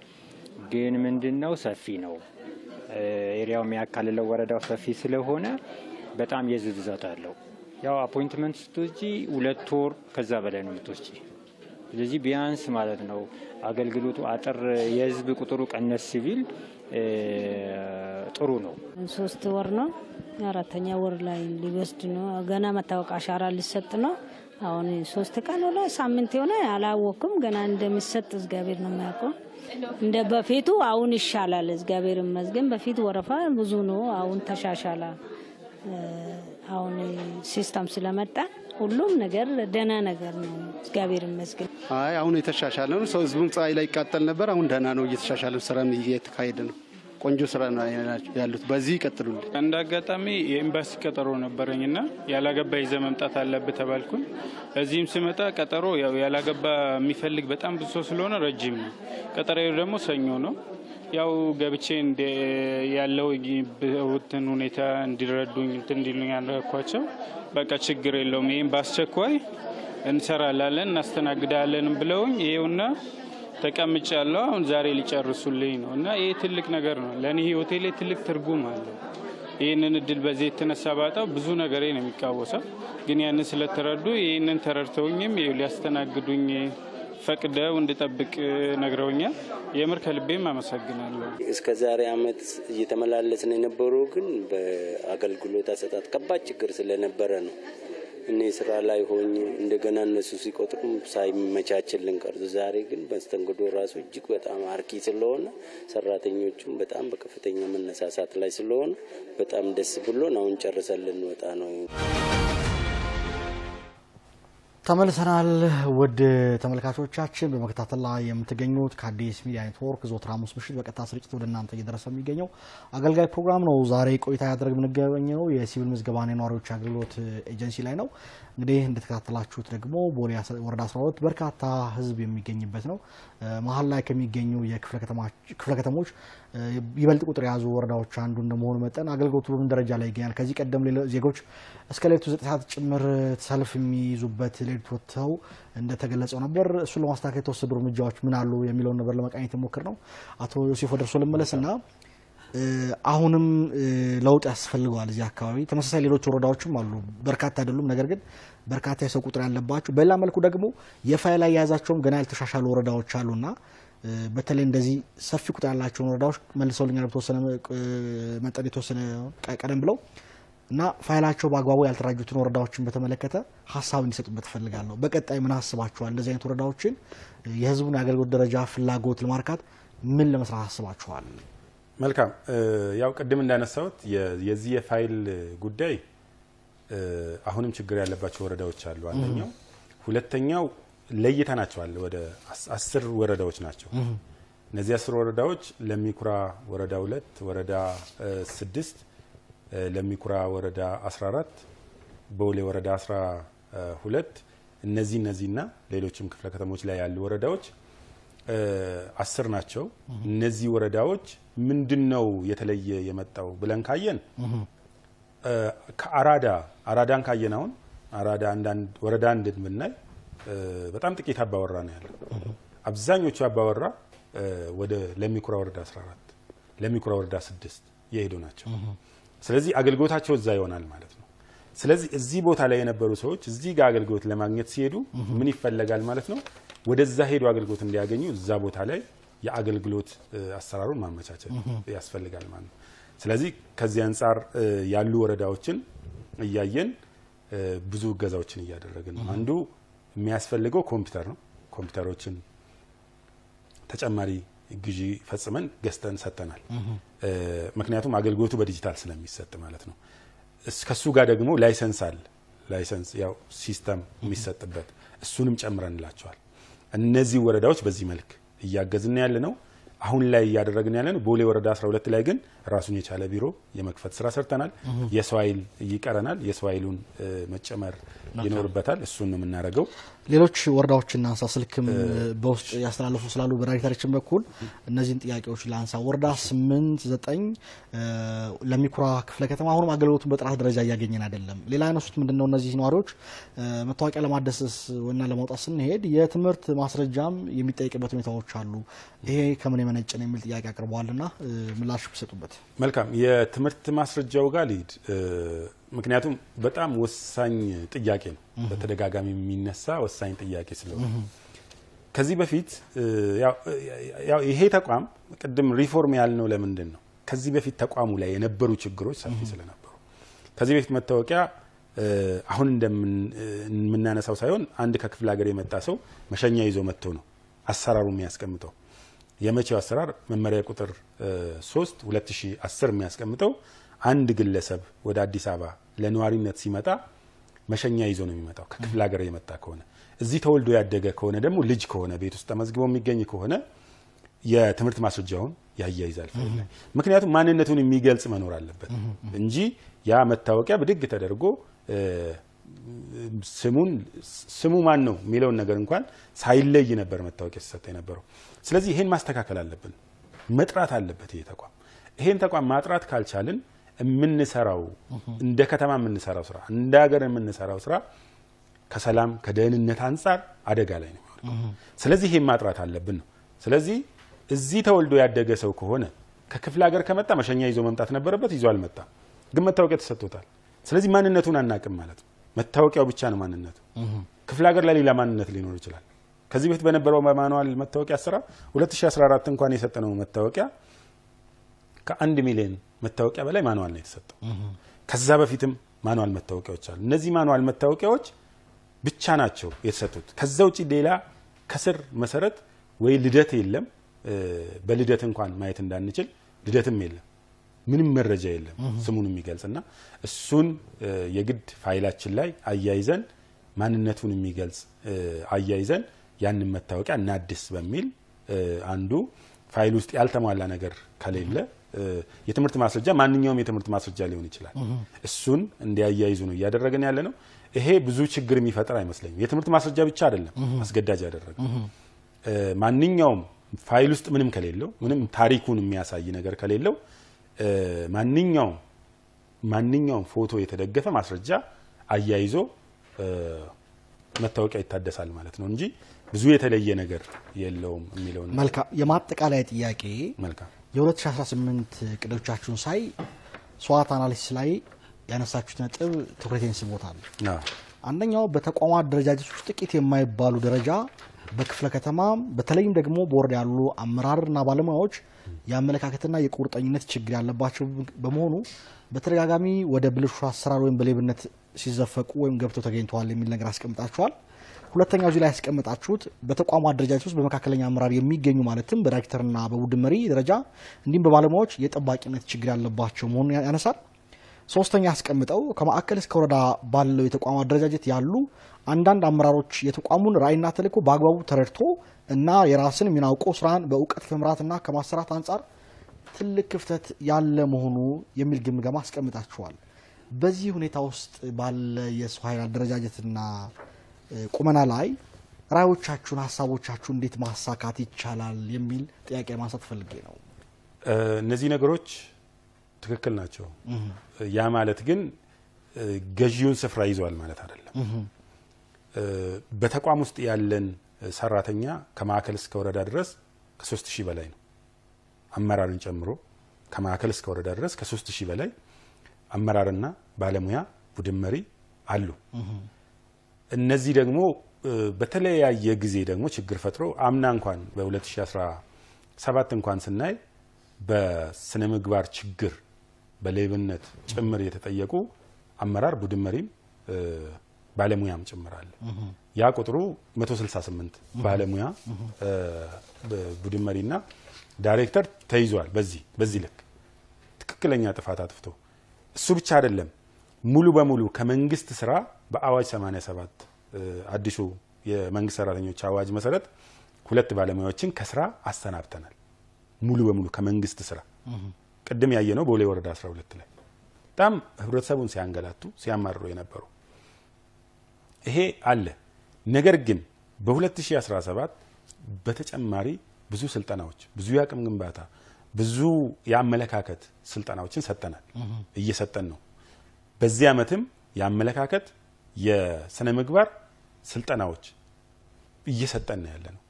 ግን ምንድነው ሰፊ ነው ኤሪያው የሚያካልለው ወረዳው ሰፊ ስለሆነ በጣም የዝብዛት አለው ያው አፖይንትመንት ስትወጂ 2 ወር ከዛ በላይ ነው የምትወጪ ስለዚህ ቢያንስ ማለት ነው አገልግሎቱ አጥር የህዝብ ቁጥሩ ቀነስ ሲቪል ጥሩ ነው። 3 ወር ነው 4ኛ ወር ላይ ሊወስድ ነው። ገና መታወቅ አሻራ ሊሰጥ ነው። አሁን 3 ቀን ሆነ ሳምንት ሆነ አላወቅም። ገና እንደሚሰጥ እግዚአብሔር ነው የሚያውቀው። እንደ በፊቱ አሁን ይሻላል እግዚአብሔር ይመስገን። በፊት ወረፋ ብዙ ነው፣ አሁን ተሻሻለ። አሁን ሲስተም ስለመጣ ሁሉም ነገር ደህና ነገር ነው እግዚአብሔር ይመስገን። አሁን የተሻሻለ ነው። ሰው ህዝቡም ፀሐይ ላይ ይቃጠል ነበር። አሁን ደህና ነው፣ እየተሻሻለ ስራም እየተካሄደ ነው። ቆንጆ ስራ ነው ያሉት። በዚህ ይቀጥሉልኝ። እንደ አጋጣሚ የኤምባሲ ቀጠሮ ነበረኝና ያላገባ ይዘህ መምጣት አለብህ ተባልኩኝ። እዚህም ስመጣ ቀጠሮ ያው ያላገባ የሚፈልግ በጣም ብዙ ሰው ስለሆነ ረጅም ነው። ቀጠሮው ደግሞ ሰኞ ነው። ያው ገብቼ ያለው እንትን ሁኔታ እንዲረዱኝ እንዲሉኝ ያልኳቸው በቃ ችግር የለውም ይሄን በአስቸኳይ እንሰራላለን እናስተናግዳለን ብለውኝ ይሄውና ተቀምጫለሁ። አሁን ዛሬ ሊጨርሱልኝ ነው እና ይሄ ትልቅ ነገር ነው ለኔ ህይወቴ ላይ ትልቅ ትርጉም አለው። ይሄንን እድል በዚህ የተነሳ ባጣው ብዙ ነገሬ ነው የሚቃወሰው፣ ግን ያንን ስለተረዱ ይሄንን ተረድተውኝም ሊያስተናግዱኝ ፈቅደው እንድጠብቅ ነግረውኛል። የምር ከልቤም አመሰግናለሁ። እስከ ዛሬ አመት እየተመላለስን የነበረው ግን በአገልግሎት አሰጣጥ ከባድ ችግር ስለነበረ ነው። እኔ ስራ ላይ ሆኜ እንደገና እነሱ ሲቆጥሩም ሳይመቻችልን ቀርቶ ዛሬ ግን በስተንግዶ ራሱ እጅግ በጣም አርኪ ስለሆነ ሰራተኞቹም በጣም በከፍተኛ መነሳሳት ላይ ስለሆነ በጣም ደስ ብሎን አሁን ጨርሰን ልንወጣ ነው። ተመልሰናል። ውድ ተመልካቾቻችን በመከታተል ላይ የምትገኙት ከአዲስ ሚዲያ ኔትወርክ ዘወትር ሐሙስ ምሽት በቀጥታ ስርጭት ወደ እናንተ እየደረሰ የሚገኘው አገልጋይ ፕሮግራም ነው። ዛሬ ቆይታ ያደረግ የምንገኘው የሲቪል ምዝገባና የነዋሪዎች አገልግሎት ኤጀንሲ ላይ ነው። እንግዲህ እንደተከታተላችሁት ደግሞ ቦሌ ወረዳ 12 በርካታ ህዝብ የሚገኝበት ነው። መሀል ላይ ከሚገኙ የክፍለ ከተሞች ይበልጥ ቁጥር የያዙ ወረዳዎች አንዱ እንደመሆኑ መጠን አገልግሎቱ በምን ደረጃ ላይ ይገኛል? ከዚህ ቀደም ዜጎች እስከ ሌሊቱ 9 ሰዓት ጭምር ሰልፍ የሚይዙበት ሌሊት ወጥተው እንደተገለጸው ነበር። እሱን ለማስተካከል የተወሰዱ እርምጃዎች ምን አሉ የሚለውን ነበር ለመቃኘት ሞክር ነው። አቶ ዮሴፍ ወደ እርሶ ልመለስና አሁንም ለውጥ ያስፈልገዋል። እዚህ አካባቢ ተመሳሳይ ሌሎች ወረዳዎችም አሉ፣ በርካታ አይደሉም፣ ነገር ግን በርካታ የሰው ቁጥር ያለባቸው። በሌላ መልኩ ደግሞ የፋይል አያያዛቸውም ገና ያልተሻሻሉ ወረዳዎች አሉና በተለይ እንደዚህ ሰፊ ቁጥር ያላቸውን ወረዳዎች መልሰውልኛል በተወሰነ መጠን የተወሰነ ቀደም ብለው እና ፋይላቸው በአግባቡ ያልተራጁትን ወረዳዎችን በተመለከተ ሀሳብ እንዲሰጡበት ፈልጋለሁ። በቀጣይ ምን አስባችኋል? እንደዚህ አይነት ወረዳዎችን የህዝቡን የአገልግሎት ደረጃ ፍላጎት ለማርካት ምን ለመስራት አስባችኋል? መልካም። ያው ቅድም እንዳነሳሁት የዚህ የፋይል ጉዳይ አሁንም ችግር ያለባቸው ወረዳዎች አሉ። አንደኛው፣ ሁለተኛው ለይተናቸዋል። ወደ 10 ወረዳዎች ናቸው። እነዚህ 10 ወረዳዎች ለሚኩራ ወረዳ 2፣ ወረዳ 6፣ ለሚኩራ ወረዳ 14፣ ቦሌ ወረዳ 12 እነዚህና ሌሎችም ክፍለ ከተሞች ላይ ያሉ ወረዳዎች 10 ናቸው። እነዚህ ወረዳዎች ምንድነው የተለየ የመጣው ብለን ካየን ከአራዳን ካየን አሁን አራዳ አንዳንድ ወረዳ እንደምናይ በጣም ጥቂት አባወራ ነው ያለው። አብዛኞቹ አባወራ ወደ ለሚኩራ ወረዳ 14 ለሚኩራ ወረዳ 6 የሄዱ ናቸው። ስለዚህ አገልግሎታቸው እዛ ይሆናል ማለት ነው። ስለዚህ እዚህ ቦታ ላይ የነበሩ ሰዎች እዚህ ጋር አገልግሎት ለማግኘት ሲሄዱ ምን ይፈለጋል ማለት ነው? ወደዛ ሄዱ አገልግሎት እንዲያገኙ እዛ ቦታ ላይ የአገልግሎት አሰራሩን ማመቻቸት ያስፈልጋል ማለት ነው። ስለዚህ ከዚህ አንጻር ያሉ ወረዳዎችን እያየን ብዙ እገዛዎችን እያደረግን ነው። አንዱ የሚያስፈልገው ኮምፒውተር ነው። ኮምፒውተሮችን ተጨማሪ ግዢ ፈጽመን ገዝተን ሰጥተናል። ምክንያቱም አገልግሎቱ በዲጂታል ስለሚሰጥ ማለት ነው። ከሱ ጋር ደግሞ ላይሰንስ አለ። ላይሰንስ ያው ሲስተም የሚሰጥበት እሱንም ጨምረንላቸዋል። እነዚህ ወረዳዎች በዚህ መልክ እያገዝን ያለ ነው። አሁን ላይ እያደረግን ያለ ነው። ቦሌ ወረዳ 12 ላይ ግን ራሱን የቻለ ቢሮ የመክፈት ስራ ሰርተናል። የሰው ኃይል ይቀረናል። የሰው ኃይሉን መጨመር ይኖርበታል። እሱን ነው የምናደርገው። ሌሎች ወረዳዎችና ስልክም በውስጥ ያስተላልፉ ስላሉ በዳይሬክተራችን በኩል እነዚህን ጥያቄዎች ላንሳ። ወረዳ 8፣ 9 ለሚኩራ ክፍለ ከተማ አሁንም አገልግሎቱን በጥራት ደረጃ እያገኘን አይደለም። ሌላ ያነሱት ምንድነው? እነዚህ ነዋሪዎች መታወቂያ ለማደስስ ወይና ለማውጣት ስንሄድ የትምህርት ማስረጃም የሚጠይቅበት ሁኔታዎች አሉ። ይሄ ከምን የመነጨ ነው የሚል ጥያቄ አቅርበዋልና ምላሽ ቢሰጡበት። መልካም። የትምህርት ማስረጃው ጋር ልሂድ። ምክንያቱም በጣም ወሳኝ ጥያቄ ነው። በተደጋጋሚ የሚነሳ ወሳኝ ጥያቄ ስለሆነ ከዚህ በፊት ያው ይሄ ተቋም ቅድም ሪፎርም ያልነው ለምንድን ነው? ከዚህ በፊት ተቋሙ ላይ የነበሩ ችግሮች ሰፊ ስለነበሩ ከዚህ በፊት መታወቂያ አሁን እንደምናነሳው ሳይሆን አንድ ከክፍለ ሀገር የመጣ ሰው መሸኛ ይዞ መጥቶ ነው አሰራሩ የሚያስቀምጠው። የመቼው አሰራር መመሪያ ቁጥር 3 2010 የሚያስቀምጠው አንድ ግለሰብ ወደ አዲስ አበባ ለነዋሪነት ሲመጣ መሸኛ ይዞ ነው የሚመጣው ከክፍለ ሀገር የመጣ ከሆነ። እዚህ ተወልዶ ያደገ ከሆነ ደግሞ ልጅ ከሆነ ቤት ውስጥ ተመዝግቦ የሚገኝ ከሆነ የትምህርት ማስረጃውን ያያይዛል። ምክንያቱም ማንነቱን የሚገልጽ መኖር አለበት እንጂ ያ መታወቂያ ብድግ ተደርጎ ስሙ ማን ነው የሚለውን ነገር እንኳን ሳይለይ ነበር መታወቂያ ሲሰጥ የነበረው። ስለዚህ ይሄን ማስተካከል አለብን፣ መጥራት አለበት ይሄ ተቋም። ይሄን ተቋም ማጥራት ካልቻልን የምንሰራው እንደ ከተማ የምንሰራው ስራ እንደ ሀገር የምንሰራው ስራ ከሰላም ከደህንነት አንጻር አደጋ ላይ ነው የሚወድቀው። ስለዚህ ይሄን ማጥራት አለብን ነው። ስለዚህ እዚህ ተወልዶ ያደገ ሰው ከሆነ ከክፍለ ሀገር ከመጣ መሸኛ ይዞ መምጣት ነበረበት፣ ይዞ አልመጣም፣ ግን መታወቂያ ተሰጥቶታል። ስለዚህ ማንነቱን አናቅም ማለት ነው። መታወቂያው ብቻ ነው ማንነቱ። ክፍለ ሀገር ላይ ሌላ ማንነት ሊኖር ይችላል። ከዚህ በፊት በነበረው ማኑዋል መታወቂያ አሰራር 2014 እንኳን የሰጠነው መታወቂያ ከ1 ሚሊዮን መታወቂያ በላይ ማኑዋል ነው የተሰጠው። ከዛ በፊትም ማኑዋል መታወቂያዎች አሉ። እነዚህ ማኑዋል መታወቂያዎች ብቻ ናቸው የተሰጡት። ከዛ ውጪ ሌላ ከስር መሰረት ወይ ልደት የለም፣ በልደት እንኳን ማየት እንዳንችል ልደትም የለም፣ ምንም መረጃ የለም ስሙን የሚገልጽና እሱን የግድ ፋይላችን ላይ አያይዘን ማንነቱን የሚገልጽ አያይዘን ያንን መታወቂያ እናድስ በሚል አንዱ ፋይል ውስጥ ያልተሟላ ነገር ከሌለ የትምህርት ማስረጃ ማንኛውም የትምህርት ማስረጃ ሊሆን ይችላል፣ እሱን እንዲያያይዙ ነው እያደረገን ያለ ነው። ይሄ ብዙ ችግር የሚፈጥር አይመስለኝም። የትምህርት ማስረጃ ብቻ አይደለም አስገዳጅ ያደረገው፣ ማንኛውም ፋይል ውስጥ ምንም ከሌለው ምንም ታሪኩን የሚያሳይ ነገር ከሌለው ማንኛውም ፎቶ የተደገፈ ማስረጃ አያይዞ መታወቂያ ይታደሳል ማለት ነው እንጂ ብዙ የተለየ ነገር የለውም የሚለው ነው። መልካም። የማጠቃለያ ጥያቄ መልካም። የ2018 ቅዶቻችሁን ሳይ ስዋት አናሊሲስ ላይ ያነሳችሁት ነጥብ ትኩረቴን ስቦታል። አንደኛው በተቋማት ደረጃጀት ውስጥ ጥቂት የማይባሉ ደረጃ በክፍለ ከተማ በተለይም ደግሞ ቦርድ ያሉ አመራርና ባለሙያዎች የአመለካከትና የቁርጠኝነት ችግር ያለባቸው በመሆኑ በተደጋጋሚ ወደ ብልሹ አሰራር ወይም በሌብነት ሲዘፈቁ ወይም ገብተው ተገኝተዋል የሚል ነገር አስቀምጣችኋል። ሁለተኛው እዚህ ላይ ያስቀምጣችሁት በተቋሙ አደረጃጀት ውስጥ በመካከለኛ አመራር የሚገኙ ማለትም በዳይሬክተርና በቡድን መሪ ደረጃ እንዲሁም በባለሙያዎች የጠባቂነት ችግር ያለባቸው መሆኑን ያነሳል። ሶስተኛ ያስቀምጠው ከማዕከል እስከ ወረዳ ባለው የተቋሙ አደረጃጀት ያሉ አንዳንድ አመራሮች የተቋሙን ራዕይና ተልዕኮ በአግባቡ ተረድቶ እና የራስን ሚናውቆ ስራን በእውቀት ከመምራትና ከማሰራት አንጻር ትልቅ ክፍተት ያለ መሆኑ የሚል ግምገማ አስቀምጣችኋል። በዚህ ሁኔታ ውስጥ ባለ የሰው ኃይል አደረጃጀትና ቁመና ላይ ራዕዮቻችሁን፣ ሀሳቦቻችሁን እንዴት ማሳካት ይቻላል የሚል ጥያቄ ማንሳት ፈልጌ ነው። እነዚህ ነገሮች ትክክል ናቸው። ያ ማለት ግን ገዢውን ስፍራ ይዟል ማለት አይደለም። በተቋም ውስጥ ያለን ሰራተኛ ከማዕከል እስከ ወረዳ ድረስ ከ3000 በላይ ነው። አመራርን ጨምሮ ከማዕከል እስከ ወረዳ ድረስ ከ3000 በላይ አመራርና ባለሙያ ቡድን መሪ አሉ። እነዚህ ደግሞ በተለያየ ጊዜ ደግሞ ችግር ፈጥሮ አምና እንኳን በ2017 እንኳን ስናይ በስነ ምግባር ችግር በሌብነት ጭምር የተጠየቁ አመራር ቡድን መሪም ባለሙያም ጭምር አለ። ያ ቁጥሩ 168 ባለሙያ ቡድን መሪና ዳይሬክተር ተይዟል። በዚህ ልክ ትክክለኛ ጥፋት አጥፍቶ እሱ ብቻ አይደለም፣ ሙሉ በሙሉ ከመንግስት ስራ በአዋጅ 87 አዲሱ የመንግስት ሰራተኞች አዋጅ መሰረት 2 ባለሙያዎችን ከስራ አሰናብተናል። ሙሉ በሙሉ ከመንግስት ስራ ቅድም ያየነው ቦሌ ወረዳ 12 ላይ በጣም ህብረተሰቡን ሲያንገላቱ ሲያማርሩ የነበሩ ይሄ አለ። ነገር ግን በ2017 በተጨማሪ ብዙ ስልጠናዎች፣ ብዙ የአቅም ግንባታ፣ ብዙ የአመለካከት ስልጠናዎችን ሰጠናል፣ እየሰጠን ነው። በዚህ ዓመትም የአመለካከት የስነ ምግባር ስልጠናዎች እየሰጠን ነው ያለ ነው።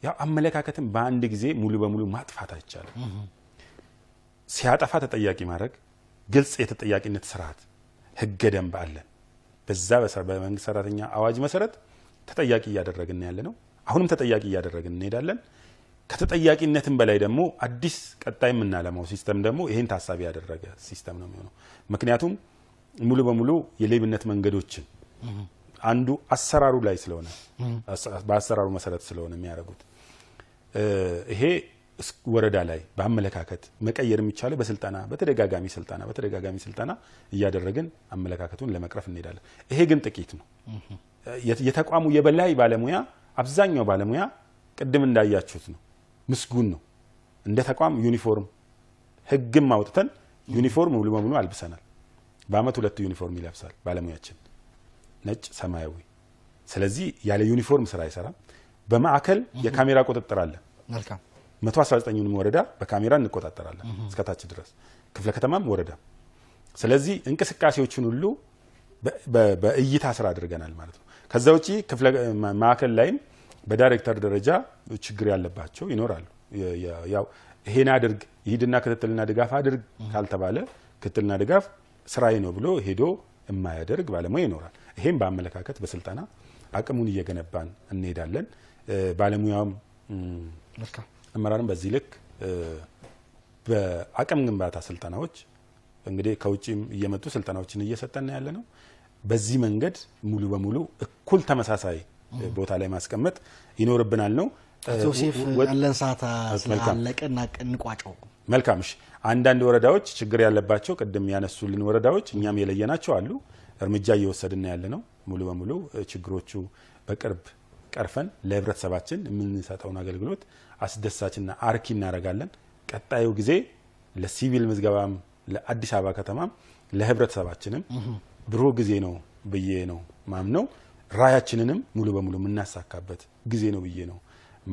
ያው አመለካከትን በአንድ ጊዜ ሙሉ በሙሉ ማጥፋት አይቻልም። ሲያጠፋ ተጠያቂ ማድረግ፣ ግልጽ የተጠያቂነት ስርዓት ህገ ደንብ አለን። በዛ በመንግስት ሰራተኛ አዋጅ መሰረት ተጠያቂ እያደረግን ያለ ነው። አሁንም ተጠያቂ እያደረግን እንሄዳለን። ከተጠያቂነትም በላይ ደግሞ አዲስ ቀጣይ የምናለማው ሲስተም ደግሞ ይሄን ታሳቢ ያደረገ ሲስተም ነው የሚሆነው። ምክንያቱም ሙሉ በሙሉ የሌብነት መንገዶችን አንዱ አሰራሩ ላይ ስለሆነ በአሰራሩ መሰረት ስለሆነ የሚያደርጉት ይሄ ወረዳ ላይ በአመለካከት መቀየር የሚቻለው በተደጋጋሚ ስልጠና እያደረግን አመለካከቱን ለመቅረፍ እንሄዳለን። ይሄ ግን ጥቂት ነው። የተቋሙ የበላይ ባለሙያ አብዛኛው ባለሙያ ቅድም እንዳያችሁት ነው፣ ምስጉን ነው። እንደ ተቋም ዩኒፎርም ህግም አውጥተን ዩኒፎርም ሙሉ በሙሉ አልብሰናል። በአመት 2 ዩኒፎርም ይለብሳል ባለሙያችን፣ ነጭ ሰማያዊ። ስለዚህ ያለ ዩኒፎርም ስራ አይሰራም። በማዕከል የካሜራ ቁጥጥር አለ። መልካም 119ኙንም ወረዳ በካሜራ እንቆጣጠራለን እስከታች ድረስ ክፍለ ከተማም ወረዳ። ስለዚህ እንቅስቃሴዎችን ሁሉ በእይታ ስራ አድርገናል ማለት ነው። ከዛ ውጪ ክፍለ ማዕከል ላይም በዳይሬክተር ደረጃ ችግር ያለባቸው ይኖራሉ። ያው ይሄን አድርግ ይሄድና ክትትልና ድጋፍ አድርግ ካልተባለ ክትትልና ድጋፍ ስራዬ ነው ብሎ ሄዶ የማያደርግ ባለሙያ ይኖራል። ይሄም በአመለካከት በስልጠና አቅሙን እየገነባን እንሄዳለን። ባለሙያውም አመራርም በዚህ ልክ በአቅም ግንባታ ስልጠናዎች እንግዲህ ከውጪም እየመጡ ስልጠናዎችን እየሰጠን ያለ ነው። በዚህ መንገድ ሙሉ በሙሉ እኩል ተመሳሳይ ቦታ ላይ ማስቀመጥ ይኖርብናል ነው። ዮሴፍ ያለን ሰዓት ስላለቀና እንቋጨው። መልካም። እሺ፣ አንዳንድ ወረዳዎች ችግር ያለባቸው ቅድም ያነሱልን ወረዳዎች እኛም የለየናቸው አሉ። እርምጃ እየወሰድን ያለ ነው። ሙሉ በሙሉ ችግሮቹ በቅርብ ቀርፈን ለህብረተሰባችን የምንሰጠውን አገልግሎት አስደሳችና አርኪ እናደርጋለን። ቀጣዩ ጊዜ ለሲቪል ምዝገባም ለአዲስ አበባ ከተማም ለህብረተሰባችንም ብሩህ ጊዜ ነው ብዬ ነው ማምነው። ራያችንንም ሙሉ በሙሉ የምናሳካበት ጊዜ ነው ብዬ ነው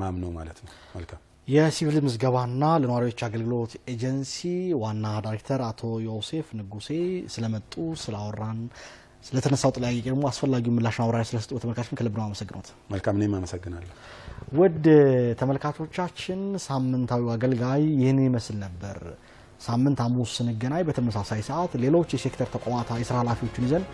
ማምነው ማለት ነው። መልካም። የሲቪል ምዝገባና ለነዋሪዎች አገልግሎት ኤጀንሲ ዋና ዳይሬክተር አቶ ዮሴፍ ንጉሴ ስለመጡ ስላወራን ስለተነሳው ጥያቄ ደግሞ አስፈላጊው ምላሽ ማብራሪያ ስለሰጡ ተመልካቾችን ከልብ ነው አመሰግናለሁ። መልካም፣ እኔም አመሰግናለሁ። ውድ ተመልካቾቻችን ሳምንታዊ አገልጋይ ይህን ይመስል ነበር። ሳምንት ሐሙስ ስንገናኝ በተመሳሳይ ሰዓት ሌሎች የሴክተር ተቋማት የስራ ኃላፊዎችን ይዘን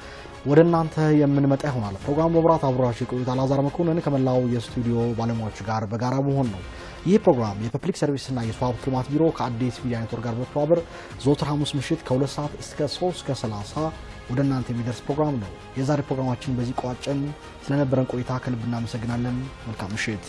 ወደ እናንተ የምንመጣ ይሆናል። ፕሮግራሙ በብራት አብራችሁ የቆዩት አላዛር መኮንን ከመላው የስቱዲዮ ባለሙያዎች ጋር በጋራ መሆን ነው። ይህ ፕሮግራም የፐብሊክ ሰርቪስና የሰው ሀብት ልማት ቢሮ ከአዲስ ሚዲያ ኔትወርክ ጋር በመተባበር ዘወትር ሐሙስ ምሽት ከ2 ሰዓት እስከ 3:30 ወደ እናንተ የሚደርስ ፕሮግራም ነው። የዛሬ ፕሮግራማችን በዚህ ቋጨን። ስለነበረን ቆይታ ከልብ እናመሰግናለን። መልካም ምሽት።